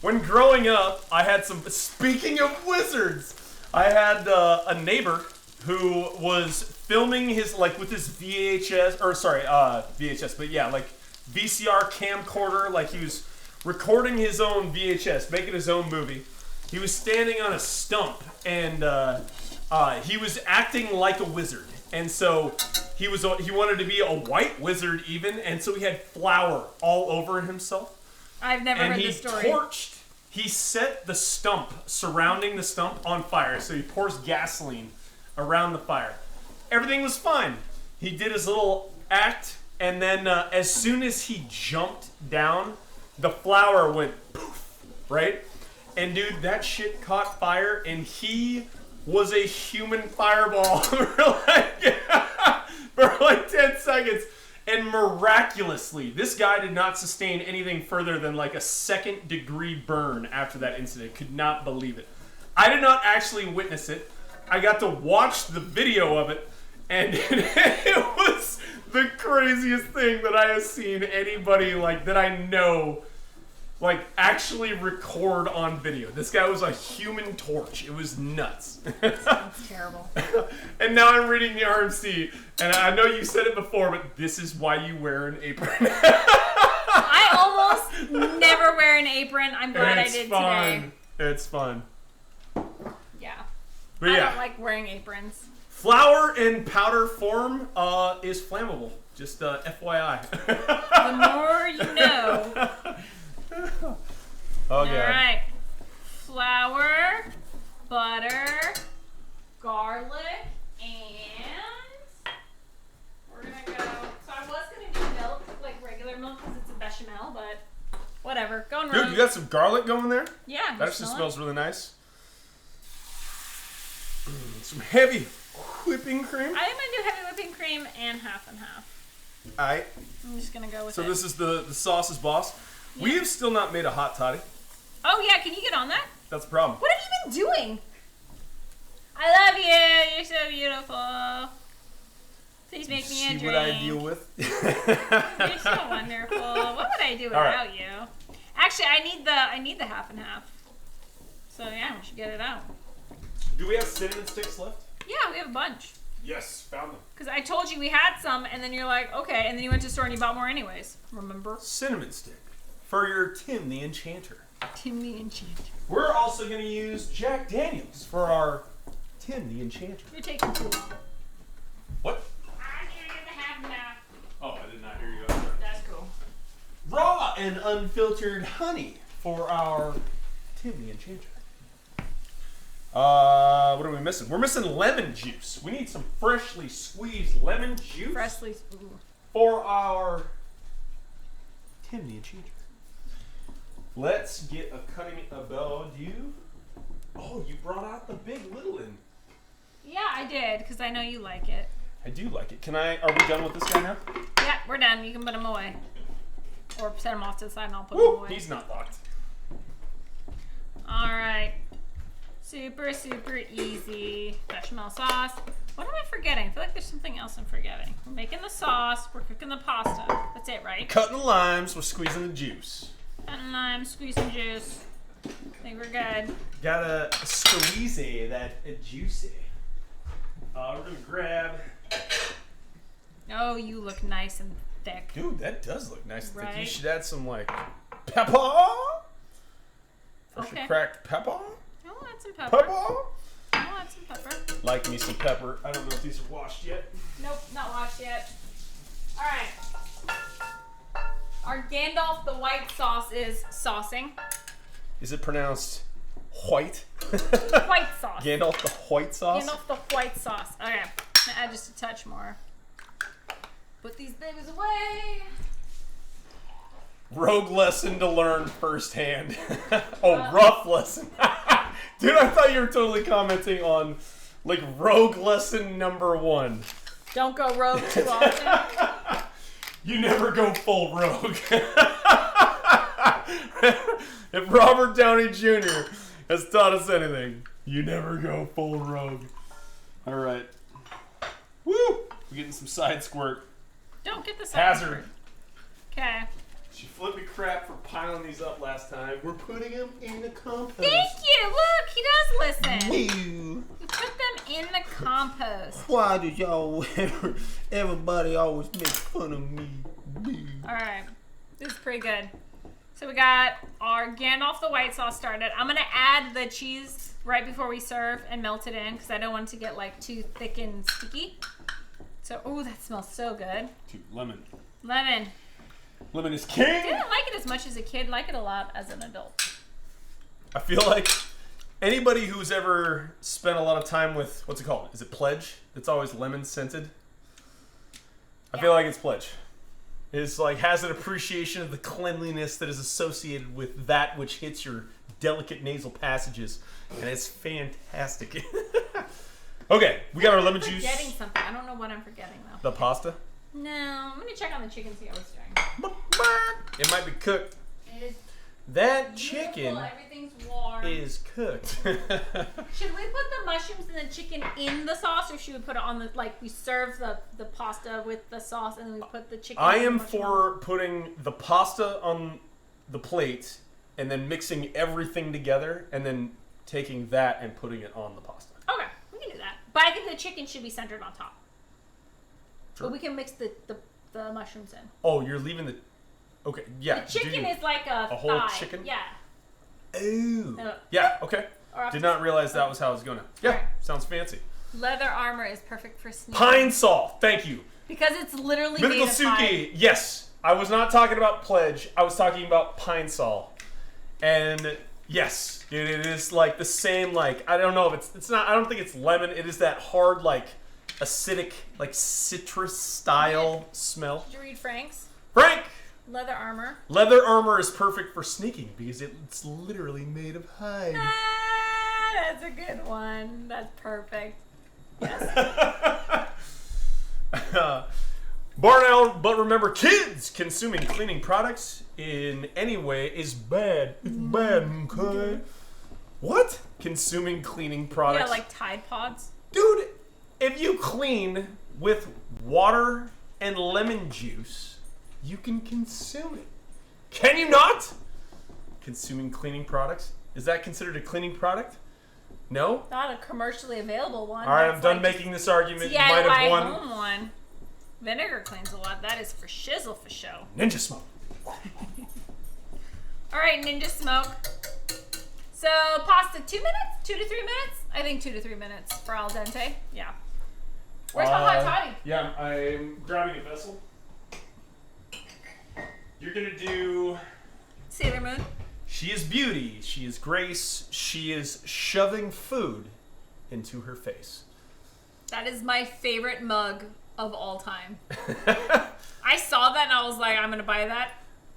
when growing up, I had some. Speaking of wizards, I had a neighbor who was filming his with his VHS but yeah, like VCR camcorder. Like he was recording his own VHS, making his own movie. He was standing on a stump and he was acting like a wizard. And so he wanted to be a white wizard even, and so he had flour all over himself. I've never heard this story. He set the stump surrounding the stump on fire. So he pours gasoline around the fire. Everything was fine. He did his little act, and then as soon as he jumped down, the flour went poof, right? And dude, that shit caught fire, and he was a human fireball for like 10 seconds. And miraculously, this guy did not sustain anything further than like a 2nd-degree burn after that incident. Could not believe it. I did not actually witness it. I got to watch the video of it, and it was the craziest thing that I have seen anybody that I know actually record on video. This guy was a human torch. It was nuts. That's terrible. And now I'm reading the RMC, and I know you said it before, but this is why you wear an apron. I almost never wear an apron. I'm glad I did today. It's fun. Yeah. But I yeah, don't like wearing aprons. flour in powder form is flammable. Just FYI. The more you know. Oh yeah. Alright. Flour, butter, garlic, and we're gonna go. So I was gonna do milk, like regular milk, because it's a bechamel, but whatever. Going Dude, you got some garlic going there? Yeah. That actually smells really nice. Some heavy whipping cream. I'm gonna do heavy whipping cream and half and half. Alright. I'm just gonna go with So it. this is the sauce's boss. Yeah. We have still not made a hot toddy. Oh yeah, can you get on that? That's the problem. What have you been doing? I love you. You're so beautiful. Please make me a drink. See what I deal with? You're so wonderful. What would I do without you? Actually, I need the half and half. So yeah, we should get it out. Do we have cinnamon sticks left? Yeah, we have a bunch. Yes, found them. Because I told you we had some, and then you're like, okay, and then you went to the store and you bought more anyways. Remember? Cinnamon stick for your Tim the Enchanter. Tim the Enchanter. We're also going to use Jack Daniels for our Tim the Enchanter. You're taking too long. What? I hear you the half and half. Oh, I did not hear you out there. That's cool. Raw and unfiltered honey for our Tim the Enchanter. What are we missing? We're missing lemon juice. We need some freshly squeezed lemon juice Freshly. for our Tim the Enchanter. Let's get a cutting about you. Oh, you brought out the big little one. Yeah, I did, because I know you like it. I do like it. Are we done with this guy now? Yeah, we're done. You can put him away. Or set him off to the side and I'll put him Woo, away. he's not locked. Alright. Super, super easy. Bechamel sauce. What am I forgetting? I feel like there's something else I'm forgetting. We're making the sauce. We're cooking the pasta. That's it, right? Cutting the limes. We're squeezing the juice. And lime, squeeze some juice. I think we're good. Gotta squeeze that juicy. We're gonna grab. Oh, you look nice and thick. Dude, that does look nice. I think you Right. should add some pepper. Freshly Okay. cracked pepper. I'll add some pepper. Pepper. I'll add some pepper. Like me some pepper. I don't know if these are washed yet. Nope, not washed yet. Alright. Our Gandalf the white sauce is saucing. Is it pronounced white? White sauce. Gandalf the white sauce? Gandalf the white sauce. Okay. I'm gonna add just a touch more. Put these babies away. Rogue lesson to learn firsthand. Rough lesson. Dude, I thought you were totally commenting on like rogue lesson number 1. Don't go rogue too often. You never go full rogue. If Robert Downey Jr. has taught us anything, you never go full rogue. All right. Woo! We're getting some side squirt. Don't get the Hazard. Okay. She flipped me crap for piling these up last time. We're putting them in the compost. Thank you. Look, he does listen. Ew. We put them in the compost. Why did y'all everybody always make fun of me? All right. This is pretty good. So we got our Gandalf the white sauce started. I'm going to add the cheese right before we serve and melt it in because I don't want it to get like too thick and sticky. So, oh, that smells so good. Lemon. Lemon. Lemon is I king. didn't like it as much as a kid. Like it a lot as an adult. I feel like anybody who's ever spent a lot of time with, what's it called? Is it Pledge? It's always lemon scented. I feel like it's Pledge. It's like has an appreciation of the cleanliness that is associated with that which hits your delicate nasal passages, and it's fantastic. Okay, we got our lemon I'm juice. forgetting something. I don't know what I'm forgetting though. The pasta. No, I'm gonna check on the chicken, see how it's doing. It might be cooked. It is That beautiful, chicken everything's warm. is cooked. Should we put the mushrooms and the chicken in the sauce, or should we put it on the, like, we serve the pasta with the sauce and then we put the chicken I and the am mushroom for putting the pasta on the plate and then mixing everything together and then taking that and putting it on the pasta. on. Okay, we can do that. But I think the chicken should be centered on top. Sure. But we can mix the mushrooms in. Oh, you're leaving the... Okay, yeah. The chicken is like a whole thigh. chicken? Yeah. Ooh. Uh, Yeah, okay. Or Did not realize that was how it was going to... Yeah, Alright. sounds fancy. Leather armor is perfect for sneaking. Pine Sol, thank you. Because it's literally Mythical made of pine. Suki, yes. I was not talking about Pledge. I was talking about Pine Sol. And yes, dude, it is like the same, like, I don't know if it's not, I don't think it's lemon. It is that hard, like, acidic, like, citrus style smell. Did you read Frank's? Frank! Leather armor. Leather armor is perfect for sneaking because it's literally made of hide. Ah, that's a good one. That's perfect. Yes. Barn owl, but remember, kids consuming cleaning products in any way is bad. It's bad, okay? What? Consuming cleaning products? Yeah, like Tide Pods. Dude, if you clean with water and lemon juice, you can consume it. Can you not? Consuming cleaning products? Is that considered a cleaning product? No? Not a commercially available one. All right, That's I'm done like making this argument. You DIY might have won. home one. Vinegar cleans a lot. That is for shizzle for show. Ninja smoke. All right, Ninja Smoke. So pasta 2 minutes? 2 to 3 minutes? I think 2 to 3 minutes for al dente. Yeah. Where's my hot toddy? Yeah, I'm grabbing a vessel. You're gonna do... Sailor Moon. She is beauty, she is grace, she is shoving food into her face. That is my favorite mug of all time. I saw that and I was like, I'm gonna buy that.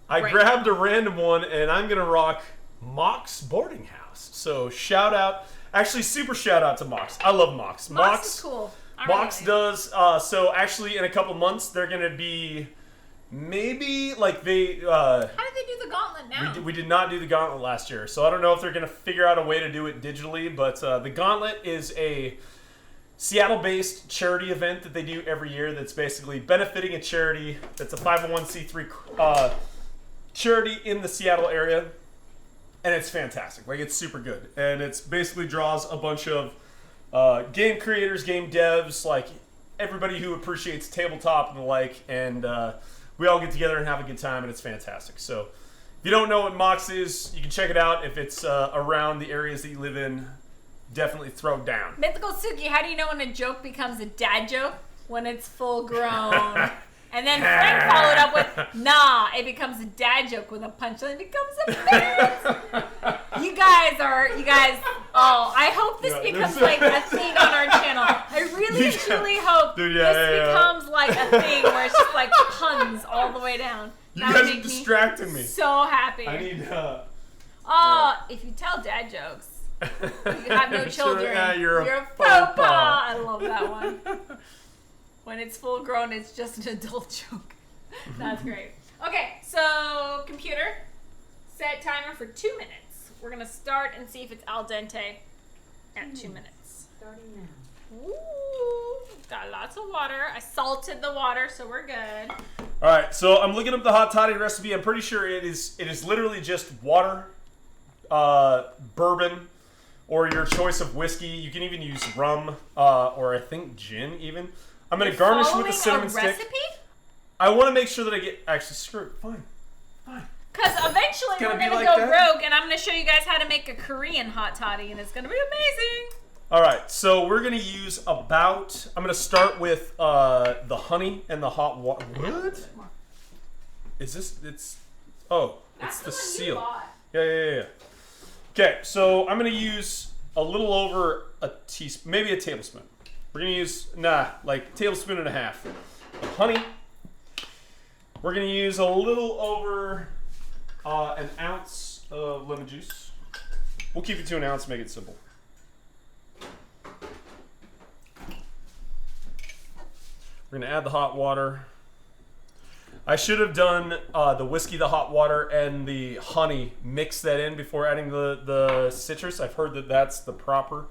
I Right. grabbed a random one and I'm gonna rock Mox Boarding House. So shout out, actually super shout out to Mox. I love Mox. Mox is cool. I Mox really does, so actually in a couple months they're gonna be maybe like they, How did they do the gauntlet now? we did not do the gauntlet last year, so I don't know if they're going to figure out a way to do it digitally, but the gauntlet is a Seattle-based charity event that they do every year that's basically benefiting a charity that's a 501c3 charity in the Seattle area, and it's fantastic. Like, it's super good, and it's basically draws a bunch of game creators, game devs, like everybody who appreciates tabletop and the like, and we all get together and have a good time, and it's fantastic. So if you don't know what Mox is, you can check it out. If it's around the areas that you live in, definitely throw down. Mythical Suki, how do you know when a joke becomes a dad joke? When it's full grown. And then Frank followed up with, nah, it becomes a dad joke with a punchline. It becomes a bit. You guys, oh, I hope this becomes like a thing on our channel. I really, truly hope this becomes like a thing where it's just like puns all the way down. You guys are distracting me. So happy. I need, if you tell dad jokes, you have no children. You're a faux pas. I love that one. When it's full grown, it's just an adult joke. That's great. Okay, so computer, set timer for 2 minutes. We're gonna start and see if it's al dente at 2 minutes. Starting now. Ooh, got lots of water. I salted the water, so we're good. All right, so I'm looking up the hot toddy recipe. I'm pretty sure it is literally just water, bourbon, or your choice of whiskey. You can even use rum, or I think gin even. I'm going to garnish with a cinnamon stick. Recipe? I want to make sure that I get... Actually, screw it. Fine. Because eventually we're going to go rogue, and I'm going to show you guys how to make a Korean hot toddy, and it's going to be amazing. All right, so we're going to use about... I'm going to start with the honey and the hot water. What? Is this... It's... Oh, it's the seal. Yeah. Okay, so I'm going to use a little over a teaspoon, maybe a tablespoon. We're going to use, like tablespoon and a half of honey. We're going to use a little over an ounce of lemon juice. We'll keep it to an ounce, make it simple. We're going to add the hot water. I should have done the whiskey, the hot water, and the honey, mix that in before adding the citrus. I've heard that that's the proper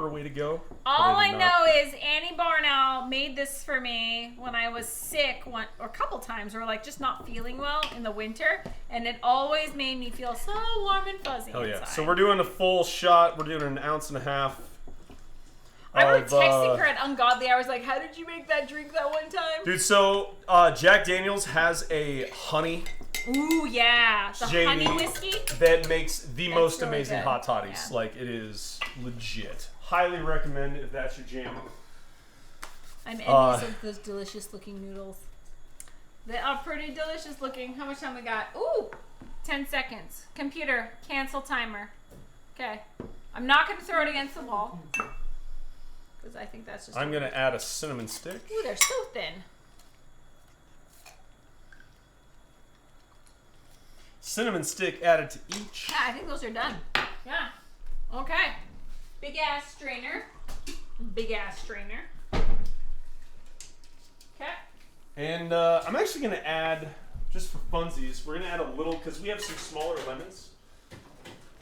way to go. All I know is Annie Barnow made this for me when I was sick or a couple times, or like just not feeling well in the winter, and it always made me feel so warm and fuzzy. Oh yeah! inside. So we're doing a full shot. We're doing an ounce and a half. I was texting her at ungodly hours, like, "How did you make that drink that one time?" Dude, so Jack Daniel's has a honey. Ooh yeah, the JD honey whiskey that makes the most really amazing good. hot toddies. Yeah. Like, it is legit. Highly recommend if that's your jam. I'm envious of those delicious looking noodles. They are pretty delicious looking. How much time we got? Ooh, 10 seconds. Computer, cancel timer. Okay. I'm not going to throw it against the wall. Because I think that's just... I'm going to add a cinnamon stick. Ooh, they're so thin. Cinnamon stick added to each. Yeah, I think those are done. Yeah. Okay. Big ass strainer. Big ass strainer. Okay. And I'm actually going to add, just for funsies, we're going to add a little, because we have some smaller lemons.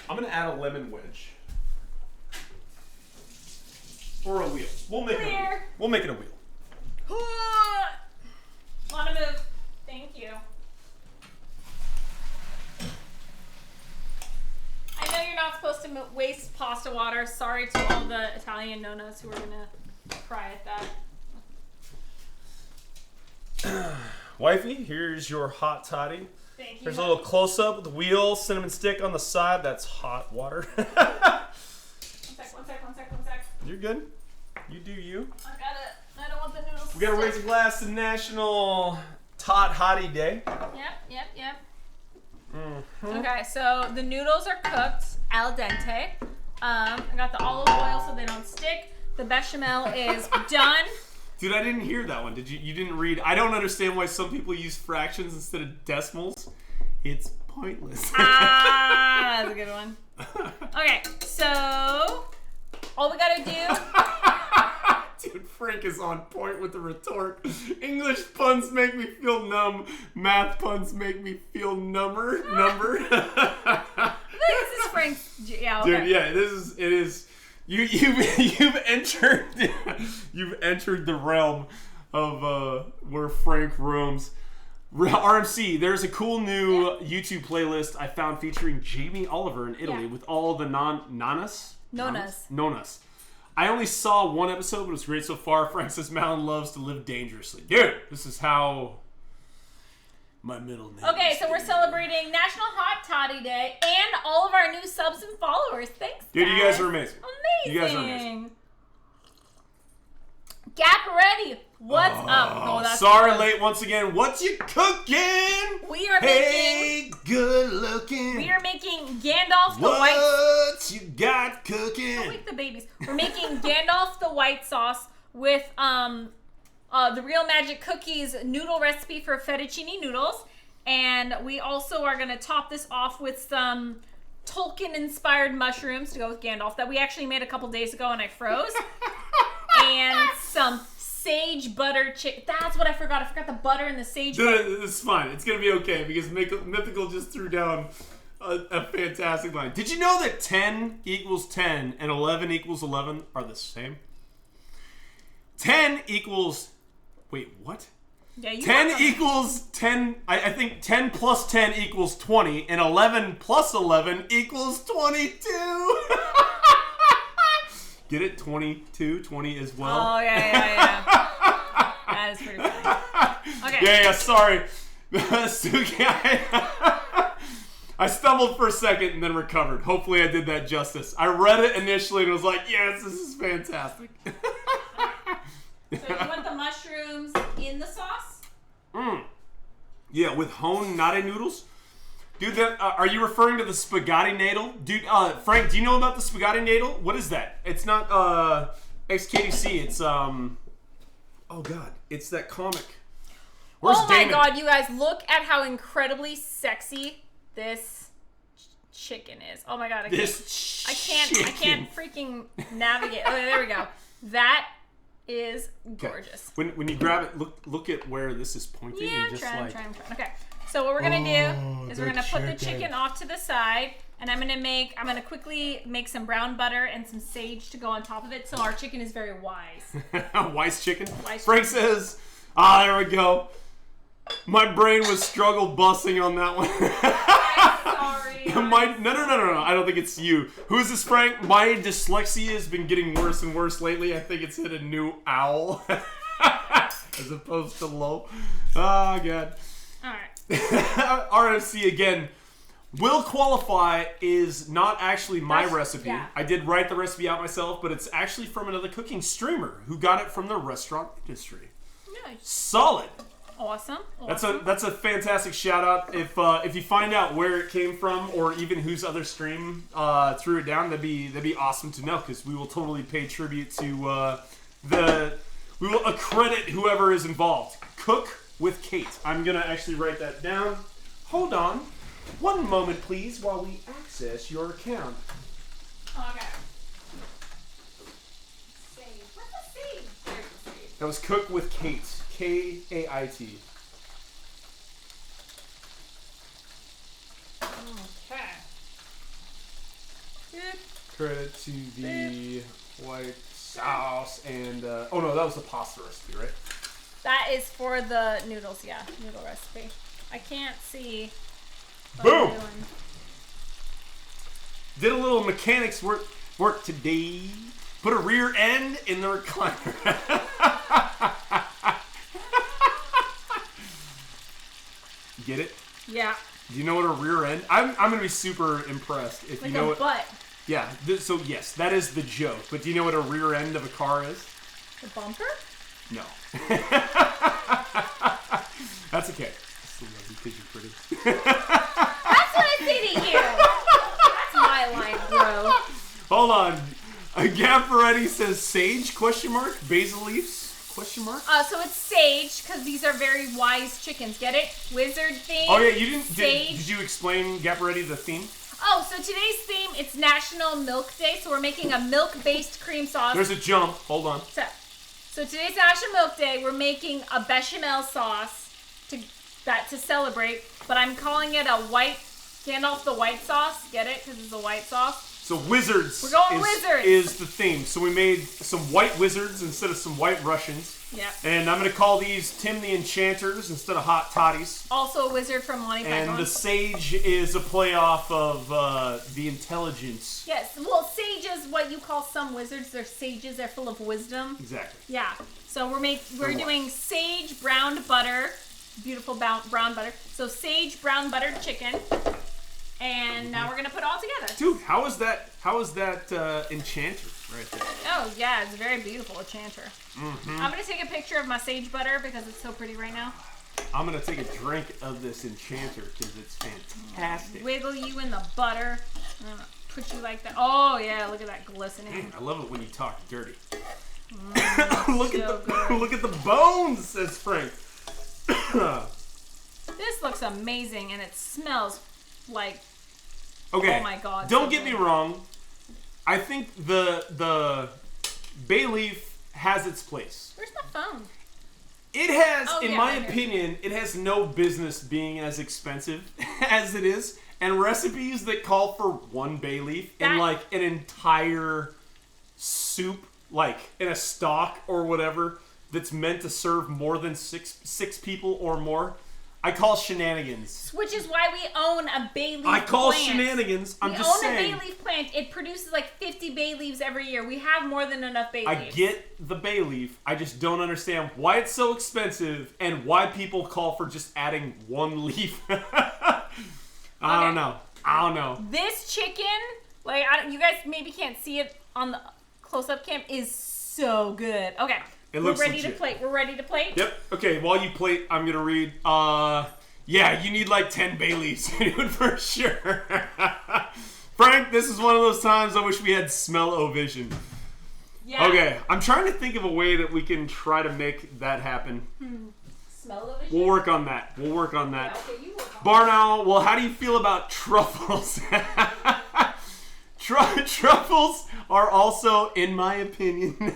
I'm going to add a lemon wedge. Or a wheel. We'll make it a wheel. We'll make it a wheel. Want to move. Thank you. I know you're not supposed to waste pasta water. Sorry to all the Italian nonas who are going to cry at that. Wifey, here's your hot toddy. Thank you. There's a little close-up with the wheel, cinnamon stick on the side. That's hot water. One sec. You're good. You do you. I got it. I don't want the noodles. We gotta raise a glass to National Tot Hottie Day. Yep. Mm-hmm. Okay, so the noodles are cooked al dente. I got the olive oil so they don't stick. The bechamel is done. Dude, I didn't hear that one. Did you? You didn't read? I don't understand why some people use fractions instead of decimals. It's pointless. That's a good one. Okay, so all we gotta do. Dude, Frank is on point with the retort. English puns make me feel numb. Math puns make me feel number. This is Frank's. Yeah. Okay. Dude, yeah, it is. You've entered the realm of where Frank roams. RMC, there's a cool new YouTube playlist I found featuring Jamie Oliver in Italy with all the nonas. I only saw one episode, but it's great so far. Frank says Malin loves to live dangerously. Dude, this is how my middle name Okay, is, so we're celebrating National Hot Toddy Day and all of our new subs and followers. Thanks, guys. Dude, you guys are amazing. Amazing. You guys are amazing. Gap ready. What's up? Oh, that's Sorry, good. late once again. What you cooking? We are Hey, good looking. We are making Gandalf the white. What you got cooking? Wake the babies. We're making Gandalf the white sauce with the Real Magic Cookies noodle recipe for fettuccine noodles, and we also are gonna top this off with some Tolkien-inspired mushrooms to go with Gandalf that we actually made a couple days ago and I froze, and some sage butter chicken. That's what I forgot. I forgot the butter and the sage butter. It's fine. It's gonna be okay because Mythical just threw down a fantastic line. Did you know that 10 equals 10 and 11 equals 11 are the same? 10 equals... Wait, what? Yeah, you 10 equals 10... I think 10 plus 10 equals 20, and 11 plus 11 equals 22. Get it? 22, 20 as well. Oh, yeah. That is pretty funny. Okay. Yeah, sorry. Suki, I stumbled for a second and then recovered. Hopefully I did that justice. I read it initially and was like, yes, this is fantastic. So you want the mushrooms in the sauce? Yeah, with honed noodles. Dude, are you referring to the spaghetti noodle? Dude, Frank, do you know about the spaghetti noodle? What is that? It's not XKDC. It's oh god, it's that comic. Where's Oh my Damon? god, you guys, look at how incredibly sexy this chicken is. Oh my god, I can't freaking navigate. Okay, there we go. That is gorgeous. When you grab it, look at where this is pointing Yeah, and just I'm like trying. Okay, so what we're gonna do is we're gonna put the chicken off to the side, and I'm gonna quickly make some brown butter and some sage to go on top of it, so our chicken is very wise. Wise chicken. Wise Frank chicken. says, there we go. My brain was struggle busing on that one. Sorry. No. I don't think it's you. Who is this, Frank? My dyslexia has been getting worse and worse lately. I think it's hit a new owl as opposed to low. Oh, God. All right. RFC again. Will qualify is not actually my That's- recipe. yeah. I did write the recipe out myself, but it's actually from another cooking streamer who got it from the restaurant industry. Nice. Solid. Awesome. That's a fantastic shout out. If you find out where it came from or even whose other stream threw it down, that'd be awesome to know, because we will totally pay tribute to we will accredit whoever is involved. Cook with Kate. I'm gonna actually write that down. Hold on, one moment please while we access your account. Okay. Sage. What's the sage? There's the sage. That was Cook with Kate. K-A-I-T. Okay. Good. Credit to the white sauce and oh no, that was the pasta recipe, right? That is for the noodles, yeah. Noodle recipe. I can't see. what Boom! I'm doing. Did a little mechanics work today. Put a rear end in the recliner. Get it? Yeah. Do you know what a rear end? I'm gonna be super impressed if Like you know a what. butt. Yeah. So yes, that is the joke. But do you know what a rear end of a car is? The bumper? No. That's okay. I still love you because you're pretty. That's what I say to you. That's my line, bro. Hold on. Gaffaretti says sage? Question mark. Basil leaves? Question mark. So it's sage, because these are very wise chickens. Get it? Wizard theme. Oh yeah, you didn't. Sage. Did you explain Gaffaretti the theme? Oh, so today's theme, it's National Milk Day, so we're making a milk-based cream sauce. There's a jump. Hold on. So today's National Milk Day, we're making a bechamel sauce to celebrate, but I'm calling it a white, Gandalf the white sauce. Get it? Because it's a white sauce. So wizards. We're going wizards. Is the theme. So we made some white wizards instead of some white Russians. Yeah. And I'm going to call these Tim the Enchanters instead of Hot Toddies. Also a wizard from Monty Python. And the sage is a play off of the intelligence. Yes. Well, sage is what you call some wizards. They're sages. They're full of wisdom. Exactly. Yeah. So we're doing sage browned butter, beautiful brown butter. So sage brown buttered chicken, and now we're gonna put it all together. Dude, how is that enchanter? right there. Oh, yeah, it's very beautiful, enchanter. I'm going to take a picture of my sage butter because it's so pretty right now. I'm going to take a drink of this enchanter because it's fantastic. Wiggle you in the butter. I'm gonna put you like that. Oh, yeah, look at that glistening. I love it when you talk dirty. Look Look at the bones, says Frank. This looks amazing, and it smells like... Okay. Oh, my God. Don't so get me good. wrong. I think the bay leaf has its place. Where's my phone? It has, Oh, in yeah, my right here. opinion, it has no business being as expensive as it is. And recipes that call for one bay leaf in That- like an entire soup, like in a stock or whatever, that's meant to serve more than six people or more, I call shenanigans. Which is why we own a bay leaf I call plant. shenanigans. I'm we just own saying. a bay leaf plant. It produces like 50 bay leaves every year. We have more than enough bay I leaves. get the bay leaf. I just don't understand why it's so expensive and why people call for just adding one leaf. I don't know. This chicken, like you guys maybe can't see it on the close-up cam, is so good. Okay, It we're looks ready legit. to plate. We're ready to plate. Yep. Okay, while you plate, I'm gonna read. Yeah, you need like 10 bay leaves, dude, for sure. Frank, this is one of those times I wish we had smell-o-vision. Yeah. Okay, I'm trying to think of a way that we can try to make that happen. Smell of it. We'll work on that. Okay, you work on Barn Owl, well, how do you feel about truffles? Truffles are also, in my opinion,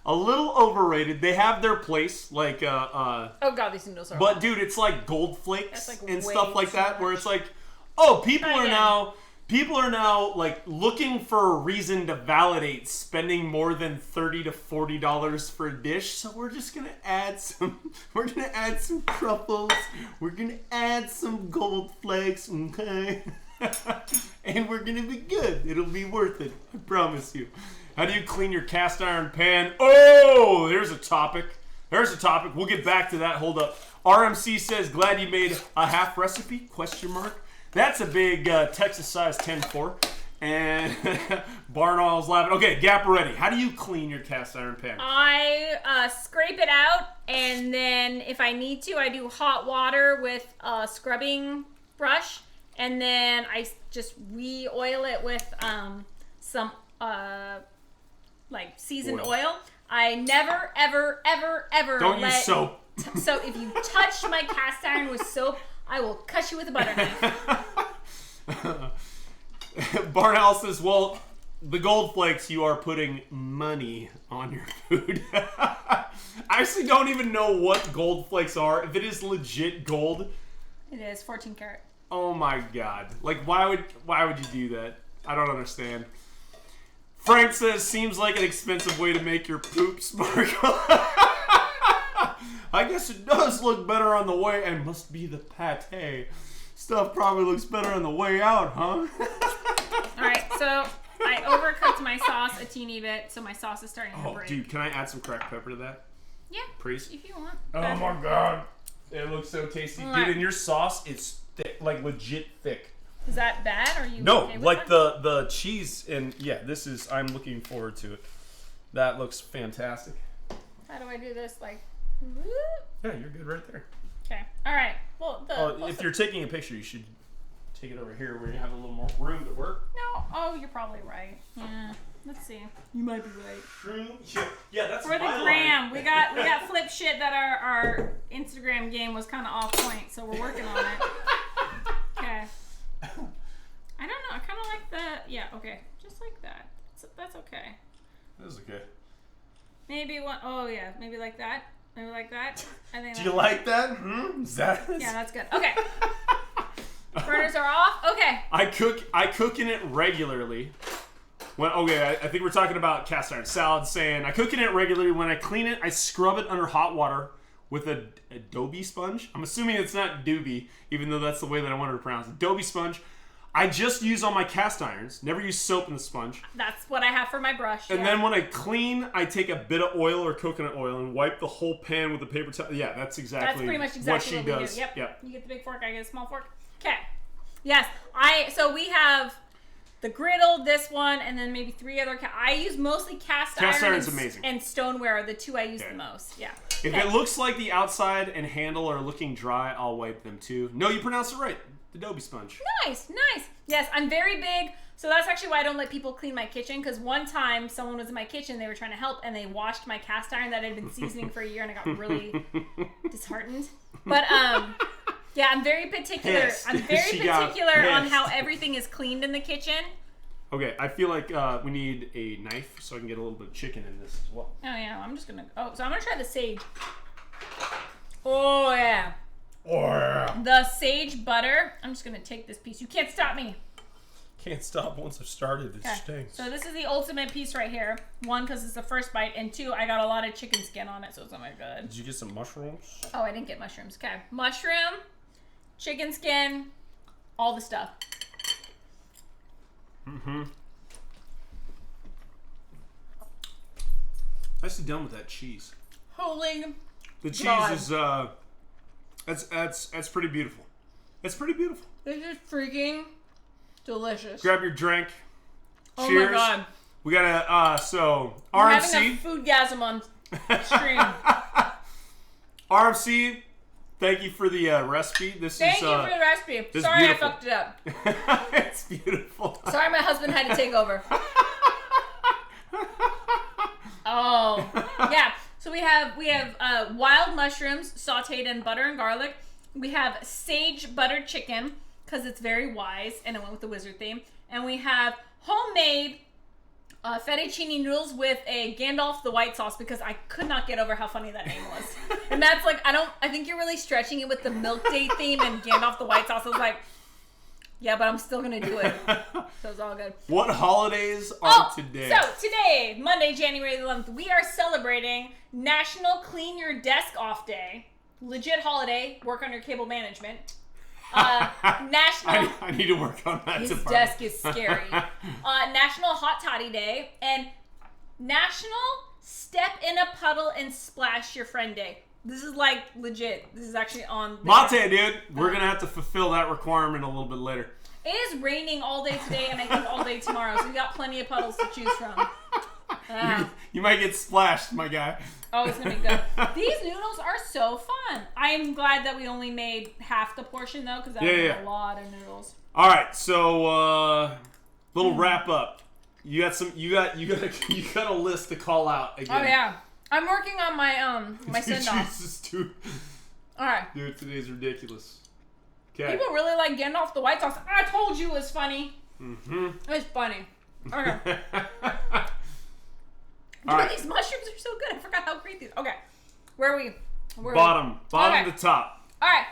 a little overrated. They have their place, like, Oh god, these noodles are. but dude, it's like gold flakes That's, like, and way stuff like too that, where much. it's like, oh, people Try are again. now like looking for a reason to validate spending more than $30 to $40 for a dish. So we're just gonna add some. We're gonna add some truffles. We're gonna add some gold flakes. Okay. And we're gonna be good. It'll be worth it. I promise you. How do you clean your cast iron pan? Oh, there's a topic. We'll get back to that. Hold up. RMC says, glad you made a half recipe? Question mark. That's a big Texas size 10-4. And Barn Owl's laughing. Okay, Gap ready. How do you clean your cast iron pan? I scrape it out, and then if I need to, I do hot water with a scrubbing brush, and then I just re-oil it with some like seasoned oil. I never, ever, ever, ever Don't use soap. So if you touch my cast iron with soap, I will cut you with a butter knife. Barn Owl says, well, the gold flakes, you are putting money on your food. I actually don't even know what gold flakes are. If it is legit gold, It is 14 karat. oh my god. Like, why would you do that? I don't understand. Frank says, seems like an expensive way to make your poop sparkle. I guess it does look better on the way, and must be the pate. Stuff probably looks better on the way out, huh? Alright, so I overcooked my sauce a teeny bit, so my sauce is starting to Oh, break. dude, can I add some cracked pepper to that? Yeah, Please? if you want. Oh my god. It looks so tasty. Mwah. Dude, and your sauce is thick, like legit thick. Is that bad? Or are you No, okay with like that? the cheese and yeah, I'm looking forward to it. That looks fantastic. How do I do this? Like, whoop. Yeah, you're good right there. Okay. All right. Well, If you're taking a picture, you should take it over here where you have a little more room to work. no. Oh, you're probably right. Yeah. Let's see. You might be right. Yeah, that's For the my gram, line. we got flip shit that our Instagram game was kind of off point, so we're working on it. Okay. I don't know. I kind of like the okay, just like that. That's okay. That's okay. Maybe one. Oh yeah, maybe like that. Maybe like that. I think. Do you like that? Is that? Yeah, that's good. Okay. Burners are off. Okay. I cook in it regularly. I think we're talking about cast iron salad. Saying I cook in it regularly. When I clean it, I scrub it under hot water with a Adobe sponge. I'm assuming it's not doobie, even though that's the way that I wanted to pronounce it. Adobe sponge. I just use on my cast irons. Never use soap in the sponge. That's what I have for my brush. And then when I clean, I take a bit of oil or coconut oil and wipe the whole pan with a paper towel. Yeah, that's exactly, pretty much exactly what she we does. do. Yep. Yep. You get the big fork, I get a small fork. Okay. Yes. So we have the griddle, this one, and then maybe 3 other. I use mostly cast iron. Cast iron is amazing. And stoneware are the 2 I use the most. Yeah. If it looks like the outside and handle are looking dry, I'll wipe them too. No, you pronounced it right. The Adobe sponge. Nice. Yes, I'm very big. So that's actually why I don't let people clean my kitchen, because one time someone was in my kitchen, they were trying to help, and they washed my cast iron that I'd been seasoning for a year, and I got really disheartened. But yeah, I'm very particular. Pissed. I'm very She got particular on pissed. how everything is cleaned in the kitchen. Okay, I feel like we need a knife so I can get a little bit of chicken in this as well. Oh yeah, I'm just gonna. Oh, so I'm gonna try the sage. Oh yeah. The sage butter. I'm just gonna take this piece. You can't stop me. Can't stop once I've started. It stinks. So this is the ultimate piece right here. 1, because it's the first bite, and 2, I got a lot of chicken skin on it, so it's not very good. Did you get some mushrooms? Oh, I didn't get mushrooms. Okay, mushroom, chicken skin, all the stuff. Nicely done with that cheese. Holy. The cheese God. is that's pretty beautiful. It's pretty beautiful. This is freaking delicious. Grab your drink. Oh Cheers. my god. We got so I'm RMC. having a foodgasm on stream. RMC, thank you for the recipe. Thank you for the recipe. this is Sorry beautiful. I fucked it up. It's beautiful. Sorry my husband had to take over. Oh. Yeah. So we have wild mushrooms sauteed in butter and garlic. We have sage buttered chicken because it's very wise and it went with the wizard theme. And we have homemade fettuccine noodles with a Gandalf the white sauce because I could not get over how funny that name was. And that's like, I think you're really stretching it with the milk date theme and Gandalf the white sauce. I was like, yeah, but I'm still going to do it. So it's all good. What holidays are today? So today, Monday, January 11th, we are celebrating National Clean Your Desk Off Day. Legit holiday. Work on your cable management. National. I need to work on that. His department. desk is scary. National Hot Toddy Day and National Step in a Puddle and Splash Your Friend Day. This is like legit. This is actually on. Mate, dude. We're gonna have to fulfill that requirement a little bit later. It is raining all day today and I think all day tomorrow, so we got plenty of puddles to choose from. You might get splashed, my guy. Oh, it's gonna be good. These noodles are so fun. I am glad that we only made half the portion though, because that was a lot of noodles. All right, so little wrap up. You got a list to call out again. Oh yeah, I'm working on my my send off. Jesus, dude. All right. Dude, today's ridiculous. Okay. People really like Gandalf the white sauce. I told you it was funny. Mm-hmm. It's funny. Okay. All right. These mushrooms are so good. I forgot how great these. Okay. Where are we? Bottom Okay. to top. All right.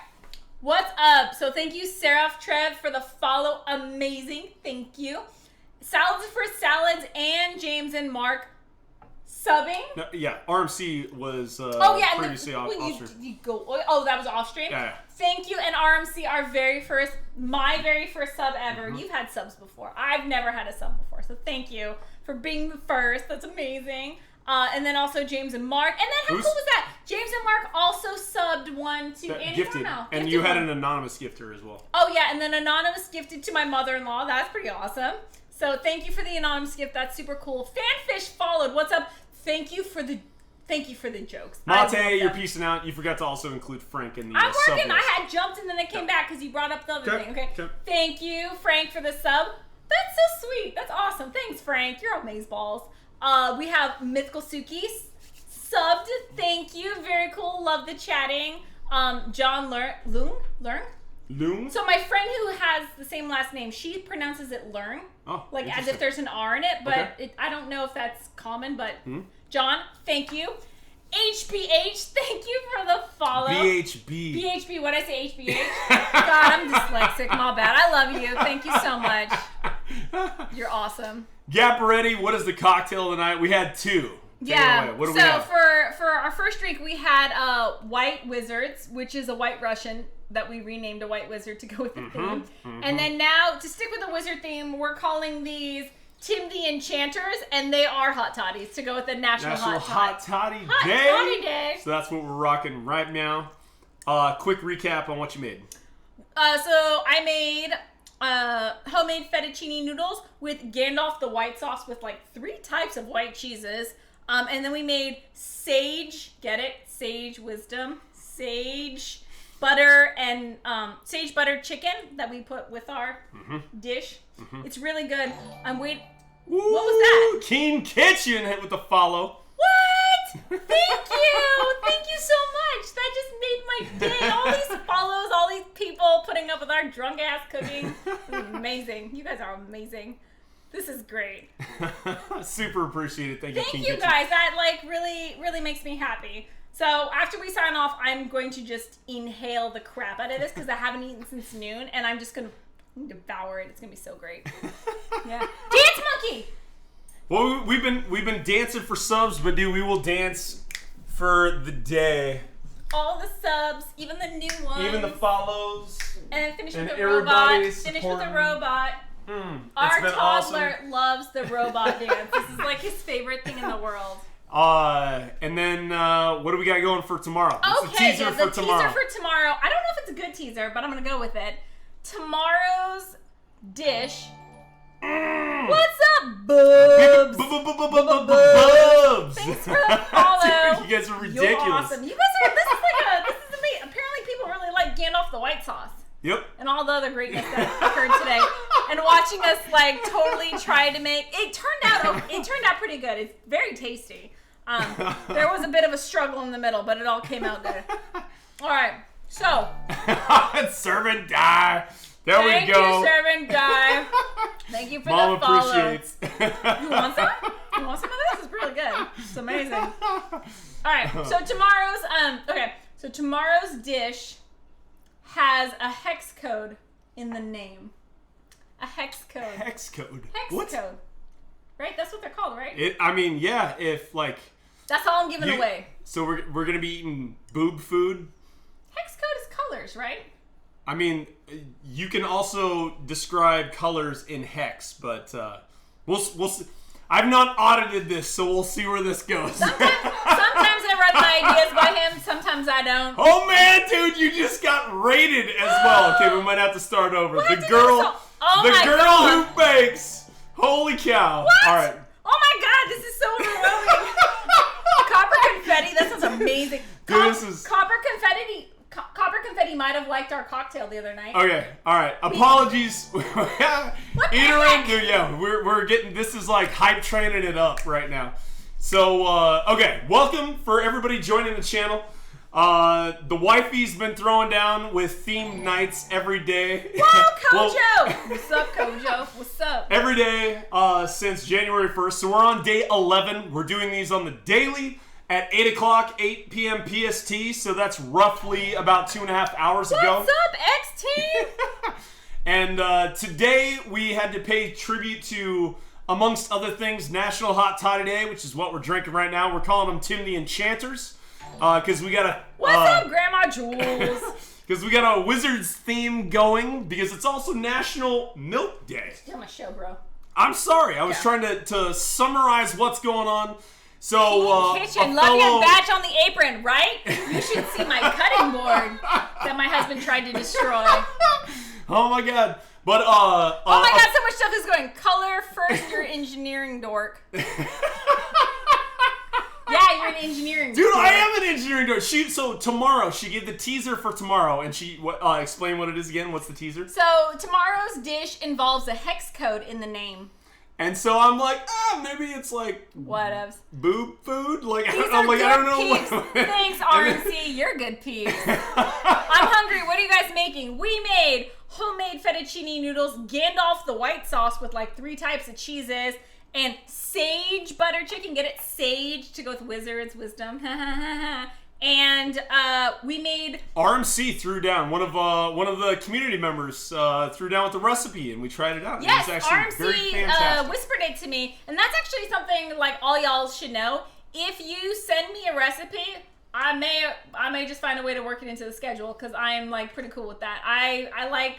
What's up? So thank you, Seraph Trev, for the follow. Amazing. Thank you. Salads for Salads and James and Mark subbing. No, yeah, RMC was previously off stream. You go. Oh, that was off stream. Yeah. Thank you, and RMC, my very first sub ever. Mm-hmm. You've had subs before. I've never had a sub before, so thank you for being the first. That's amazing. And then also James and Mark. And then how cool was that? James and Mark also subbed one to Annie Gifted. Cornell. And Gifted you had one. an anonymous gifter as well. Oh yeah, and then anonymous gifted to my mother-in-law. That's pretty awesome. So thank you for the anonymous gift. That's super cool. Fanfish followed. What's up? Thank you for the jokes. Mate, you're piecing out. You forgot to also include Frank in the I'm sub working. list. I had jumped and then I came back because you brought up the other thing. Okay. Okay. Thank you, Frank, for the sub. That's so sweet. That's awesome. Thanks, Frank. You're amazeballs. We have Mythical Suki subbed. Thank you. Very cool. Love the chatting. John Leung. So my friend who has the same last name, she pronounces it Leung. Oh, Like as if interesting. there's an R in it, but Okay. I don't know if that's common, but John, thank you. HBH, thank you for the follow. BHB. BHB, what did I say, HBH? God, I'm dyslexic, my bad. I love you. Thank you so much. You're awesome. Gapparetti, what is the cocktail tonight? We had two. Take it Yeah, away. What do so we have? for our first drink, we had White Wizards, which is a White Russian that we renamed a White Wizard to go with the theme. And then now, to stick with the wizard theme, we're calling these Tim the Enchanters, and they are hot toddies to go with the National Hot Toddy Hot Day. Toddy Day. So that's what we're rocking right now. Quick recap on what you made. So I made homemade fettuccine noodles with Gandalf the white sauce with like 3 types of white cheeses. And then we made sage, get it? Sage wisdom, sage butter and sage butter chicken that we put with our dish. It's really good. I'm waiting. What was that? Keen Kitchen hit with the follow. What? Thank you. Thank you so much. That just made my day. All these follows, all these people putting up with our drunk ass cooking. This is amazing. You guys are amazing. This is great. Super appreciated. Thank you, Keen Thank you Kitchen. guys. That like really makes me happy. So after we sign off, I'm going to just inhale the crap out of this because I haven't eaten since noon, and I'm just gonna devour it. It's gonna be so great. Yeah. Dance monkey. Well, we've been dancing for subs, but dude, we will dance For the day. All the subs, even the new ones. Even the follows. And then finish with And the robot. everybody Finish with the supporting. robot. It's Our been toddler awesome. loves the robot dance. This is like his favorite thing in the world. And then what do we got going for tomorrow? What's Okay, the teaser yeah, for the tomorrow? teaser for tomorrow. I don't know if it's a good teaser, but I'm gonna go with it. Tomorrow's dish. What's up, boobs? Bubs. Thanks for the follow. Dude, you guys are You're ridiculous. awesome. You guys are. This is amazing. Apparently, people really like Gandalf the white sauce Yep. and all the other greatness that occurred today. And watching us like totally try to make it turned out pretty good. It's very tasty. There was a bit of a struggle in the middle, but it all came out good. All right, so Serve and die. There thank we go. you, servant guy. Thank you for Mom the follow. appreciates. You want some? You want some of this? It's really good. It's amazing. All right, so tomorrow's dish has a hex code in the name. A hex code. Hex code. Hex What? code. Right? That's what they're called, right? Yeah. If like. That's all I'm giving you- away. So we're gonna be eating boob food. Hex code is colors, right? I mean, you can also describe colors in hex, but we'll see. I've not audited this, so we'll see where this goes. Sometimes I run my ideas by him. Sometimes I don't. Oh man, dude, you just got rated as well. Okay, we might have to start over. What? The girl my girl God. who bakes. Holy cow! What? All right. Oh my God, this is so overwhelming. Copper confetti. That sounds amazing. Dude, this is- Copper confetti. Copper confetti might have liked our cocktail the other night. Okay, all right. Apologies. the Eater in, heck? dude. Yeah, we're getting. This is like hype training it up right now. So okay, welcome for everybody joining the channel. The wifey's been throwing down with themed nights every day. Whoa, Kojo! Well, What's up, Kojo? What's up? every day since January 1st. So we're on day 11. We're doing these on the daily at 8 o'clock, 8 p.m. PST. So that's roughly about 2.5 hours ago. What's up, X-Team? And today we had to pay tribute to, amongst other things, National Hot Toddy Day, which is what we're drinking right now. We're calling them Tim the Enchanters because we got a What's up, Grandma Jules? because we got a Wizards theme going because it's also National Milk Day. You're my show, bro. I'm sorry, I was trying to summarize what's going on. So Kitchen, a love your fellow- batch on the apron, right? You should see my cutting board that my husband tried to destroy. Oh my god! But Oh my God, so much stuff is going. Color first, you're engineering dork. Yeah, you're an engineering Dude, dork. I am an engineering dork. So tomorrow, she gave the teaser for tomorrow, and she explain what it is again. What's the teaser? So tomorrow's dish involves a hex code in the name. And so I'm like, maybe it's like Whatevs. boob food. Like These I'm are like, good I don't know. peeps. What... Thanks, RNC. You're good peeps. I'm hungry. What are you guys making? We made homemade fettuccine noodles, Gandalf the white sauce with like 3 types of cheeses, and sage butter chicken. Get it? Sage to go with wizards, wisdom. And we made RMC threw down one of the community members threw down with the recipe, and we tried it out. yes, it was actually very RMC fantastic. whispered it to me, and that's actually something like all y'all should know. If you send me a recipe, I may just find a way to work it into the schedule because I'm like pretty cool with that. I like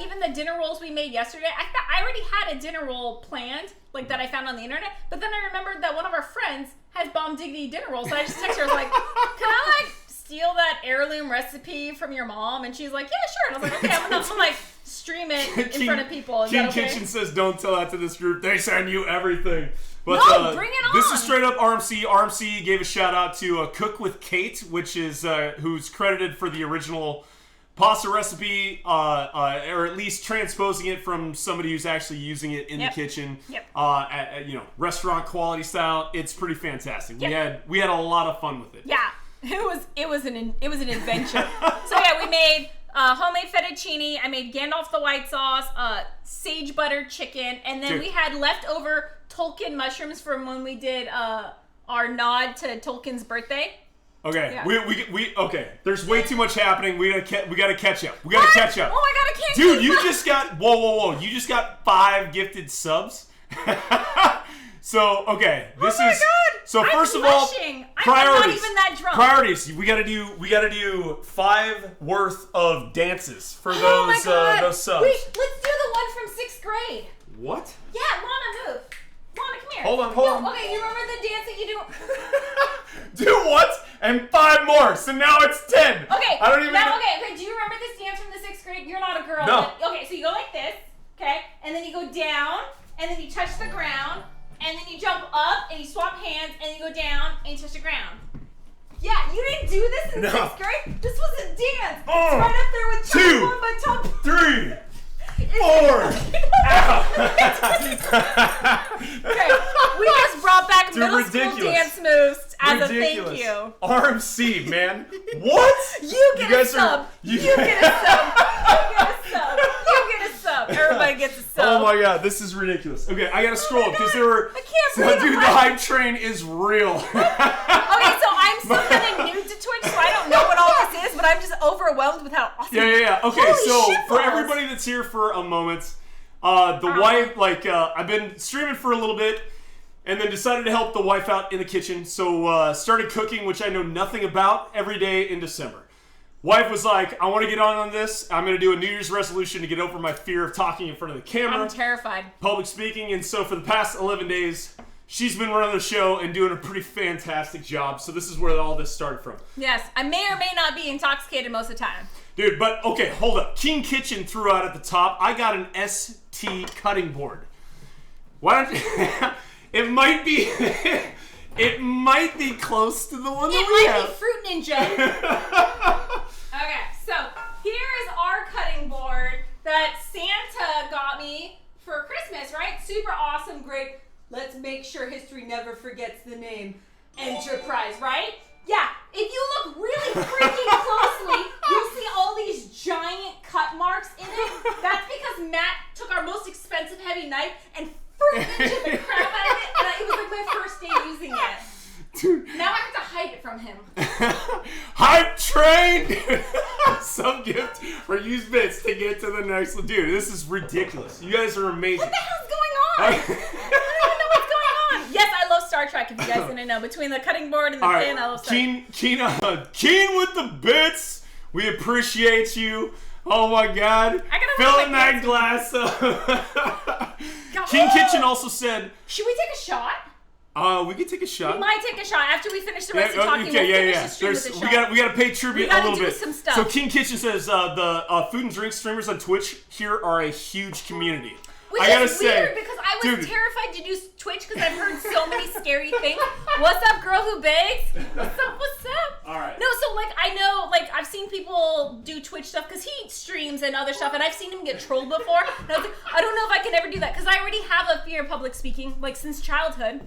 even the dinner rolls we made yesterday. I already had a dinner roll planned, like that I found on the internet. But then I remembered that one of our friends has bomb diggity dinner rolls, so I just texted her. I was like, "Can I like steal that heirloom recipe from your mom? And she's like, yeah, sure. And I was like, okay, I'm gonna like stream it in front of people. Is King that okay? Kitchen says, don't tell that to this group. They send you everything. But, No, bring it on. This is straight up RMC. RMC gave a shout out to Cook with Kate, which is who's credited for the original pasta recipe, or at least transposing it from somebody who's actually using it in the kitchen. Yep. Restaurant quality style. It's pretty fantastic. Yep. We had a lot of fun with it. Yeah, it was an adventure. So yeah, we made homemade fettuccine. I made Gandalf the white sauce, sage butter chicken, and then we had leftover Tolkien mushrooms from when we did our nod to Tolkien's birthday. Okay, Yeah. we okay. There's way too much happening. We gotta catch up. We gotta catch up. Oh my god, I can't. Dude, keep you up. just got whoa. You just got 5 gifted subs. So okay, this Oh my is God. so. I'm First of all, blushing. priorities. I'm not even that drunk. Priorities. We gotta do 5 worth of dances for Oh my god. those subs. Wait, let's do the one from 6th grade. What? Yeah, Lana, move. Lana, come here. Hold on. Okay, you remember the dance that you do? Do what? And 5 more. So now it's 10. Okay. I don't even. Now, okay. Do you remember this dance from the 6th grade? You're not a girl. No. But, okay, so you go like this, okay, and then you go down, and then you touch the ground, and then you jump up, and you swap hands, and you go down, and you touch the ground. Yeah, you didn't do this in No. 6th grade. This was a dance. It's Oh. right up there with 2, Chop on my top. 3, 4. Okay, we just brought back Dude, middle school ridiculous. dance moves as Ridiculous. a thank you. RMC, man. What? You get a guys sub. You get a sub. You get a sub. You get a sub. Everybody gets a sub. Oh my god, this is ridiculous. Okay, I gotta scroll my because God. there were. I can't believe Dude, the hype train is real. Okay, so I'm still kind of new to Twitch, so I don't know what all this is, but I'm just overwhelmed with how awesome. Yeah. Okay, Holy so shit for balls. everybody that's here for a moment, the wife, I've been streaming for a little bit, and then decided to help the wife out in the kitchen. So started cooking, which I know nothing about, every day in December. Wife was like, I want to get on this. I'm going to do a New Year's resolution to get over my fear of talking in front of the camera, I'm terrified. public speaking. And so for the past 11 days, she's been running the show and doing a pretty fantastic job. So this is where all this started from. Yes, I may or may not be intoxicated most of the time. Dude, but okay, hold up. King Kitchen threw out at the top. I got an ST cutting board. Why don't you... It might be... It might be close to the one that we It might have. be Fruit Ninja. Okay, so here's our cutting board that Santa got me for Christmas, right? Super awesome, great. Let's make sure history never forgets the name Enterprise, right? Yeah, if you look really freaking closely, you'll see all these giant cut marks in it. That's because Matt took our most expensive heavy knife and Fruit Ninja the crap out of it, and it was like my first day using it. Dude. Now I have to hide it from him. Hype train! Some gift for used bits to get to the next one. Dude, this is ridiculous. You guys are amazing. What the hell's going on? I don't even know what's going on. Yes, I love Star Trek, if you guys didn't know. Between the cutting board and the pin, I love Star Trek. Keen with the bits. We appreciate you. Oh my god. I gotta Filling run my that glass up. God. King Kitchen also said, Should we take a shot? we could take a shot. We might take a shot after we finish the rest of talking. We'll finish the stream with a shot. We gotta pay tribute We gotta a little do bit. some stuff. So King Kitchen says the food and drink streamers on Twitch here are a huge community. Which I gotta is say, weird because I was dude. terrified to do Twitch because I've heard so many scary things. What's up, girl who begs? What's up? What's up? All right. No, so like I know, like I've seen people do Twitch stuff because he streams and other stuff, and I've seen him get trolled before. And I was like, I don't know if I can ever do that because I already have a fear of public speaking, like since childhood.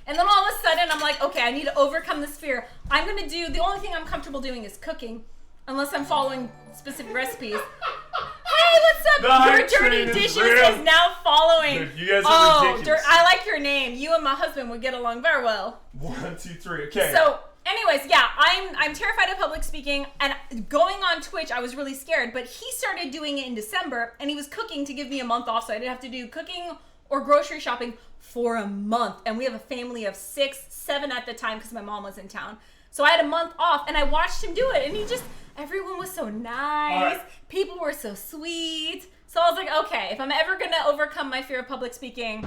And then all of a sudden, I'm like, okay, I need to overcome this fear. I'm gonna do the only thing I'm comfortable doing is cooking, unless I'm following specific recipes. Hey, what's up? The Your hype Dirty train is Dishes real. is now following. Dude, you guys are ridiculous. I like your name. You and my husband would get along very well. 1, 2, 3. Okay. So, anyways, yeah, I'm terrified of public speaking, and going on Twitch, I was really scared. But he started doing it in December, and he was cooking to give me a month off, so I didn't have to do cooking or grocery shopping for a month. And we have a family of 6, 7 at the time because my mom was in town. So I had a month off, and I watched him do it, and everyone was so nice. People were so sweet. So I was like, okay, if I'm ever gonna overcome my fear of public speaking,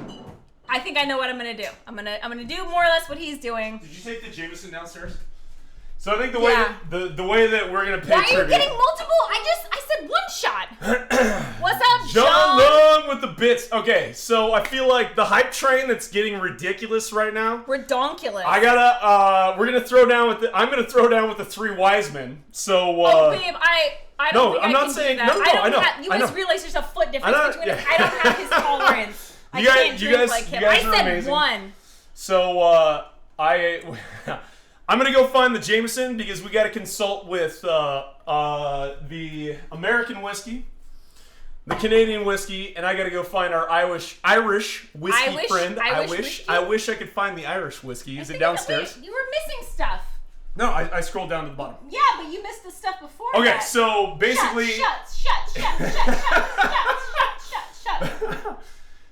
I think I know what I'm gonna do. I'm gonna do more or less what he's doing. Did you take the Jameson downstairs? So I think the way the way that we're gonna pay Why are you tribute. getting multiple? I said one shot. What's up, John Long with the bits. Okay, so I feel like the hype train that's getting ridiculous right now. Redonkulous. I gotta. We're gonna throw down with. I'm gonna throw down with the three wise men. So. Oh, babe, I don't think I'm I not can saying. do that. I know. You I just know. realize there's a foot difference between us. yeah. I don't have his tolerance. I You guys- can't you drink guys- like him. you guys I are said amazing. one. So I'm gonna go find the Jameson because we gotta consult with the American whiskey, the Canadian whiskey, and I gotta go find our Irish whiskey friend. I wish I could find the Irish whiskey. Is it downstairs? Wait, you were missing stuff. No, I scrolled down to the bottom. Yeah, but you missed the stuff before Okay, that. so basically, Shut.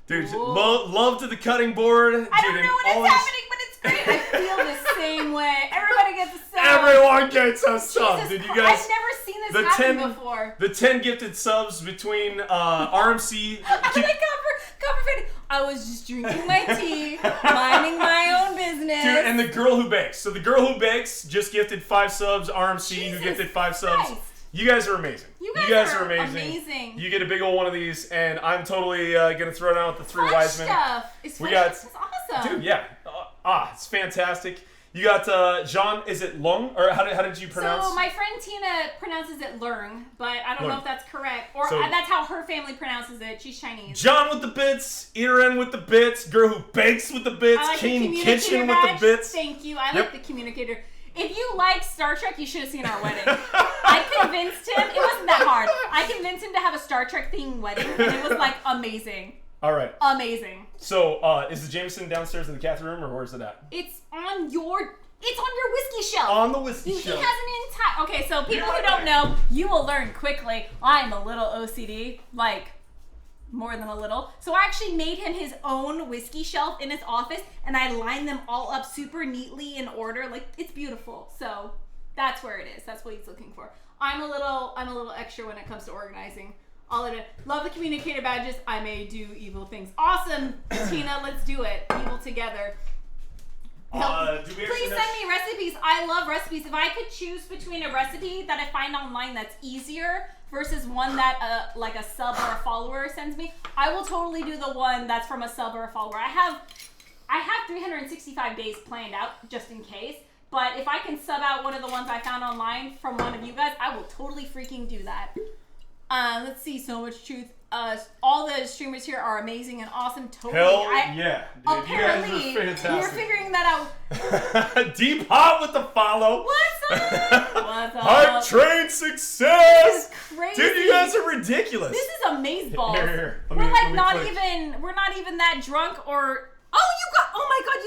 dude, Whoa. love to the cutting board. I don't dude, know when all it's this- happening, but it's great. I feel the same way. Everybody gets the same. Everyone gets a sub. Jesus Did you Christ, guys? I've never seen this the happen 10 before. The 10 gifted subs between RMC. I like Copper Freddy. I was just drinking my tea, minding my own business. Dude, and the girl who bakes. So the girl who bakes just gifted 5 subs. RMC Jesus who gifted 5 subs. Christ. You guys are amazing. You guys are amazing. You get a big old one of these, and I'm totally gonna throw down with the three Fun wise men. stuff. It's We fun got- stuff. It's awesome. Dude, yeah. It's fantastic. You got Jean. Is it Long or how did you pronounce? So my friend Tina pronounces it Leung, but I don't know Leung. if that's correct. Or So- that's how her family pronounces it. She's Chinese. John with the bits, Iren with the bits, girl who bakes with the bits, I like the King communicator Kitchen badge. with the bits. Thank you. I Yep. like the communicator. If you like Star Trek, you should have seen our wedding. I convinced him. It wasn't that hard. I convinced him to have a Star Trek themed wedding, and it was like amazing. All right. Amazing. So is the Jameson downstairs in the Catherine room, or where's it at? It's on your whiskey shelf. On the whiskey He shelf. has an entire. Okay, so people right who don't there. know, you will learn quickly. I'm a little OCD, like more than a little. So I actually made him his own whiskey shelf in his office, and I lined them all up super neatly in order. Like it's beautiful. So that's where it is. That's what he's looking for. I'm a little extra when it comes to organizing. All of it. Love the communicator badges. I may do evil things. Awesome, Tina. Let's do it. Evil together. Do we actually Please know- send me recipes. I love recipes. If I could choose between a recipe that I find online that's easier versus one that like a sub or a follower sends me, I will totally do the one that's from a sub or a follower. I have 365 days planned out just in case. But if I can sub out one of the ones I found online from one of you guys, I will totally freaking do that. Let's see. So much truth. All the streamers here are amazing and awesome. Totally. Hell yeah, dude. Apparently, you guys are you're fantastic. figuring that out. Deep hot with the follow. What's up? What's up? Hype train success. This is crazy. Dude, you guys are ridiculous. This is amazeballs. Here. Let We're me like not play. we're not even that drunk or. Oh my god,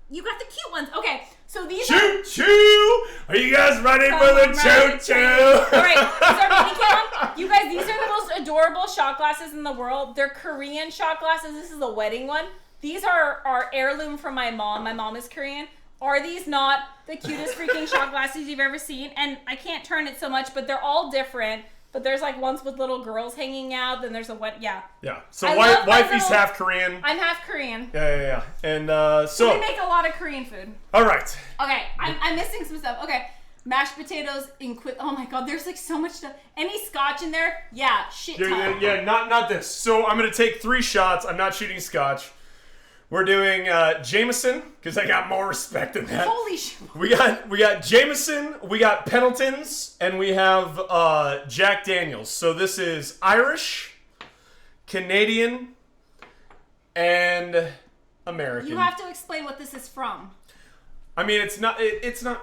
you got the cute ones. Okay, so these are. Choo choo! Are you guys ready for the choo choo? Alright, these are mini cam. You guys, these are the most adorable shot glasses in the world. They're Korean shot glasses. This is a wedding one. These are heirloom from my mom. My mom is Korean. Are these not the cutest freaking shot glasses you've ever seen? And I can't turn it so much, but they're all different. But there's like ones with little girls hanging out. Then there's a what? Yeah. Yeah. So I love my wifey's little- half Korean. I'm half Korean. Yeah. And We so, make a lot of Korean food. all right. Okay, I'm missing some stuff. Okay, mashed potatoes in oh my god, there's like so much stuff. Any scotch in there? Yeah, shit ton. Yeah, not this. So I'm gonna take 3 shots. I'm not shooting scotch. We're doing Jameson because I got more respect than that. Holy shit. We got Jameson, we got Pendletons, and we have Jack Daniels. So this is Irish, Canadian, and American. You have to explain what this is from. I mean, it's not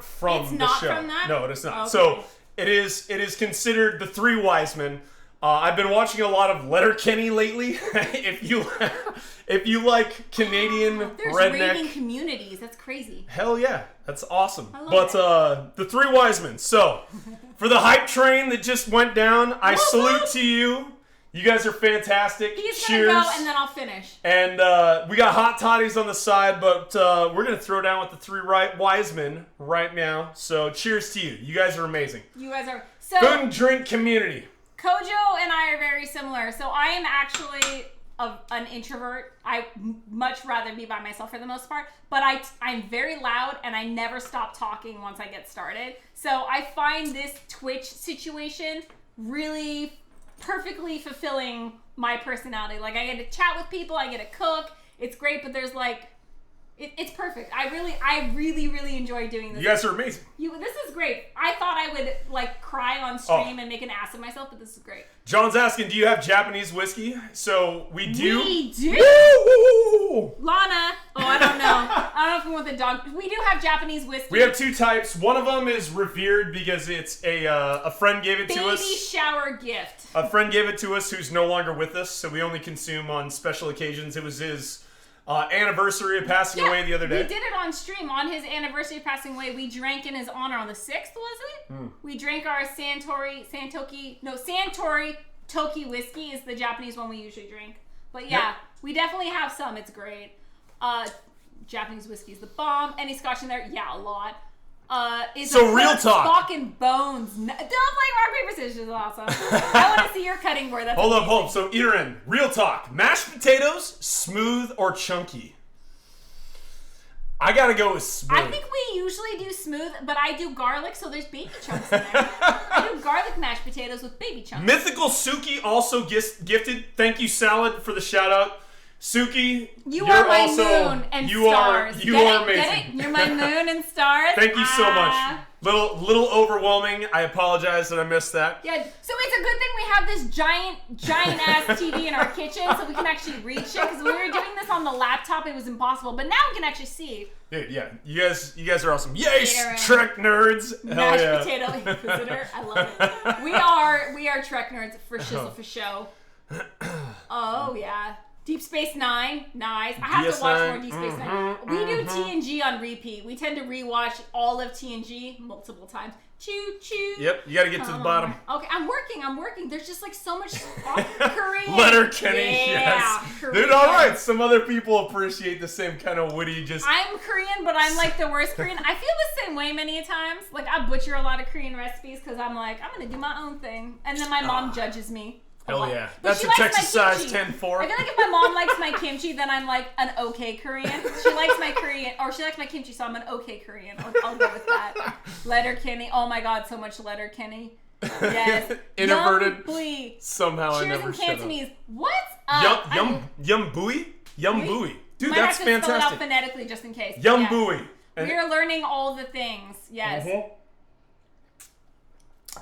from It's the not show. from that? No, it is not. Okay. So it is considered the 3 wise men. I've been watching a lot of Letterkenny lately. if you like Canadian There's redneck, raving communities. That's crazy. hell yeah, that's awesome. I love But the 3 wise men. So for the hype train that just went down, I Woo-hoo! salute to you. You guys are fantastic. He's Cheers. gonna go and then I'll finish. And we got hot toddies on the side, but we're going to throw down with the 3 wise men right now. So cheers to you. You guys are amazing. You guys are so Food and drink community. Kojo and I are very similar. So I am actually an introvert. I much rather be by myself for the most part. But I'm very loud and I never stop talking once I get started. So I find this Twitch situation really perfectly fulfilling my personality. Like I get to chat with people, I get to cook. It's great, but there's like, it's perfect. I really enjoy doing this. You guys are amazing. This is great. I thought I would like cry on stream and make an ass of myself, but this is great. John's asking, do you have Japanese whiskey? So we do. We do. Woo! Lana. Oh, I don't know. I don't know if we want the dog. We do have Japanese whiskey. We have 2 types. One of them is revered because it's a friend gave it to us. Baby shower gift. A friend gave it to us who's no longer with us, so we only consume on special occasions. It was his anniversary of passing away the other day. We did it on stream on his anniversary of passing away. We drank in his honor on the 6th, was it? We drank our Santori Toki whiskey is the Japanese one we usually drink. But yeah, we definitely have some. It's great. Japanese whiskey is the bomb. Any scotch in there? Yeah, a lot. So real talk. Spock and bones. Don't play rock, paper, scissors is awesome. I want to see your cutting board. That's Hold amazing. up. So Erin, real talk. Mashed potatoes, smooth or chunky? I gotta go with smooth. I think we usually do smooth, but I do garlic, so there's baby chunks in there. I do garlic mashed potatoes with baby chunks. Mythical Suki also gifted. Thank you, Salad, for the shout out. Suki, You you're are my also, moon and you stars. Are, you Get are it? amazing. Get it? You're my moon and stars. Thank you so much. Little overwhelming. I apologize that I missed that. Yeah, so it's a good thing we have this giant ass TV in our kitchen so we can actually read shit. Because when we were doing this on the laptop, it was impossible. But now we can actually see. Dude, yeah, you guys are awesome. Yay, Gatorade. Trek nerds! Hell Mashed yeah. potato inquisitor. I love it. We are Trek nerds for shizzle for show. Oh yeah. Deep Space Nine, nice. I have to watch DS9, more Deep Space Nine. We do TNG on repeat. We tend to rewatch all of TNG multiple times. Choo choo. Yep, you gotta get to the bottom. Okay, I'm working. There's just like so much Korean. Letter Kenny, Yeah, yes. Korean. Dude, alright, some other people appreciate the same kind of witty, just... I'm Korean, but I'm like the worst Korean. I feel the same way many times. Like I butcher a lot of Korean recipes because I'm like, I'm gonna do my own thing. And then my mom judges me. Hell yeah. But That's she a likes Texas my size kimchi. 10-4. I feel like if my mom likes my kimchi, then I'm like an okay Korean. She likes my Korean, or she likes my kimchi, so I'm an okay Korean. I'll go with that. Letter Kenny. Oh my god, so much Letter Kenny. Yes. Introverted. Yum bui. Somehow I Cheers never in shut up. Cantonese. What? Yum buoy? Yum buoy. Dude, Might that's have to spell it out fantastic. phonetically just in case. Yum Yeah. buoy. We're learning all the things. Yes.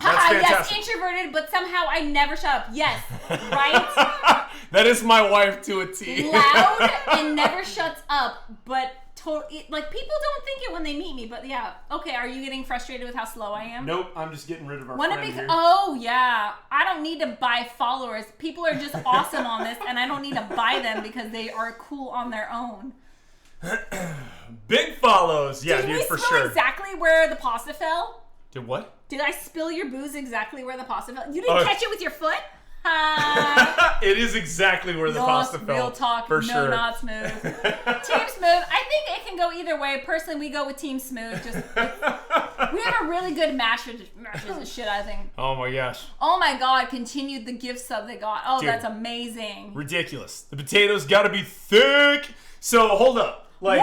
That's Yes, fantastic. introverted, but somehow I never shut up. Yes, right? That is my wife to a T. Loud and never shuts up, but like people don't think it when they meet me. But yeah, okay. Are you getting frustrated with how slow I am? Nope, I'm just getting rid of our Wanna friend be? here. Oh yeah, I don't need to buy followers. People are just awesome on this, and I don't need to buy them because they are cool on their own. Big follows. Yeah, Did dude, we for spill sure. exactly where the pasta fell? Did what? Did I spill your booze exactly where the pasta fell? You didn't catch it with your foot? It is exactly where the pasta fell. Real talk, for no, sure. not smooth. Team Smooth. I think it can go either way. Personally, we go with Team Smooth. We have a really good matches of shit, I think. Oh my gosh. Oh my god, continued the gift sub they got. Oh, Dude. that's amazing. Ridiculous. The potatoes gotta be thick. So hold up. Like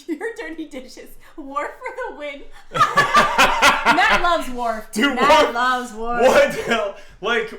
Your dirty dishes. Worf for the win. Matt loves Worf. Dude, Matt Worf- loves Worf. what the hell? Like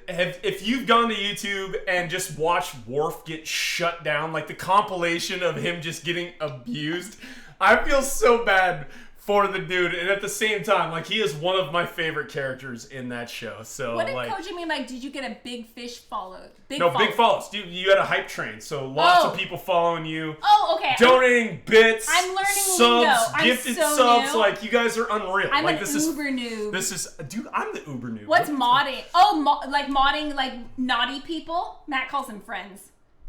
if you've gone to YouTube and just watched Worf get shut down, like the compilation of him just getting abused, I feel so bad for the dude, and at the same time, like, he is one of my favorite characters in that show. So What did like, Koji mean by, did you get a big fish followed? big follows. Dude, you had a hype train, so lots of people following you. Oh, okay. Donating bits, I'm learning subs, lingo. I'm gifted so subs. new. Like, you guys are unreal. I'm like, an this uber is noob. this is, dude. I'm the uber noob. What's What are you modding? Oh, like modding, like naughty people. Matt calls them friends.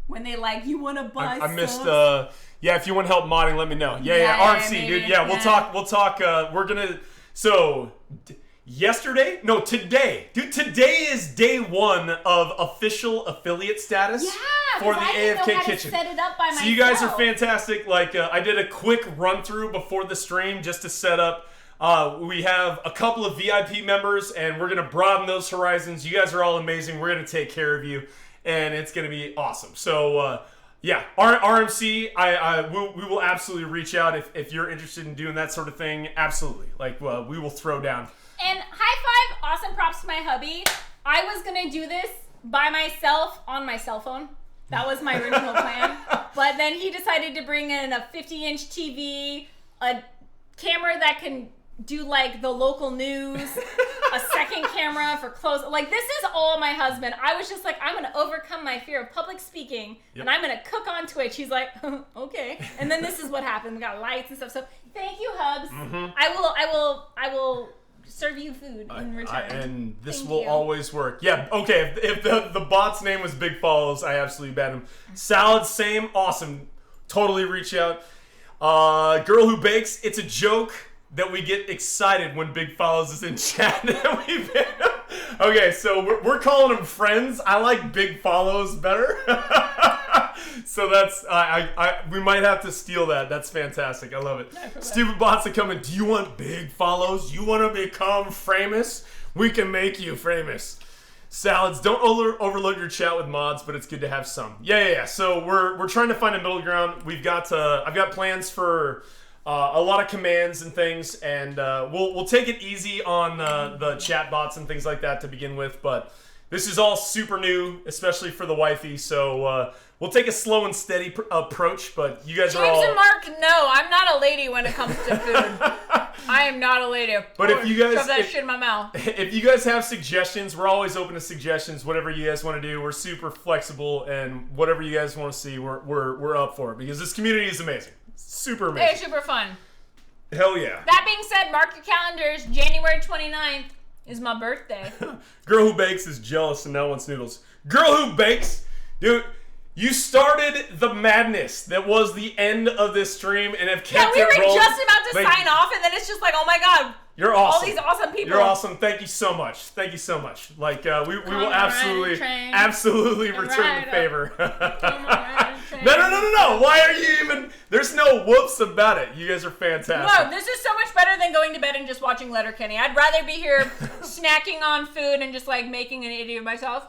When they like, you want to buy I missed. subs? Yeah, if you want help modding, let me know. Yeah, Yeah, RMC, maybe. dude. Yeah, we'll talk. We'll talk. We're gonna. So, today, dude. Today is day one of official affiliate status for the I didn't know AFK how Kitchen. To set it up by myself. So you guys are fantastic. Like, I did a quick run through before the stream just to set up. We have a couple of VIP members, and we're gonna broaden those horizons. You guys are all amazing. We're gonna take care of you. and it's going to be awesome. So, yeah, RMC, we will absolutely reach out if you're interested in doing that sort of thing. Absolutely. Like, we will throw down. And high five, awesome props to my hubby. I was going to do this by myself on my cell phone. That was my original plan. But then he decided to bring in a 50-inch TV, a camera that can do like the local news, a second camera for clothes. Like, this is all my husband. I was just like, I'm going to overcome my fear of public speaking, and I'm going to cook on Twitch. He's like, okay. And then this is what happened. We got lights and stuff. So thank you, Hubs. Mm-hmm. I will serve you food in return. And this Thank will you. always work. Yeah, okay, if the bot's name was Big Follows, I absolutely ban him. Salad, same, awesome. Totally reach out. Girl Who Bakes, it's a joke that we get excited when Big Follows is in chat. Okay, so we're calling them friends. I like Big Follows better. So that's, we might have to steal that. That's fantastic. I love it. Stupid bots are coming. Do you want big follows? You want to become famous? We can make you famous. Salads, don't overload your chat with mods, but it's good to have some. Yeah. So we're trying to find a middle ground. I've got plans for a lot of commands and things, and we'll take it easy on the chat bots and things like that to begin with, but this is all super new, especially for the wifey, so we'll take a slow and steady approach, but you guys are all... James and Mark, no, I'm not a lady when it comes to food. I am not a lady. But if you guys... Shove that shit in my mouth. If you guys have suggestions, we're always open to suggestions, whatever you guys want to do. We're super flexible, and whatever you guys want to see, we're up for it, because this community is amazing. Super amazing. They're super fun. Hell yeah. That being said, mark your calendars. January 29th is my birthday. Girl Who Bakes is jealous and now wants noodles. Girl Who Bakes, dude, you started the madness that was the end of this stream and have kept we were it rolling. just about to Like, sign off, and then it's just like, oh my god. You're awesome. All these awesome people. You're awesome. Thank you so much. Like, we will absolutely return the favor. No. Why are you even... There's no whoops about it. You guys are fantastic. No, this is so much better than going to bed and just watching Letterkenny. I'd rather be here snacking on food and just like making an idiot of myself.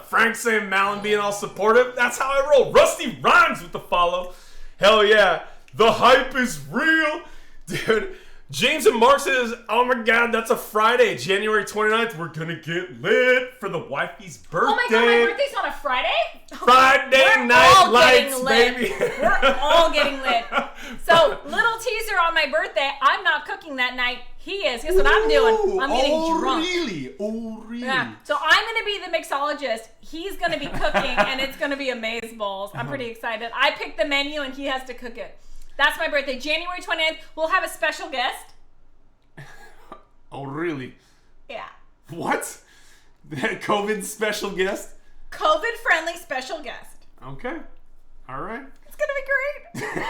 Frank saying Malin being all supportive. That's how I roll. Rusty Rhymes with the follow. Hell yeah. The hype is real. Dude... James and Mark says, oh my god, that's a Friday, January 29th. We're gonna get lit for the wifey's birthday. Oh my god, my birthday's on a Friday? Friday night lights, baby. We're all getting lit. So, little teaser on my birthday, I'm not cooking that night. He is. Guess what I'm doing? I'm getting drunk. Really? Oh, really? Yeah. So I'm going to be the mixologist. He's going to be cooking, and it's going to be amazeballs. I'm pretty excited. I picked the menu, and he has to cook it. That's my birthday, January 29th. We'll have a special guest. Oh, really? Yeah. What? That COVID special guest? COVID-friendly special guest. Okay. All right. It's going to be great.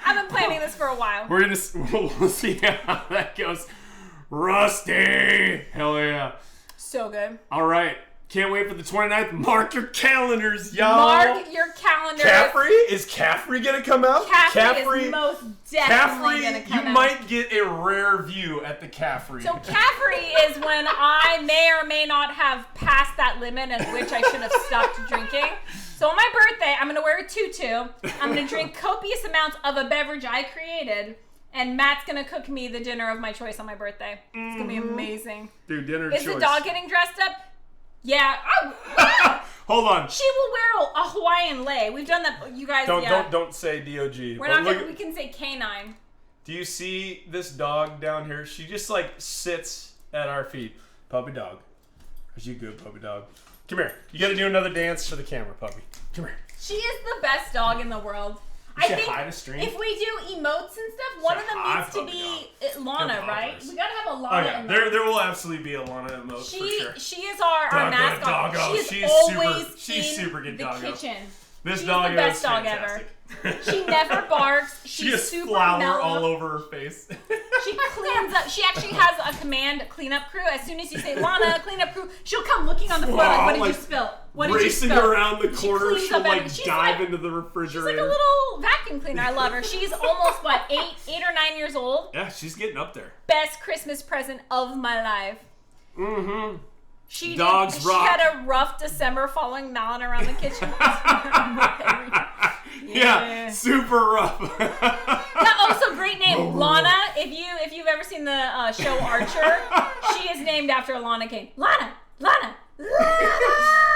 I've been planning this for a while. We'll see how that goes. Rusty! Hell yeah. So good. All right. Can't wait for the 29th. Mark your calendars, y'all. Mark your calendars. Caffrey? Is Caffrey gonna come out? Caffrey is most definitely gonna come out. You might get a rare view at the Caffrey. So Caffrey is when I may or may not have passed that limit at which I should have stopped drinking. So on my birthday, I'm gonna wear a tutu. I'm gonna drink copious amounts of a beverage I created. And Matt's gonna cook me the dinner of my choice on my birthday. It's gonna be amazing. Dude, dinner Is choice. the dog getting dressed up? Yeah. Hold on. She will wear a Hawaiian lei. We've done that, you guys. Don't say DOG. We're not gonna, we can say canine. Do you see this dog down here? She just like sits at our feet. Puppy dog. Are you good, puppy dog? Come here. You gotta do another dance for the camera, puppy. Come here. She is the best dog in the world. I think if we do emotes and stuff, one of them needs to be Lana, right? We gotta have a Lana. Oh yeah, there will absolutely be a Lana emote for sure. She is our mascot. She's always in good the doggo. kitchen. This She's dog the best is dog fantastic. ever. She never barks. She She's has super flour mellow. all over her face. She cleans up. She actually has a command cleanup crew. As soon as you say Lana, cleanup crew, she'll come looking on the floor like, what did you spill? What did you spill? Racing around the corner, she'll like dive into the refrigerator. She's like a little vacuum cleaner. I love her. She's almost, what, 8 or 9 years old? Yeah, she's getting up there. Best Christmas present of my life. Mm-hmm. Dogs she rock. had a rough December following Malin around the kitchen. Yeah, super rough. Yeah, also great name, Lana. If you've ever seen the show Archer, she is named after Lana Kane. Lana.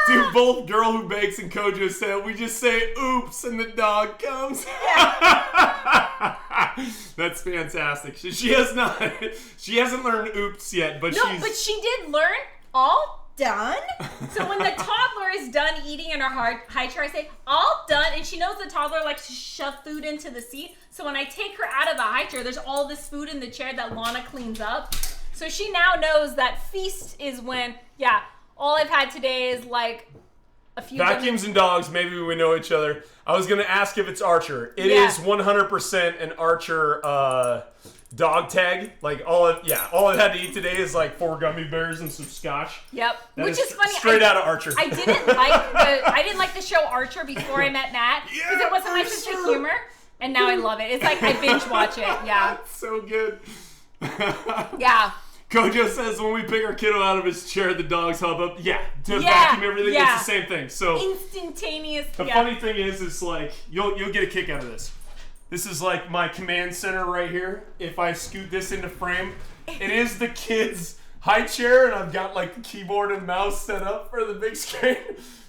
Dude, both Girl Who Bakes and Kojo said, we just say oops and the dog comes. That's fantastic. She hasn't learned oops yet, but but she did learn all done. So when the toddler is done eating in her high chair, I say, all done. And she knows the toddler likes to shove food into the seat. So when I take her out of the high chair, there's all this food in the chair that Lana cleans up. So she now knows that feast is when, all I've had today is like a few Vacuums and dogs, maybe we know each other. I was going to ask if it's Archer. It is 100% an Archer dog tag. Like, all I've had to eat today is like 4 gummy bears and some scotch. Yep. That Which is funny. Straight out of Archer. I didn't like the show Archer before I met Matt because it wasn't my sense of humor. And now I love it. It's like I binge watch it. Yeah. So good. Yeah. Kojo says when we pick our kiddo out of his chair, the dogs hub up. Yeah, to vacuum everything, it's the same thing. So instantaneous. The funny thing is like you'll get a kick out of this. This is like my command center right here. If I scoot this into frame, it is the kid's high chair, and I've got like the keyboard and mouse set up for the big screen.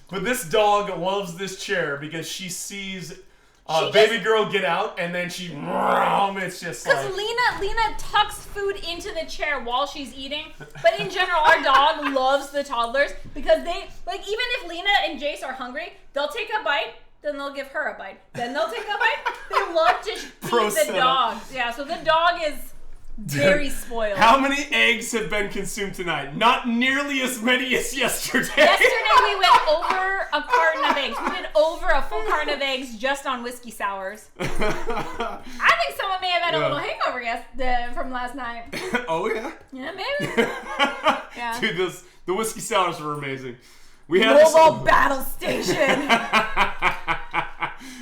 But this dog loves this chair because she sees baby girl get out, and then she, it's just like... Because Lena tucks food into the chair while she's eating, but in general, our dog loves the toddlers because they, like, even if Lena and Jace are hungry, they'll take a bite, then they'll give her a bite, then they'll take a bite. They love to feed the dog. Yeah, so the dog is very spoiled. How many eggs have been consumed tonight? Not nearly as many as yesterday. Yesterday we went over a carton of eggs. We did over a full carton of eggs just on whiskey sours. I think someone may have had a little hangover from last night. Oh yeah? Yeah, maybe. Yeah. Dude, the whiskey sours were amazing. We had Mobile battle station.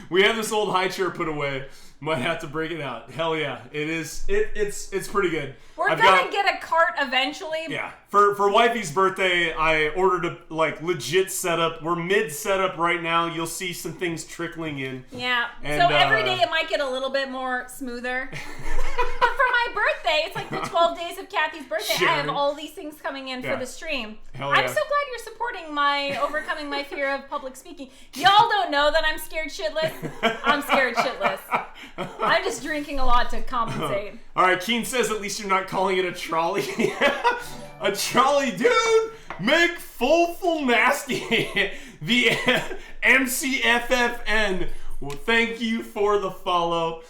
We have this old high chair put away. Might have to break it out. Hell yeah. It is. It's pretty good. We're gonna get a cart eventually. Yeah. For wifey's birthday, I ordered a legit setup. We're mid setup right now. You'll see some things trickling in. Yeah. And, so every day it might get a little bit more smoother. But for my birthday, it's like the 12 days of Kathy's birthday. Sure. I have all these things coming in for the stream. Hell yeah. I'm so glad you're supporting overcoming my fear of public speaking. Y'all don't know that I'm scared shitless. I'm scared shitless. I'm just drinking a lot to compensate. All right, Keen says at least you're not calling it a trolley. A trolley, dude. Make full nasty. The MCFFN. Well, thank you for the follow.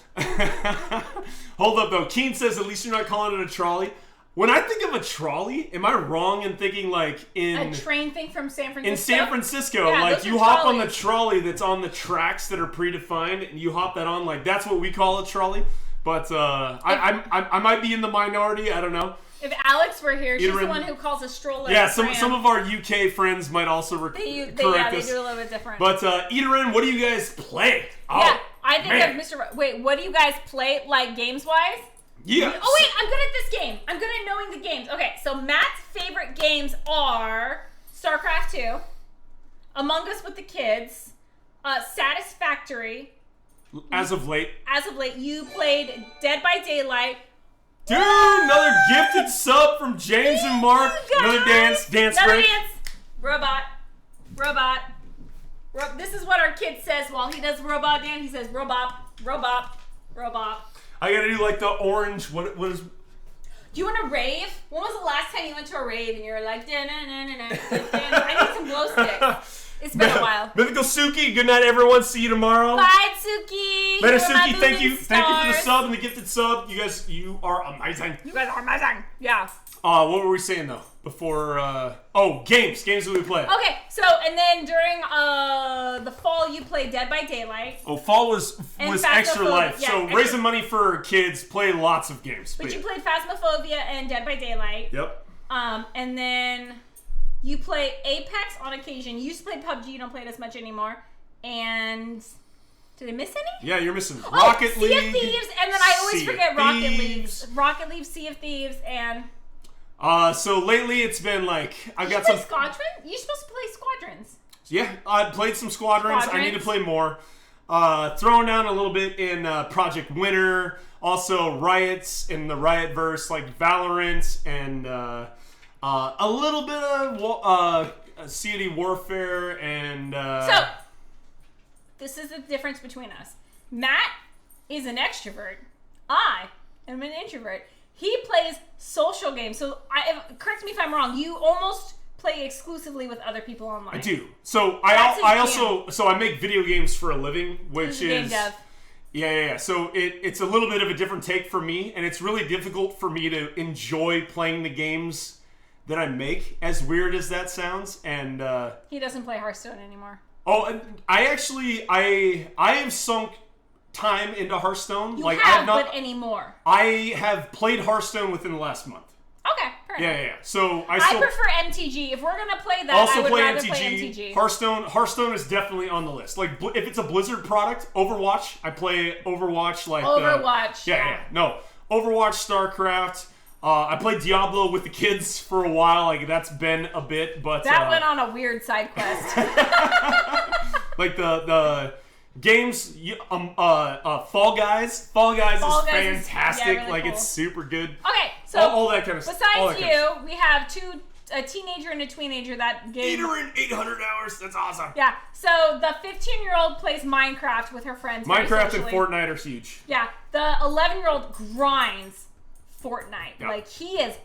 Hold up though. Keen says at least you're not calling it a trolley. When I think of a trolley, am I wrong in thinking like a train thing from San Francisco? In San Francisco, yeah, like you hop on the trolley that's on the tracks that are predefined, and you hop that on. Like that's what we call a trolley. But I might be in the minority. I don't know. If Alex were here, she's the one who calls a stroller. Yeah, some of our UK friends might also correct us. They do a little bit different. But Eaterin, what do you guys play? Yeah, I think of Mr. Wait, what do you guys play like games wise? Yeah. Oh wait, I'm good at this game. I'm good at knowing the games. Okay, so Matt's favorite games are StarCraft 2, Among Us with the Kids, Satisfactory. As of late, you played Dead by Daylight. Dude, another gifted sub from James and Mark. Another dance break. Robot. This is what our kid says while he does robot dance. He says robot. I gotta do like the orange. What is? Do you want to rave? When was the last time you went to a rave and you were like, I need some glow sticks. It's been a while. Mythical Suki, good night everyone. See you tomorrow. Bye, Suki. Later, Suki. Thank you for the sub and the gifted sub. You are amazing. You guys are amazing. Yeah. What were we saying though? Before games that we play. Okay, so and then during the fall you played Dead by Daylight. Oh, fall was Extra Life. Yeah, so raising money for kids, play lots of games. But you played Phasmophobia and Dead by Daylight. Yep. And then you play Apex on occasion. You used to play PUBG, you don't play it as much anymore. And did I miss any? Yeah, you're missing Rocket League. Sea of Thieves, and then I always forget Rocket League, Sea of Thieves, and So lately it's been like I've got play some. Squadron? You're supposed to play Squadrons. Yeah, I played some Squadrons. I need to play more. Throwing down a little bit in Project Winter. Also Riots in the Riotverse, like Valorant, and a little bit of COD Warfare, and. So, this is the difference between us. Matt is an extrovert. I am an introvert. He plays social games. So, correct me if I'm wrong. You almost play exclusively with other people online. I do. So I make video games for a living, which is game dev. Yeah. So it's a little bit of a different take for me, and it's really difficult for me to enjoy playing the games that I make. As weird as that sounds, and he doesn't play Hearthstone anymore. Oh, and I have sunk time into Hearthstone. You like have, I have not but anymore. I have played Hearthstone within the last month. Okay, fair enough. Yeah. So I prefer MTG. If we're gonna play that, also I would play rather MTG. play MTG. Hearthstone is definitely on the list. Like if it's a Blizzard product, Overwatch, I play Overwatch. Like Overwatch. Yeah. No, Overwatch, StarCraft. I played Diablo with the kids for a while. Like that's been a bit, but that went on a weird side quest. like the games, Fall Guys. Fall Guys is fantastic. Really like cool. It's super good. Okay, so all that kind of stuff. Besides you, we have a teenager and a teenager that game. Eater in 800 hours. That's awesome. Yeah. So the 15-year-old plays Minecraft with her friends. Minecraft and Fortnite are huge. Yeah. The 11-year-old grinds Fortnite. Yep. Like he is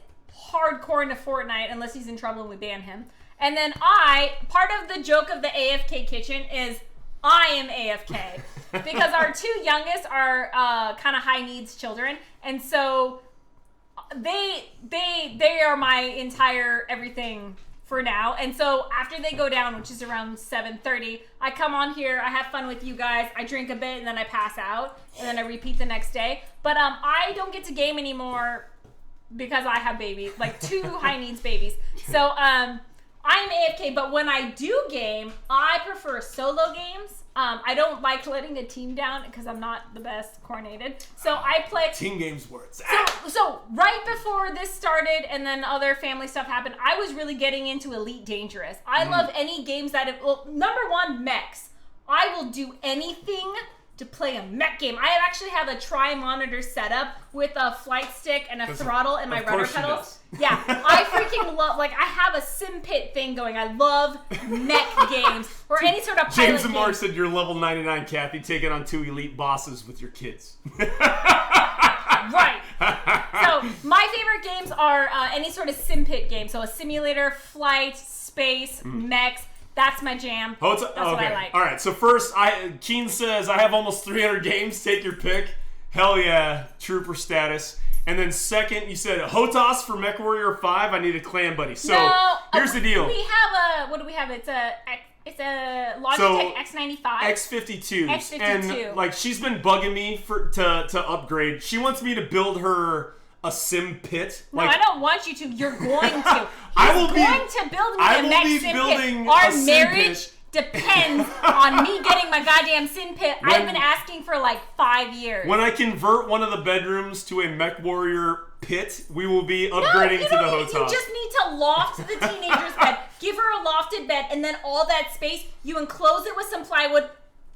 hardcore into Fortnite unless he's in trouble and we ban him. And then part of the joke of the AFK kitchen is I am AFK because our two youngest are kind of high needs children, and so they are my entire everything for now. And so after they go down, which is around 7:30, I come on here, I have fun with you guys, I drink a bit, and then I pass out, and then I repeat the next day. But I don't get to game anymore because I have babies, like 2 high needs babies. So I'm AFK, but when I do game, I prefer solo games. I don't like letting a team down because I'm not the best coordinated. So I play team games where it's So right before this started and then other family stuff happened, I was really getting into Elite Dangerous. I love any games that number one, mechs. I will do anything to play a mech game. I actually have a tri-monitor setup with a flight stick and a throttle and my rudder pedals. Yeah, I freaking love, like, I have a sim pit thing going. I love mech games or any sort of pilot James and Mark game. said you're level 99, Kathy, taking on 2 elite bosses with your kids. Right. So my favorite games are any sort of sim pit game. So a simulator, flight, space, mechs. That's my jam. That's what I like. All right. So first, Keen says I have almost 300 games. Take your pick. Hell yeah, trooper status. And then second, you said HOTAS for MechWarrior 5. I need a clan buddy. So here's the deal. We have what do we have? It's a Logitech X95. X52. X52. And like she's been bugging me to upgrade. She wants me to build her a sim pit. No, like, I don't want you to. You're going to. I will going to build me a mech sim pit. Our marriage depends on me getting my goddamn sin pit. I've been asking for like 5 years. When I convert one of the bedrooms to a MechWarrior pit, we will be upgrading to the HOTAS. You just need to loft the teenager's bed. Give her a lofted bed, and then all that space, you enclose it with some plywood,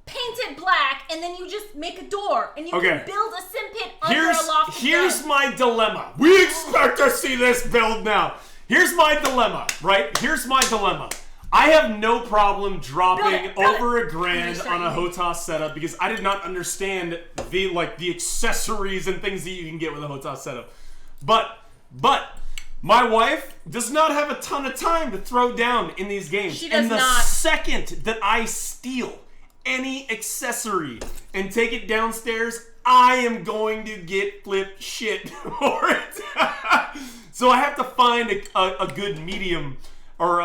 paint it black, and then you just make a door, and you can build a sim pit under a lofted bed. Here's my dilemma. We expect to see this build now. Here's my dilemma, right? Here's my dilemma. I have no problem dropping over $1,000 on a HOTAS setup because I did not understand the accessories and things that you can get with a HOTAS setup. But my wife does not have a ton of time to throw down in these games. She does and the not. second that I steal any accessory and take it downstairs, I am going to get flipped shit for it. So I have to find a good medium or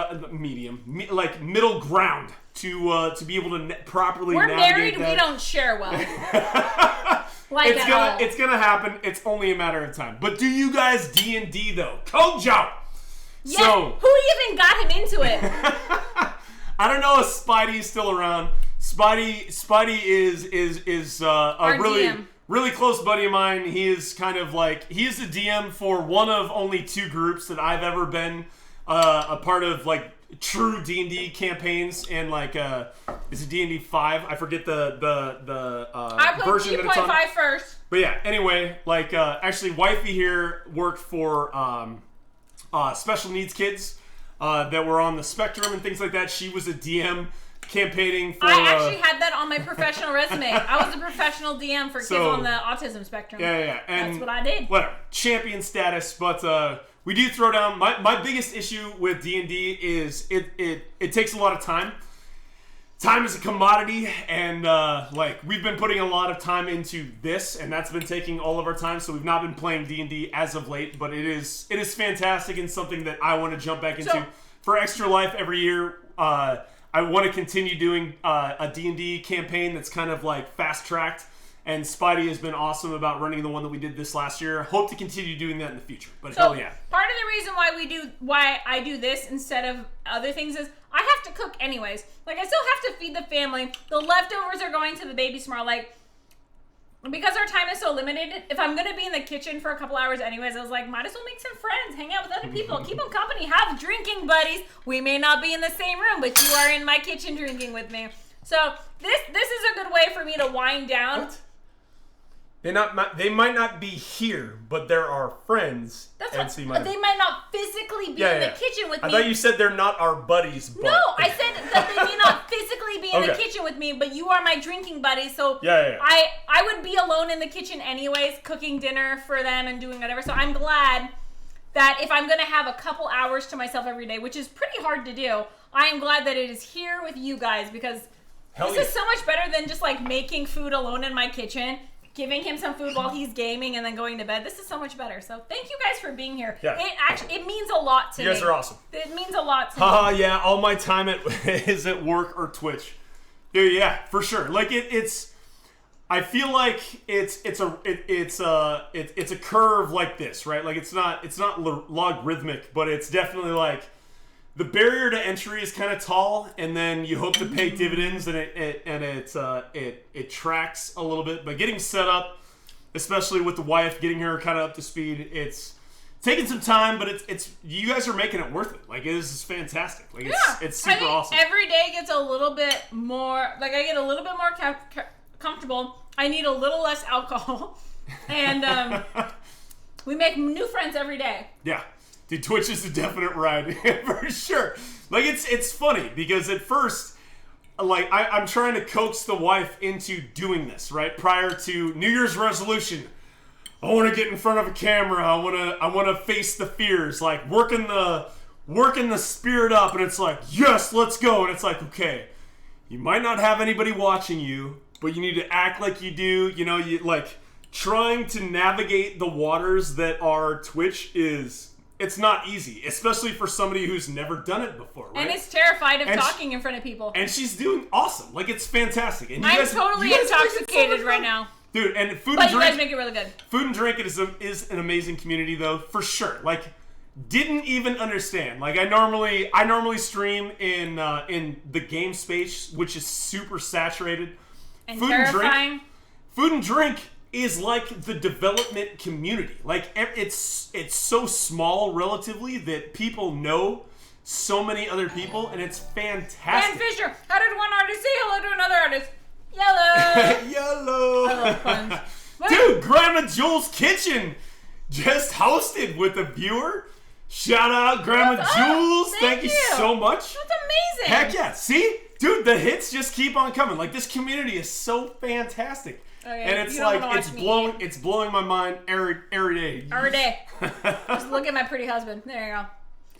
like middle ground to be able to properly We're navigate married, that. we don't share well. It's gonna happen. It's only a matter of time. But do you guys D&D though? Kojo! Yeah, So who even got him into it? I don't know if Spidey's still around. Spidey is a Our really DM. really close buddy of mine. He is kind of like, he is the DM for one of only 2 groups that I've ever been a part of, like, true D&D campaigns, and like is it D&D 5? I forget the I played version that it's on. 2.5 first. But yeah, anyway, like actually wifey here worked for special needs kids that were on the spectrum and things like that. She was a DM campaigning for I actually had that on my professional resume. I was a professional DM for kids on the autism spectrum. Yeah. And that's what I did. Whatever. Champion status, but we do throw down. My biggest issue with D&D is it takes a lot of time. Time is a commodity, and like we've been putting a lot of time into this, and that's been taking all of our time. So we've not been playing D&D as of late, but it is fantastic and something that I want to jump back into for Extra Life every year. I want to continue doing a D&D campaign that's kind of like fast tracked. And Spidey has been awesome about running the one that we did this last year. Hope to continue doing that in the future. But hell yeah. Part of the reason why I do this instead of other things is I have to cook anyways. Like, I still have to feed the family. The leftovers are going to the baby smart. Like, because our time is so limited, if I'm going to be in the kitchen for a couple hours anyways, I was like, might as well make some friends, hang out with other people, keep them company, have drinking buddies. We may not be in the same room, but you are in my kitchen drinking with me. So this is a good way for me to wind down. What? They might not be here, but there are friends. That's what, they might not physically be in the kitchen with me. I thought you said they're not our buddies. But... No, I said that they may not physically be in the kitchen with me, but you are my drinking buddies. So I would be alone in the kitchen anyways, cooking dinner for them and doing whatever. So I'm glad that if I'm going to have a couple hours to myself every day, which is pretty hard to do, I am glad that it is here with you guys, because this is so much better than just like making food alone in my kitchen, giving him some food while he's gaming, and then going to bed. This is so much better. So thank you guys for being here. Yeah. It means a lot to me. You guys are awesome. It means a lot to me. Yeah, all my time is at work or Twitch. Yeah, for sure. Like it's I feel like it's a curve like this, right? Like it's not logarithmic, but it's definitely like the barrier to entry is kind of tall, and then you hope to pay dividends, and it tracks a little bit. But getting set up, especially with the wife, getting her kind of up to speed, it's taking some time, but it's you guys are making it worth it. Like, this is fantastic. Like, it's super awesome. Every day gets a little bit more. Like, I get a little bit more comfortable. I need a little less alcohol, and we make new friends every day. Yeah. Dude, Twitch is a definite ride, for sure. Like, it's funny, because at first, like, I'm trying to coax the wife into doing this, right? Prior to New Year's resolution, I want to get in front of a camera. I want to face the fears, like, working the spirit up, and it's like, yes, let's go. And it's like, okay, you might not have anybody watching you, but you need to act like you do. You know, you like trying to navigate the waters that are Twitch it's not easy, especially for somebody who's never done it before, right? And is terrified of talking in front of people. And she's doing awesome. Like, it's fantastic. And I'm totally intoxicated right now. Dude, and you guys make it really good. Food and drink is an amazing community, though, for sure. Like, didn't even understand. Like, I normally stream in the game space, which is super saturated. And terrifying. Food and drink is like the development community. Like, it's so small relatively that people know so many other people, and it's fantastic. Dan Fisher, how did one artist say hello to another artist? Yellow. Yellow. I love puns. Dude, Grandma Jules' Kitchen just hosted with a viewer. Shout out, Grandma Jules. Thank you so much. That's amazing. Heck yeah. See? Dude, the hits just keep on coming. Like, this community is so fantastic. Okay, and it's like it's blowing my mind every day. Every day. Just look at my pretty husband. There you go.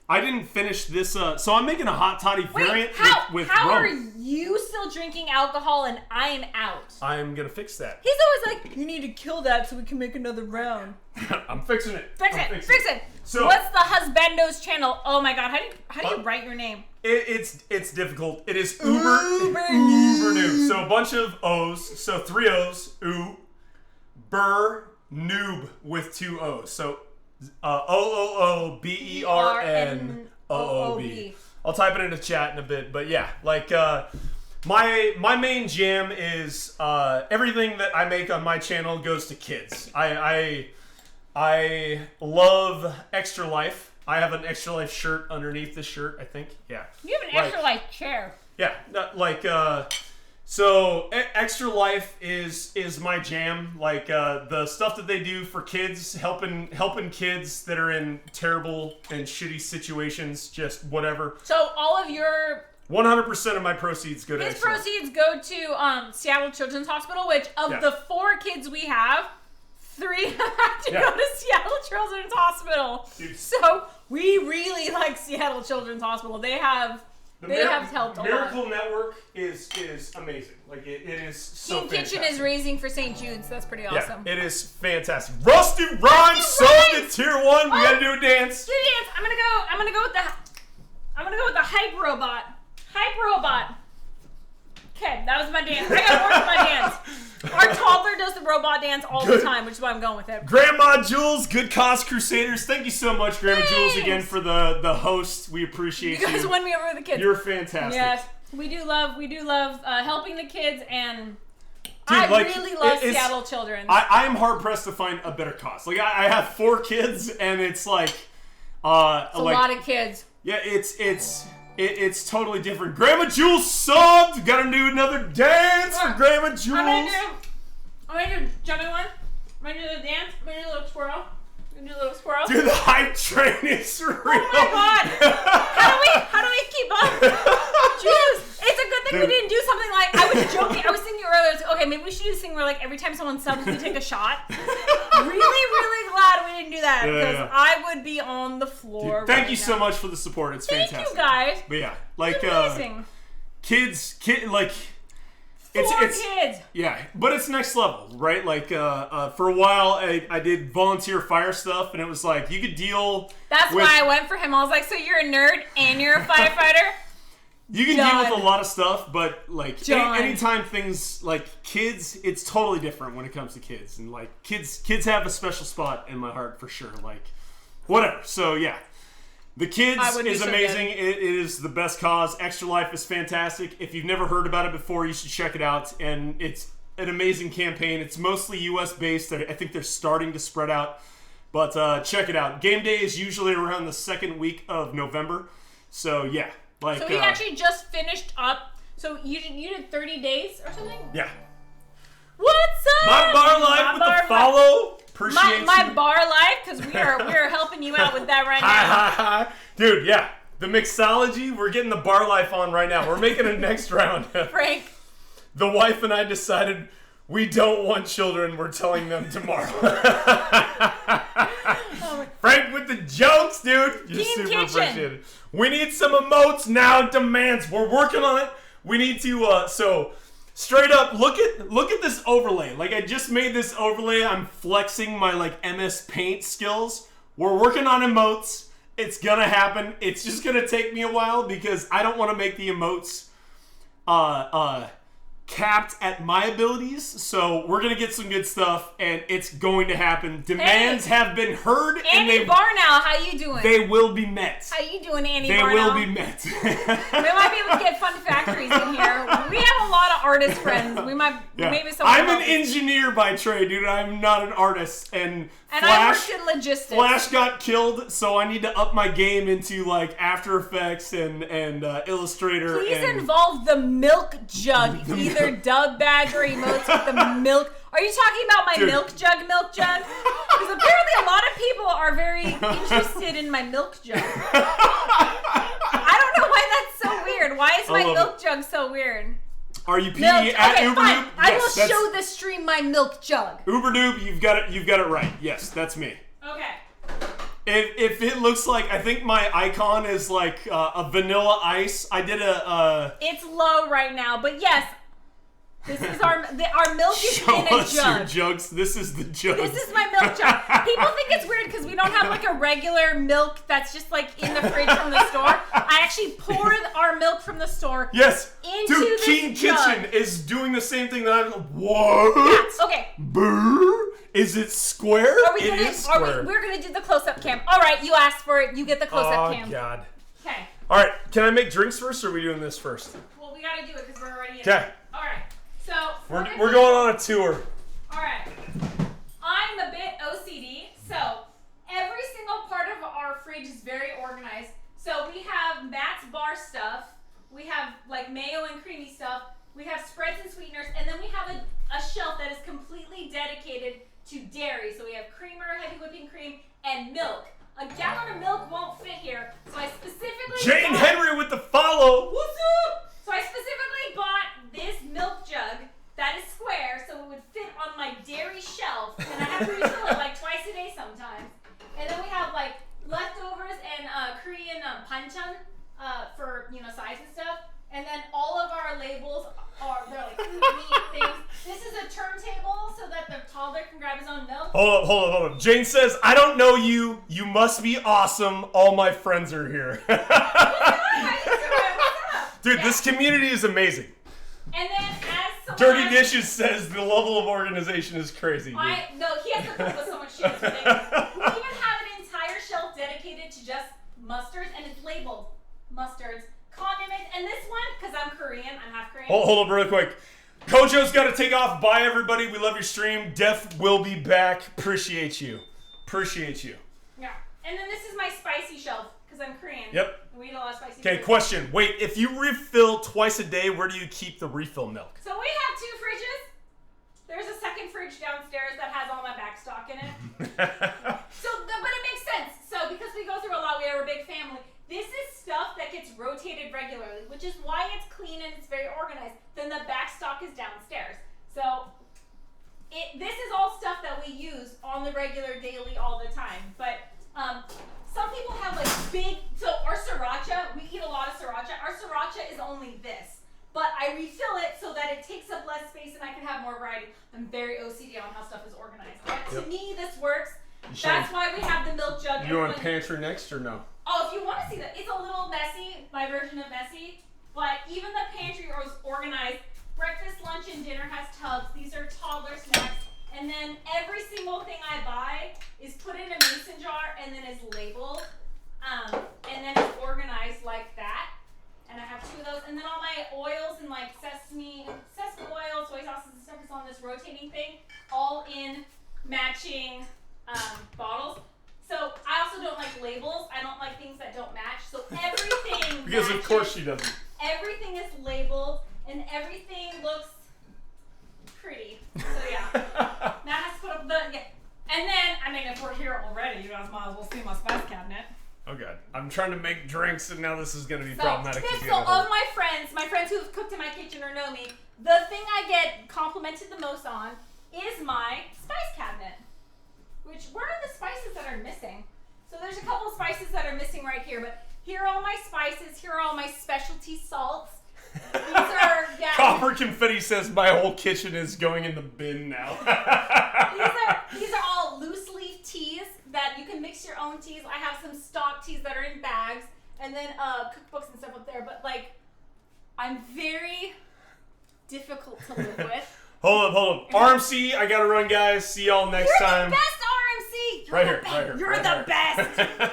I didn't finish this. So I'm making a hot toddy variant with how rum. Are you still drinking alcohol and I am out? I am gonna fix that. He's always like, you need to kill that so we can make another round. I'm fixing it. Fix it. So what's the husbando's channel? Oh my god, how do you write your name? It's difficult. It is uber noob. So a bunch of O's. So 3 O's. Ber noob with 2 O's. So OOOBERNOOB. I'll type it in the chat in a bit, but yeah, like My main jam is everything that I make on my channel goes to kids. I love Extra Life. I have an Extra Life shirt underneath this shirt, I think. Yeah. You have an Extra Life chair. Yeah, so Extra Life is my jam. Like the stuff that they do for kids, helping kids that are in terrible and shitty situations, just whatever. So all of your 100% of my proceeds go to his Extra Life. proceeds go to Seattle Children's Hospital, which of the 4 kids we have, 3 have to go to Seattle Children's Hospital. Dude. So we really like Seattle Children's Hospital. They have helped a lot. Miracle Network is amazing. Like it is so Team fantastic. Kitchen is raising for St. Jude's. That's pretty awesome. Yeah, it is fantastic. Rusty Rhymes sold in tier 1. We gotta do a dance. Do a dance. I'm gonna go with the hype robot. Hype robot. Okay, that was my dance. I got more for my dance. Our toddler does the robot dance all the time, which is why I'm going with it. Grandma Jules, Good Cause Crusaders. Thank you so much, Grandma Thanks. Jules, again for the host. We appreciate you. You guys won me over with the kids. You're fantastic. Yes, we do love helping the kids, and Dude, I like, really love it's- Seattle Children. I am hard pressed to find a better cause. Like I have 4 kids, and it's like, it's a lot of kids. yeah, it's totally different. Grandma Jules subbed. Gotta do another dance for Grandma Jules. I'm gonna do jumping one. I'm gonna do the dance. I'm gonna do a little squirrel. Dude, the hype train is real. Oh my god! How do we keep up? Jeez, it's a good thing we didn't do something like, I was joking. I was thinking earlier, I was like, okay, maybe we should do this thing where like every time someone subs, we take a shot. Really glad we didn't do that because I would be on the floor. Dude, thank right you now. so much for the support. It's fantastic. Thank you guys. But yeah, like It's amazing. kids, like. 4 kids. Yeah, but it's next level, right? Like, for a while, I did volunteer fire stuff, and it was like, you could deal That's with, why I went for him. I was like, so you're a nerd and you're a firefighter? you can deal with a lot of stuff, but, like, Done. anytime things, like, kids, it's totally different when it comes to kids. And, like, kids have a special spot in my heart, for sure. Like, whatever. So, yeah. The Kids is so amazing. It is the best cause. Extra Life is fantastic. If you've never heard about it before, you should check it out. And it's an amazing campaign. It's mostly U.S. based. I think they're starting to spread out. But check it out. Game day is usually around the 2nd week of November. So, yeah. Like, So he actually just finished up. So you did 30 days or something? Yeah. What's up? My bar life with the follow. Appreciate my you. bar life, because we are helping you out with that right now. Hi. Dude, yeah. The mixology, we're getting the bar life on right now. We're making a next round. Frank. The wife and I decided we don't want children. We're telling them tomorrow. Frank with the jokes, dude. You're Team super Kitchen. appreciated. We need some emotes now. Demands. We're working on it. We need to. So straight up, look at this overlay. Like I just made this overlay. I'm flexing my like MS Paint skills. We're working on emotes. It's gonna happen. It's just gonna take me a while because I don't want to make the emotes capped at my abilities. So we're gonna get some good stuff, and it's going to happen. Demands have been heard, and Andy Barnow, how you doing? they will be met. How you doing, Andy They Barnow? will be met. We might be able to get Fun Factories in here. We have a lot of artist friends. We might maybe someone. I'm an engineer by trade, dude. I'm not an artist. And I Flash, worked in logistics. Flash got killed, so I need to up my game into like After Effects and Illustrator. Please and involve the milk jug, either dub bag or emotes with the milk. Are you talking about my Dude. milk jug? Because apparently a lot of people are very interested in my milk jug. I don't know why that's so weird. Why is my love milk jug so weird? Are you PD Milk. at Okay, Uber fine. Noob? I Yes, will that's- show the stream my milk jug. Uber Noob, you've got it right. Yes, that's me. Okay. If it looks like, I think my icon is like a vanilla ice. I did It's low right now, but yes, this is our milk is show in a us your jug. jugs. This is the jug. This is my milk jug. People think it's weird because we don't have like a regular milk that's just like in the fridge from the store. I actually pour our milk from the store. Yes. Into Dude, this King jug. Kitchen is doing the same thing that I'm. What? Okay. Brr? Is it square? Are we It gonna? is square. We're gonna do the close-up cam. All right, you asked for it. You get the close-up cam. God. Okay. All right, can I make drinks first, or are we doing this first? Well, we gotta do it because we're already Okay. All right. So We're going on a tour. All right. I'm a bit OCD, so every single part of our fridge is very organized. So we have Matt's bar stuff. We have like mayo and creamy stuff. We have spreads and sweeteners, and then we have a shelf that is completely dedicated to dairy. So we have creamer, heavy whipping cream, and milk. A gallon of milk won't fit here, so I specifically Jane Henry with the follow. What's up? So I specifically bought this milk jug that is square, so it would fit on my dairy shelf, and I have to refill it like twice a day sometimes. And then we have like leftovers and Korean panchan for size and stuff. And then all of our labels they're like food, meat things. This is a turntable so that the toddler can grab his own milk. Hold on. Jane says, I don't know you. You must be awesome. All my friends are here. What's up? Dude, this community is amazing. And then as Dirty Dishes says the level of organization is crazy. Dude. No, he has to cook with so much shit. It's ridiculous. We even have an entire shelf dedicated to just mustards, and it's labeled mustards, condiments, and this one, because I'm Korean, I'm half Korean. Hold up really quick. Kojo's got to take off. Bye, everybody. We love your stream. Def will be back. Appreciate you. Yeah. And then this is my spicy shelf, because I'm Korean. Yep. We eat a lot of spicy Okay, food. question. Wait, if you refill twice a day, where do you keep the refill milk? So we have 2 fridges. There's a second fridge downstairs that has all my back stock in it. But it makes sense. So because we go through a lot, we are a big family. This is stuff that gets rotated regularly, which is why it's clean and it's very organized. Then the back stock is downstairs. So this is all stuff that we use on the regular, daily, all the time. But some people have like big, so our sriracha, we eat a lot of sriracha. Our sriracha is only this. But I refill it so that it takes up less space and I can have more variety. I'm very OCD on how stuff is organized. But to me, this works. That's why we have the milk jug. You want pantry next or no? Oh, if you want to see that, it's a little messy, my version of messy. But even the pantry is organized. Breakfast, lunch, and dinner has tubs. These are toddler snacks. And then every single thing I buy is put in a mason jar and then is labeled. And then it's organized like that. And I have 2 of those. And then all my oils and like sesame oil, soy sauces and stuff is on this rotating thing. All in matching bottles. So I also don't like labels. I don't like things that don't match. So everything Because matches. of course she doesn't. Everything is labeled and everything looks pretty. So yeah. Now I have to put up and then if we're here already, you guys might as well see my spice cabinet. Oh god. I'm trying to make drinks and now this is gonna be So, problematic. so of my friends who have cooked in my kitchen or know me, the thing I get complimented the most on is my spice cabinet. Which, where are the spices that are missing? So there's a couple of spices that are missing right here, but here are all my spices, here are all my specialty salts. These are, Copper Confetti says my whole kitchen is going in the bin now. these are all loose leaf teas that you can mix your own teas. I have some stock teas that are in bags, and then cookbooks and stuff up there, but like, I'm very difficult to live with. Hold up. RMC, I gotta run, guys. See y'all next time. You're the best, RMC. Right here. You're the best.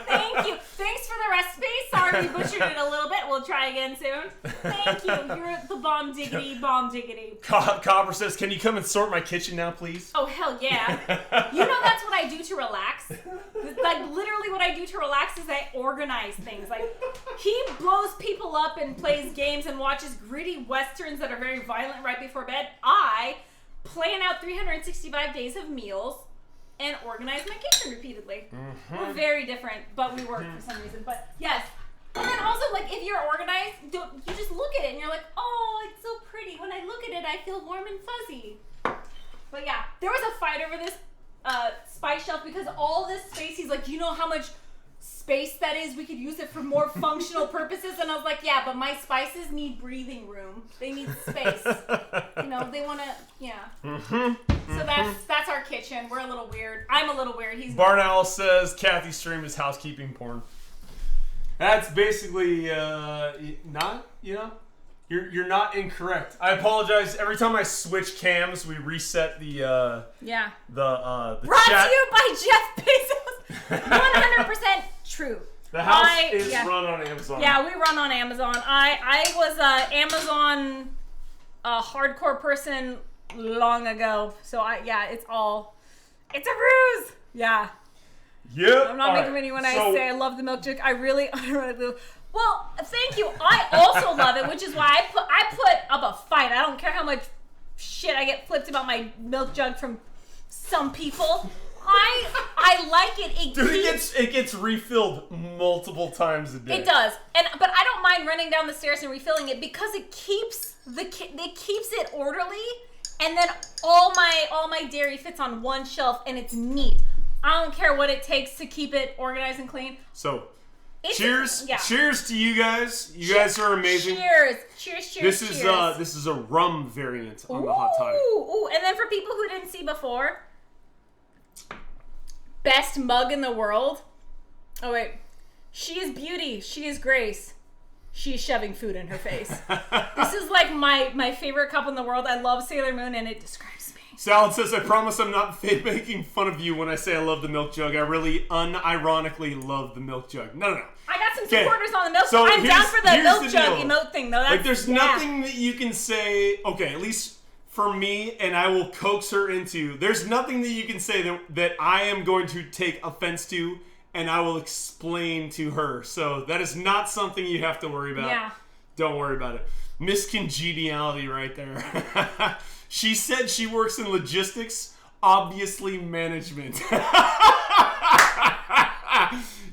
Thank you. Thanks for the recipe. Sorry we butchered it a little bit. We'll try again soon. Thank you. You're the bomb diggity. Copper says, can you come and sort my kitchen now, please? Oh, hell yeah. You know that's what I do to relax? Like, literally what I do to relax is I organize things. Like, he blows people up and plays games and watches gritty westerns that are very violent right before bed. I plan out 365 days of meals and organize my kitchen repeatedly. We're very different, but we work for some reason. But yes. And then also, like, if you're organized, you just look at it and you're like, oh, it's so pretty. When I look at it, I feel warm and fuzzy. But yeah, there was a fight over this spice shelf because all this space, he's like, you know how much space that is? We could use it for more functional purposes. And I was like, yeah, but my spices need breathing room. They need space. They want to, yeah. So that's our kitchen. We're a little weird. I'm a little weird. He's Barn Owl says Kathy's stream is housekeeping porn. That's basically not, you're not incorrect. I apologize. Every time I switch cams, we reset the Brought chat. to you by Jeff Bezos. 100% true. The house is run on Amazon. Yeah, we run on Amazon. I was Amazon a hardcore person long ago. So it's a ruse. Yeah. Yep. I'm not making any when I say I love the milk jug. I really unironically. Well, thank you. I also love it, which is why I put up a fight. I don't care how much shit I get flipped about my milk jug from some people. I like it. Dude, it gets refilled multiple times a day. It does, but I don't mind running down the stairs and refilling it because it keeps it orderly, and then all my dairy fits on one shelf and it's neat. I don't care what it takes to keep it organized and clean. So, cheers to you guys. You guys are amazing. Cheers. This is a rum variant on the hot toddy. Ooh, and then for people who didn't see before. Best mug in the world. Oh wait. She is beauty. She is grace. She is shoving food in her face. This is like my favorite cup in the world. I love Sailor Moon and it describes me. Salad says, I promise I'm not making fun of you when I say I love the milk jug. I really unironically love the milk jug. No. I got some supporters on the milk so jug. I'm down for the milk jug deal. emote thing though. There's nothing that you can say, okay, at least for me, and I will coax her into, there's nothing that you can say that I am going to take offense to, and I will explain to her. So that is not something you have to worry about. Yeah. Don't worry about it. Miscongeniality right there. She said she works in logistics, obviously management.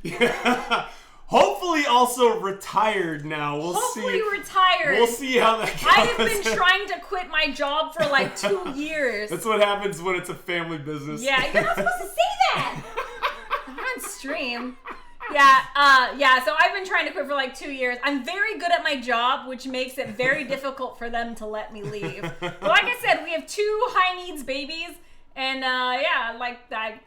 Yeah. Hopefully also retired now. Hopefully retired. We'll see how that goes. I have been trying to quit my job for like 2 years. That's what happens when it's a family business. Yeah, you're not supposed to say that. I'm on stream. Yeah, so I've been trying to quit for like 2 years. I'm very good at my job, which makes it very difficult for them to let me leave. But like I said, we have 2 high needs babies. And I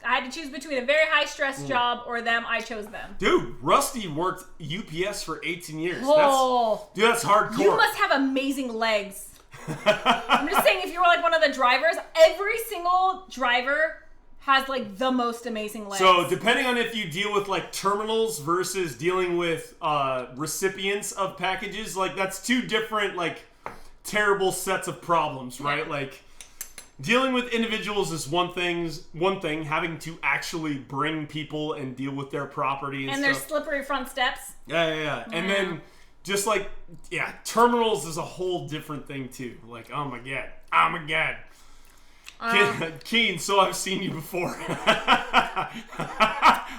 had to choose between a very high stress job or them. I chose them. Dude, Rusty worked UPS for 18 years. Oh, that's hardcore. You must have amazing legs. I'm just saying, if you were like one of the drivers, every single driver has like the most amazing legs. So depending on if you deal with like terminals versus dealing with recipients of packages, like that's 2 different like terrible sets of problems, right? Yeah. Like. Dealing with individuals is one thing. Having to actually bring people and deal with their property and stuff. their slippery front steps. Yeah. And then just like, terminals is a whole different thing too. Like, oh my god. Keen, so I've seen you before.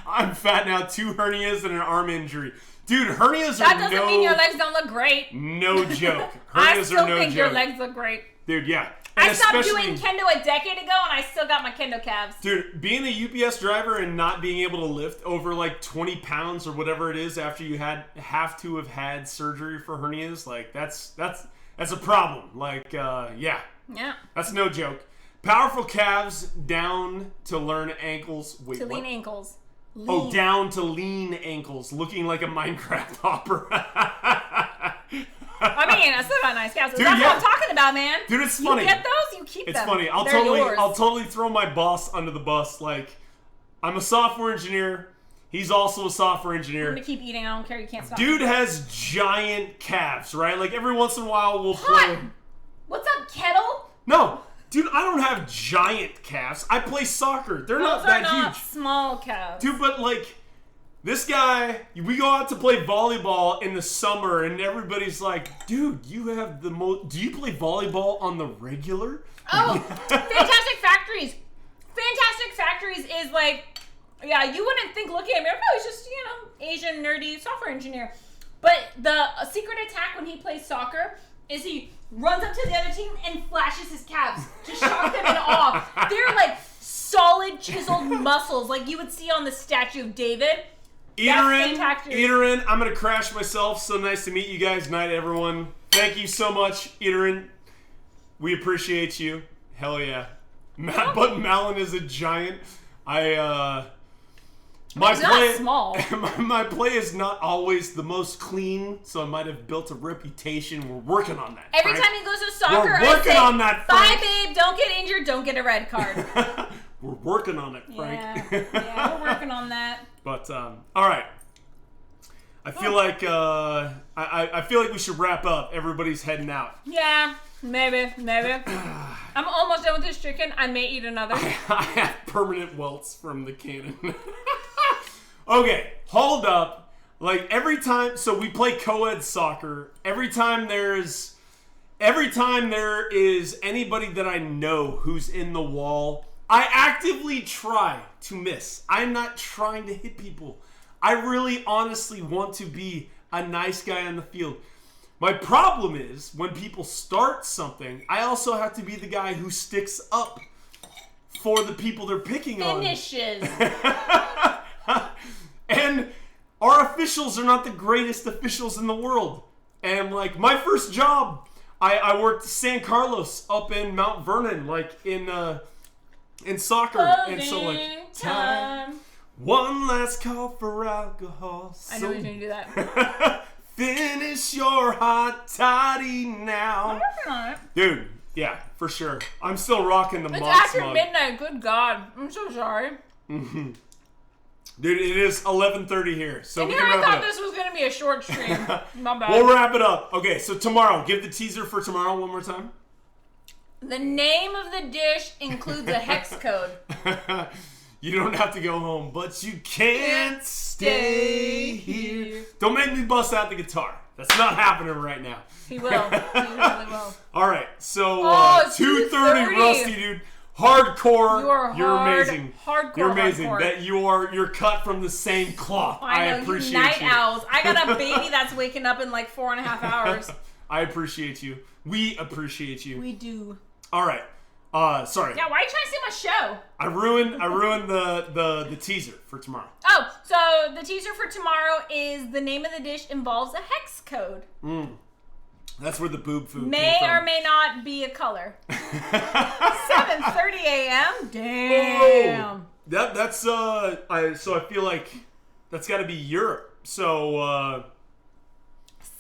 I'm fat now, 2 hernias and an arm injury. Dude, hernias That doesn't mean your legs don't look great. No joke. Hernias I still are no think joke. your legs look great. Dude, yeah. And I stopped doing kendo a decade ago, and I still got my kendo calves. Dude, being a UPS driver and not being able to lift over like 20 pounds or whatever it is after you have to have had surgery for hernias, like that's a problem. Like, yeah, that's no joke. Powerful calves down to learn ankles. Wait, lean ankles. Lean. Oh, down to lean ankles, looking like a Minecraft hopper. I mean, I still got nice calves. That's what I'm talking about, man. Dude, it's funny. You get those, you keep them. It's funny. I'll totally throw my boss under the bus. Like, I'm a software engineer. He's also a software engineer. I'm gonna keep eating. I don't care. You can't stop. Dude has giant calves, right? Like every once in a while we'll play. What's up, Kettle? No, dude, I don't have giant calves. I play soccer. They're not that huge. Small calves. Dude, but like. This guy, we go out to play volleyball in the summer, and everybody's like, dude, you have the most... Do you play volleyball on the regular? Oh, Fantastic Factories. Fantastic Factories is like... Yeah, you wouldn't think looking at me, oh, he's just, Asian, nerdy software engineer. But the secret attack when he plays soccer is he runs up to the other team and flashes his calves to shock them in awe. They're like solid, chiseled muscles like you would see on the statue of David. Eaterin, I'm going to crash myself. So nice to meet you guys. Night, everyone. Thank you so much, Eaterin. We appreciate you. Hell yeah. But Malin is a giant. My not small. My play is not always the most clean, so I might have built a reputation. We're working on that. Every Frank. time he goes to soccer, We're working on that, Frank. Bye, babe. Don't get injured. Don't get a red card. We're working on it, Frank. Yeah, we're working on that. But, all right. I feel like I feel like we should wrap up. Everybody's heading out. Yeah, maybe. I'm almost done with this chicken. I may eat another. I have permanent welts from the cannon. Okay, hold up. Like every time, so we play co-ed soccer. Every time there is anybody that I know who's in the wall, I actively try to miss. I'm not trying to hit people. I really honestly want to be a nice guy on the field. My problem is when people start something, I also have to be the guy who sticks up for the people they're picking on. Finishes. And our officials are not the greatest officials in the world. And like my first job, I worked San Carlos up in Mount Vernon, like in soccer. And so like time. One last call for alcohol. I know he's gonna do that. Finish your hot toddy now. I'm working on it. Dude, yeah, for sure. I'm still rocking the It's Mott's after mug. midnight. Good God, I'm so sorry. Dude, it is 11:30 here, so And we here can I wrap it thought up. this was gonna be a short stream. My bad. We'll wrap it up. Okay, so tomorrow, give the teaser for tomorrow one more time. The name of the dish includes a hex code. You don't have to go home, but you can't stay here. Don't make me bust out the guitar. That's not happening right now. He will. He really will. All right, so Oh, 2:30 Rusty, dude. Hardcore. You are You're hard, amazing. hardcore, You're amazing. hardcore. That you're cut from the same cloth. I know, appreciate you night you. owls. I got a baby that's waking up in like 4.5 hours. I appreciate you. We appreciate you. We do. All right. Sorry. Yeah, why are you trying to steal my show? I ruined the teaser for tomorrow. Oh, so the teaser for tomorrow is the name of the dish involves a hex code. That's where the boob food May came from. or may not be a color. 7:30 a.m. Damn. That's so I feel like that's got to be Europe. So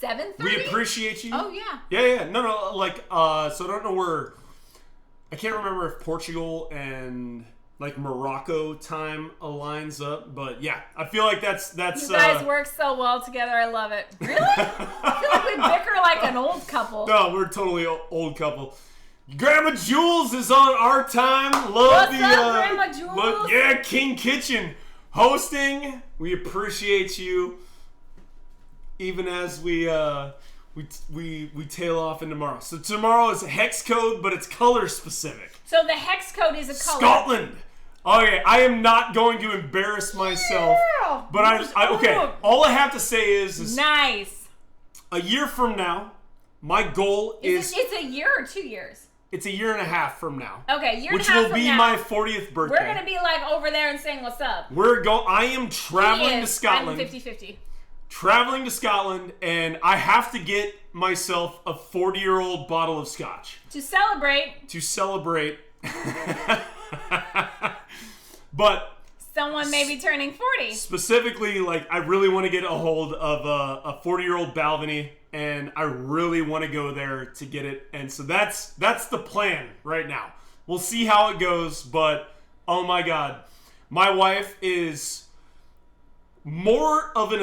7:30. we appreciate you. Oh yeah. Yeah. No. Like so I don't know where. I can't remember if Portugal and like Morocco time aligns up, but yeah, I feel like that's. You guys work so well together. I love it. Really? I feel like we bicker like an old couple. No, we're totally old couple. Grandma Jules is on our time. Love What's up, Grandma Jules? Yeah, King Kitchen hosting. We appreciate you. Even as we tail off in tomorrow. So tomorrow is a hex code, but it's color specific. So the hex code is a color. Scotland. Okay, I am not going to embarrass myself, Yeah. but okay. All I have to say is Nice. a year from now, my goal is It's a year or 2 years? it's a year and a half from now. Okay, year Which and a half will from be now. my 40th birthday. We're gonna be like over there and saying what's up. I am traveling to Scotland. I'm 50-50. Traveling to Scotland, and I have to get myself a 40-year-old bottle of scotch To celebrate to celebrate. But someone maybe turning 40. specifically, like, I really want to get a hold of a 40-year-old Balvenie, and I really want to go there to get it. And so that's the plan right now. We'll see how it goes, but oh my God, my wife is more of an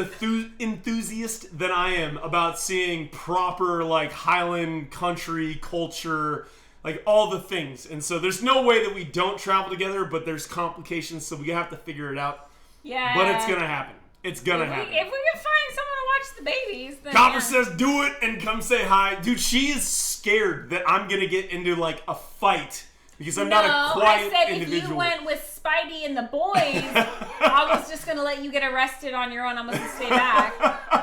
enthusiast than I am about seeing proper like Highland country culture, like all the things. And so there's no way that we don't travel together, but there's complications, so we have to figure it out. Yeah. But it's gonna happen. It's gonna happen. If we can find someone to watch the babies, then Copper yeah. says do it and come say hi. Dude, she is scared that I'm gonna get into like a fight because I'm not a quiet I said individual. if you went with Spidey and the boys, I was just gonna let you get arrested on your own. I'm gonna stay back.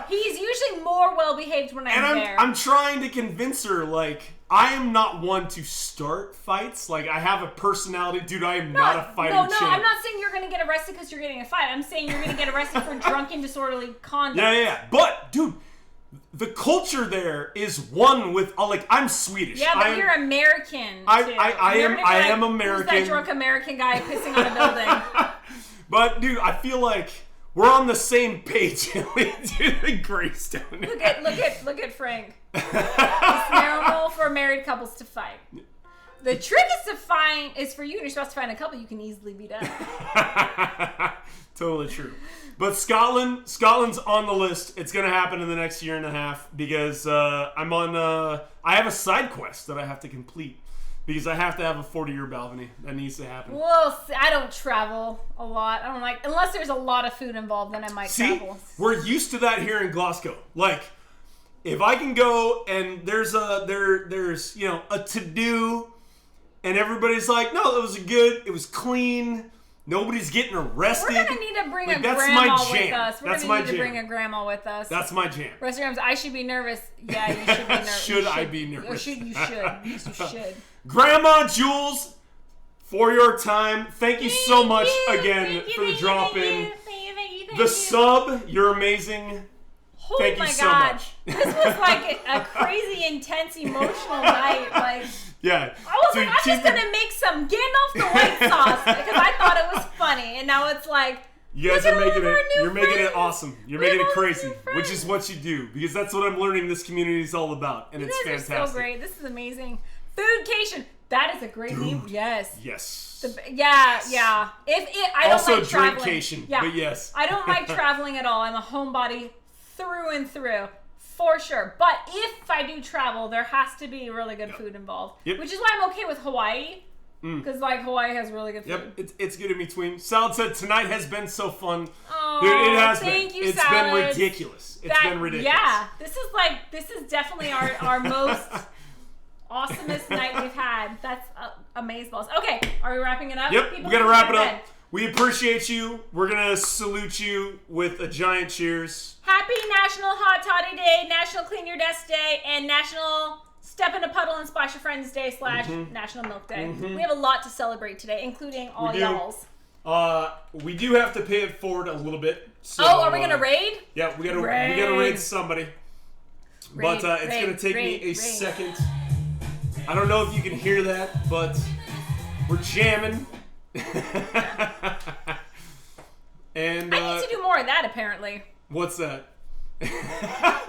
He's usually more well behaved when I'm And there. I'm trying to convince her, like, I am not one to start fights. Like, I have a personality. Dude, I am not a fighting champ. I'm not saying you're gonna get arrested because you're getting a fight. I'm saying you're gonna get arrested for drunken, disorderly conduct. Yeah. But, dude, the culture there is one with, like, I'm Swedish. Yeah, but you're American. I too. am Who's American. that drunk American guy pissing on a building? But, dude, I feel like we're on the same page. Dude, the Greystone. Look at Frank. It's normal for married couples to fight. The trick is for you and you're supposed to find a couple you can easily beat up. Totally true. But Scotland's on the list. It's gonna happen in the next year and a half because I have a side quest that I have to complete because I have to have a 40-year balcony. That needs to happen. Well, I don't travel a lot. I don't like unless there's a lot of food involved. Then I might travel. We're used to that here in Glasgow. Like, if I can go and there's a to-do, and everybody's like, no, it was clean. Nobody's getting arrested. We're gonna need to bring a grandma with us. We're gonna need to bring a grandma with us. That's my jam. Restaurants, I should be nervous. Yeah, you should be nervous. Should I be nervous? You should. You should. Grandma Jules, for your time, thank you so much again for the drop in. Thank you. The sub, you're amazing. Oh thank my you so God. much. This was like a crazy, intense, emotional night. Like, yeah. I was like, I'm just gonna make some Gandalf the white sauce because I thought it was funny, and now it's like. You guys are making it. You're making it awesome. You're making it crazy, which is what you do because that's what I'm learning. This community is all about, and it's fantastic. You guys are so great. This is amazing. Foodcation. That is a great name. Yes. Yes. Yeah. I don't also like traveling. drinkcation. Yeah. But yes. I don't like traveling at all. I'm a homebody through and through, for sure. But if I do travel, there has to be really good food involved. Yep. Which is why I'm okay with Hawaii. Because like Hawaii has really good food. Yep, it's good in between. Salad said tonight has been so fun. Oh, dude, it has thank been. you, It's Salad. been ridiculous. It's been ridiculous. Yeah, this is definitely our most awesomest night we've had. That's amazeballs. Okay, are we wrapping it up? Yep, People we gotta can wrap go it to up. bed. We appreciate you. We're gonna salute you with a giant cheers. Happy National Hot Toddy Day, National Clean Your Desk Day, and National Step in a Puddle and Splash Your Friends Day / National Milk Day. We have a lot to celebrate today, including all y'all's. We do have to pay it forward a little bit. So, are we gonna raid? Yeah, we gotta raid somebody. But it's gonna take me a second. I don't know if you can hear that, but we're jamming. And I need to do more of that, apparently. What's that?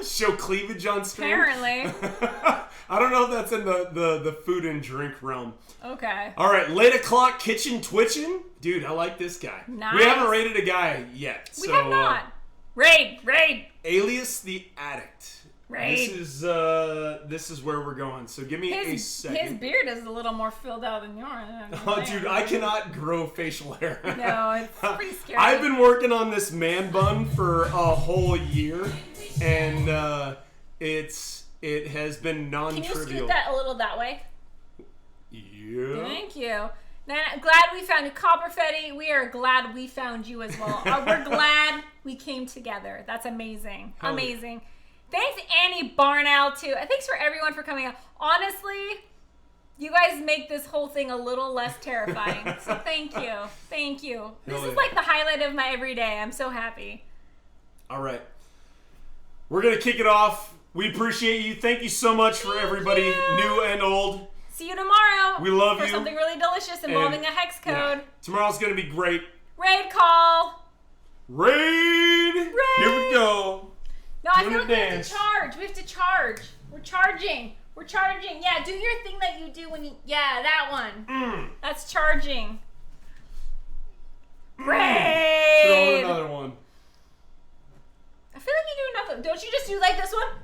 Show cleavage on stream? Apparently. I don't know if that's in the food and drink realm. Okay. All right, late o'clock kitchen twitching. Dude, I like this guy. Nice. We haven't rated a guy yet. We have not. Raid. Alias the Addict. Raid. This is where we're going. So give me a second. His beard is a little more filled out than yours. Oh, dude, I cannot grow facial hair. No, it's pretty scary. I've been working on this man bun for a whole year, and it has been non-trivial. Can you scoot that a little that way? Yeah. Thank you. Now, glad we found you. Copperfetti, we are glad we found you as well. We're glad we came together. That's amazing. Hell amazing. Yeah. Thanks, Annie Barnow, too. Thanks for everyone for coming out. Honestly, you guys make this whole thing a little less terrifying. So thank you. Thank you. This is like the highlight of my everyday. I'm so happy. All right. We're going to kick it off. We appreciate you. Thank you so much for everybody, new and old. See you tomorrow. We love for you. For something really delicious involving a hex code. Yeah. Tomorrow's going to be great. Raid call. Raid. Here we go. No, I feel like we have to charge. We have to charge. We're charging. Yeah, do your thing that you do when you... Yeah, that one. That's charging. Raid. Throw another one. I feel like you do enough. Don't you just do like this one?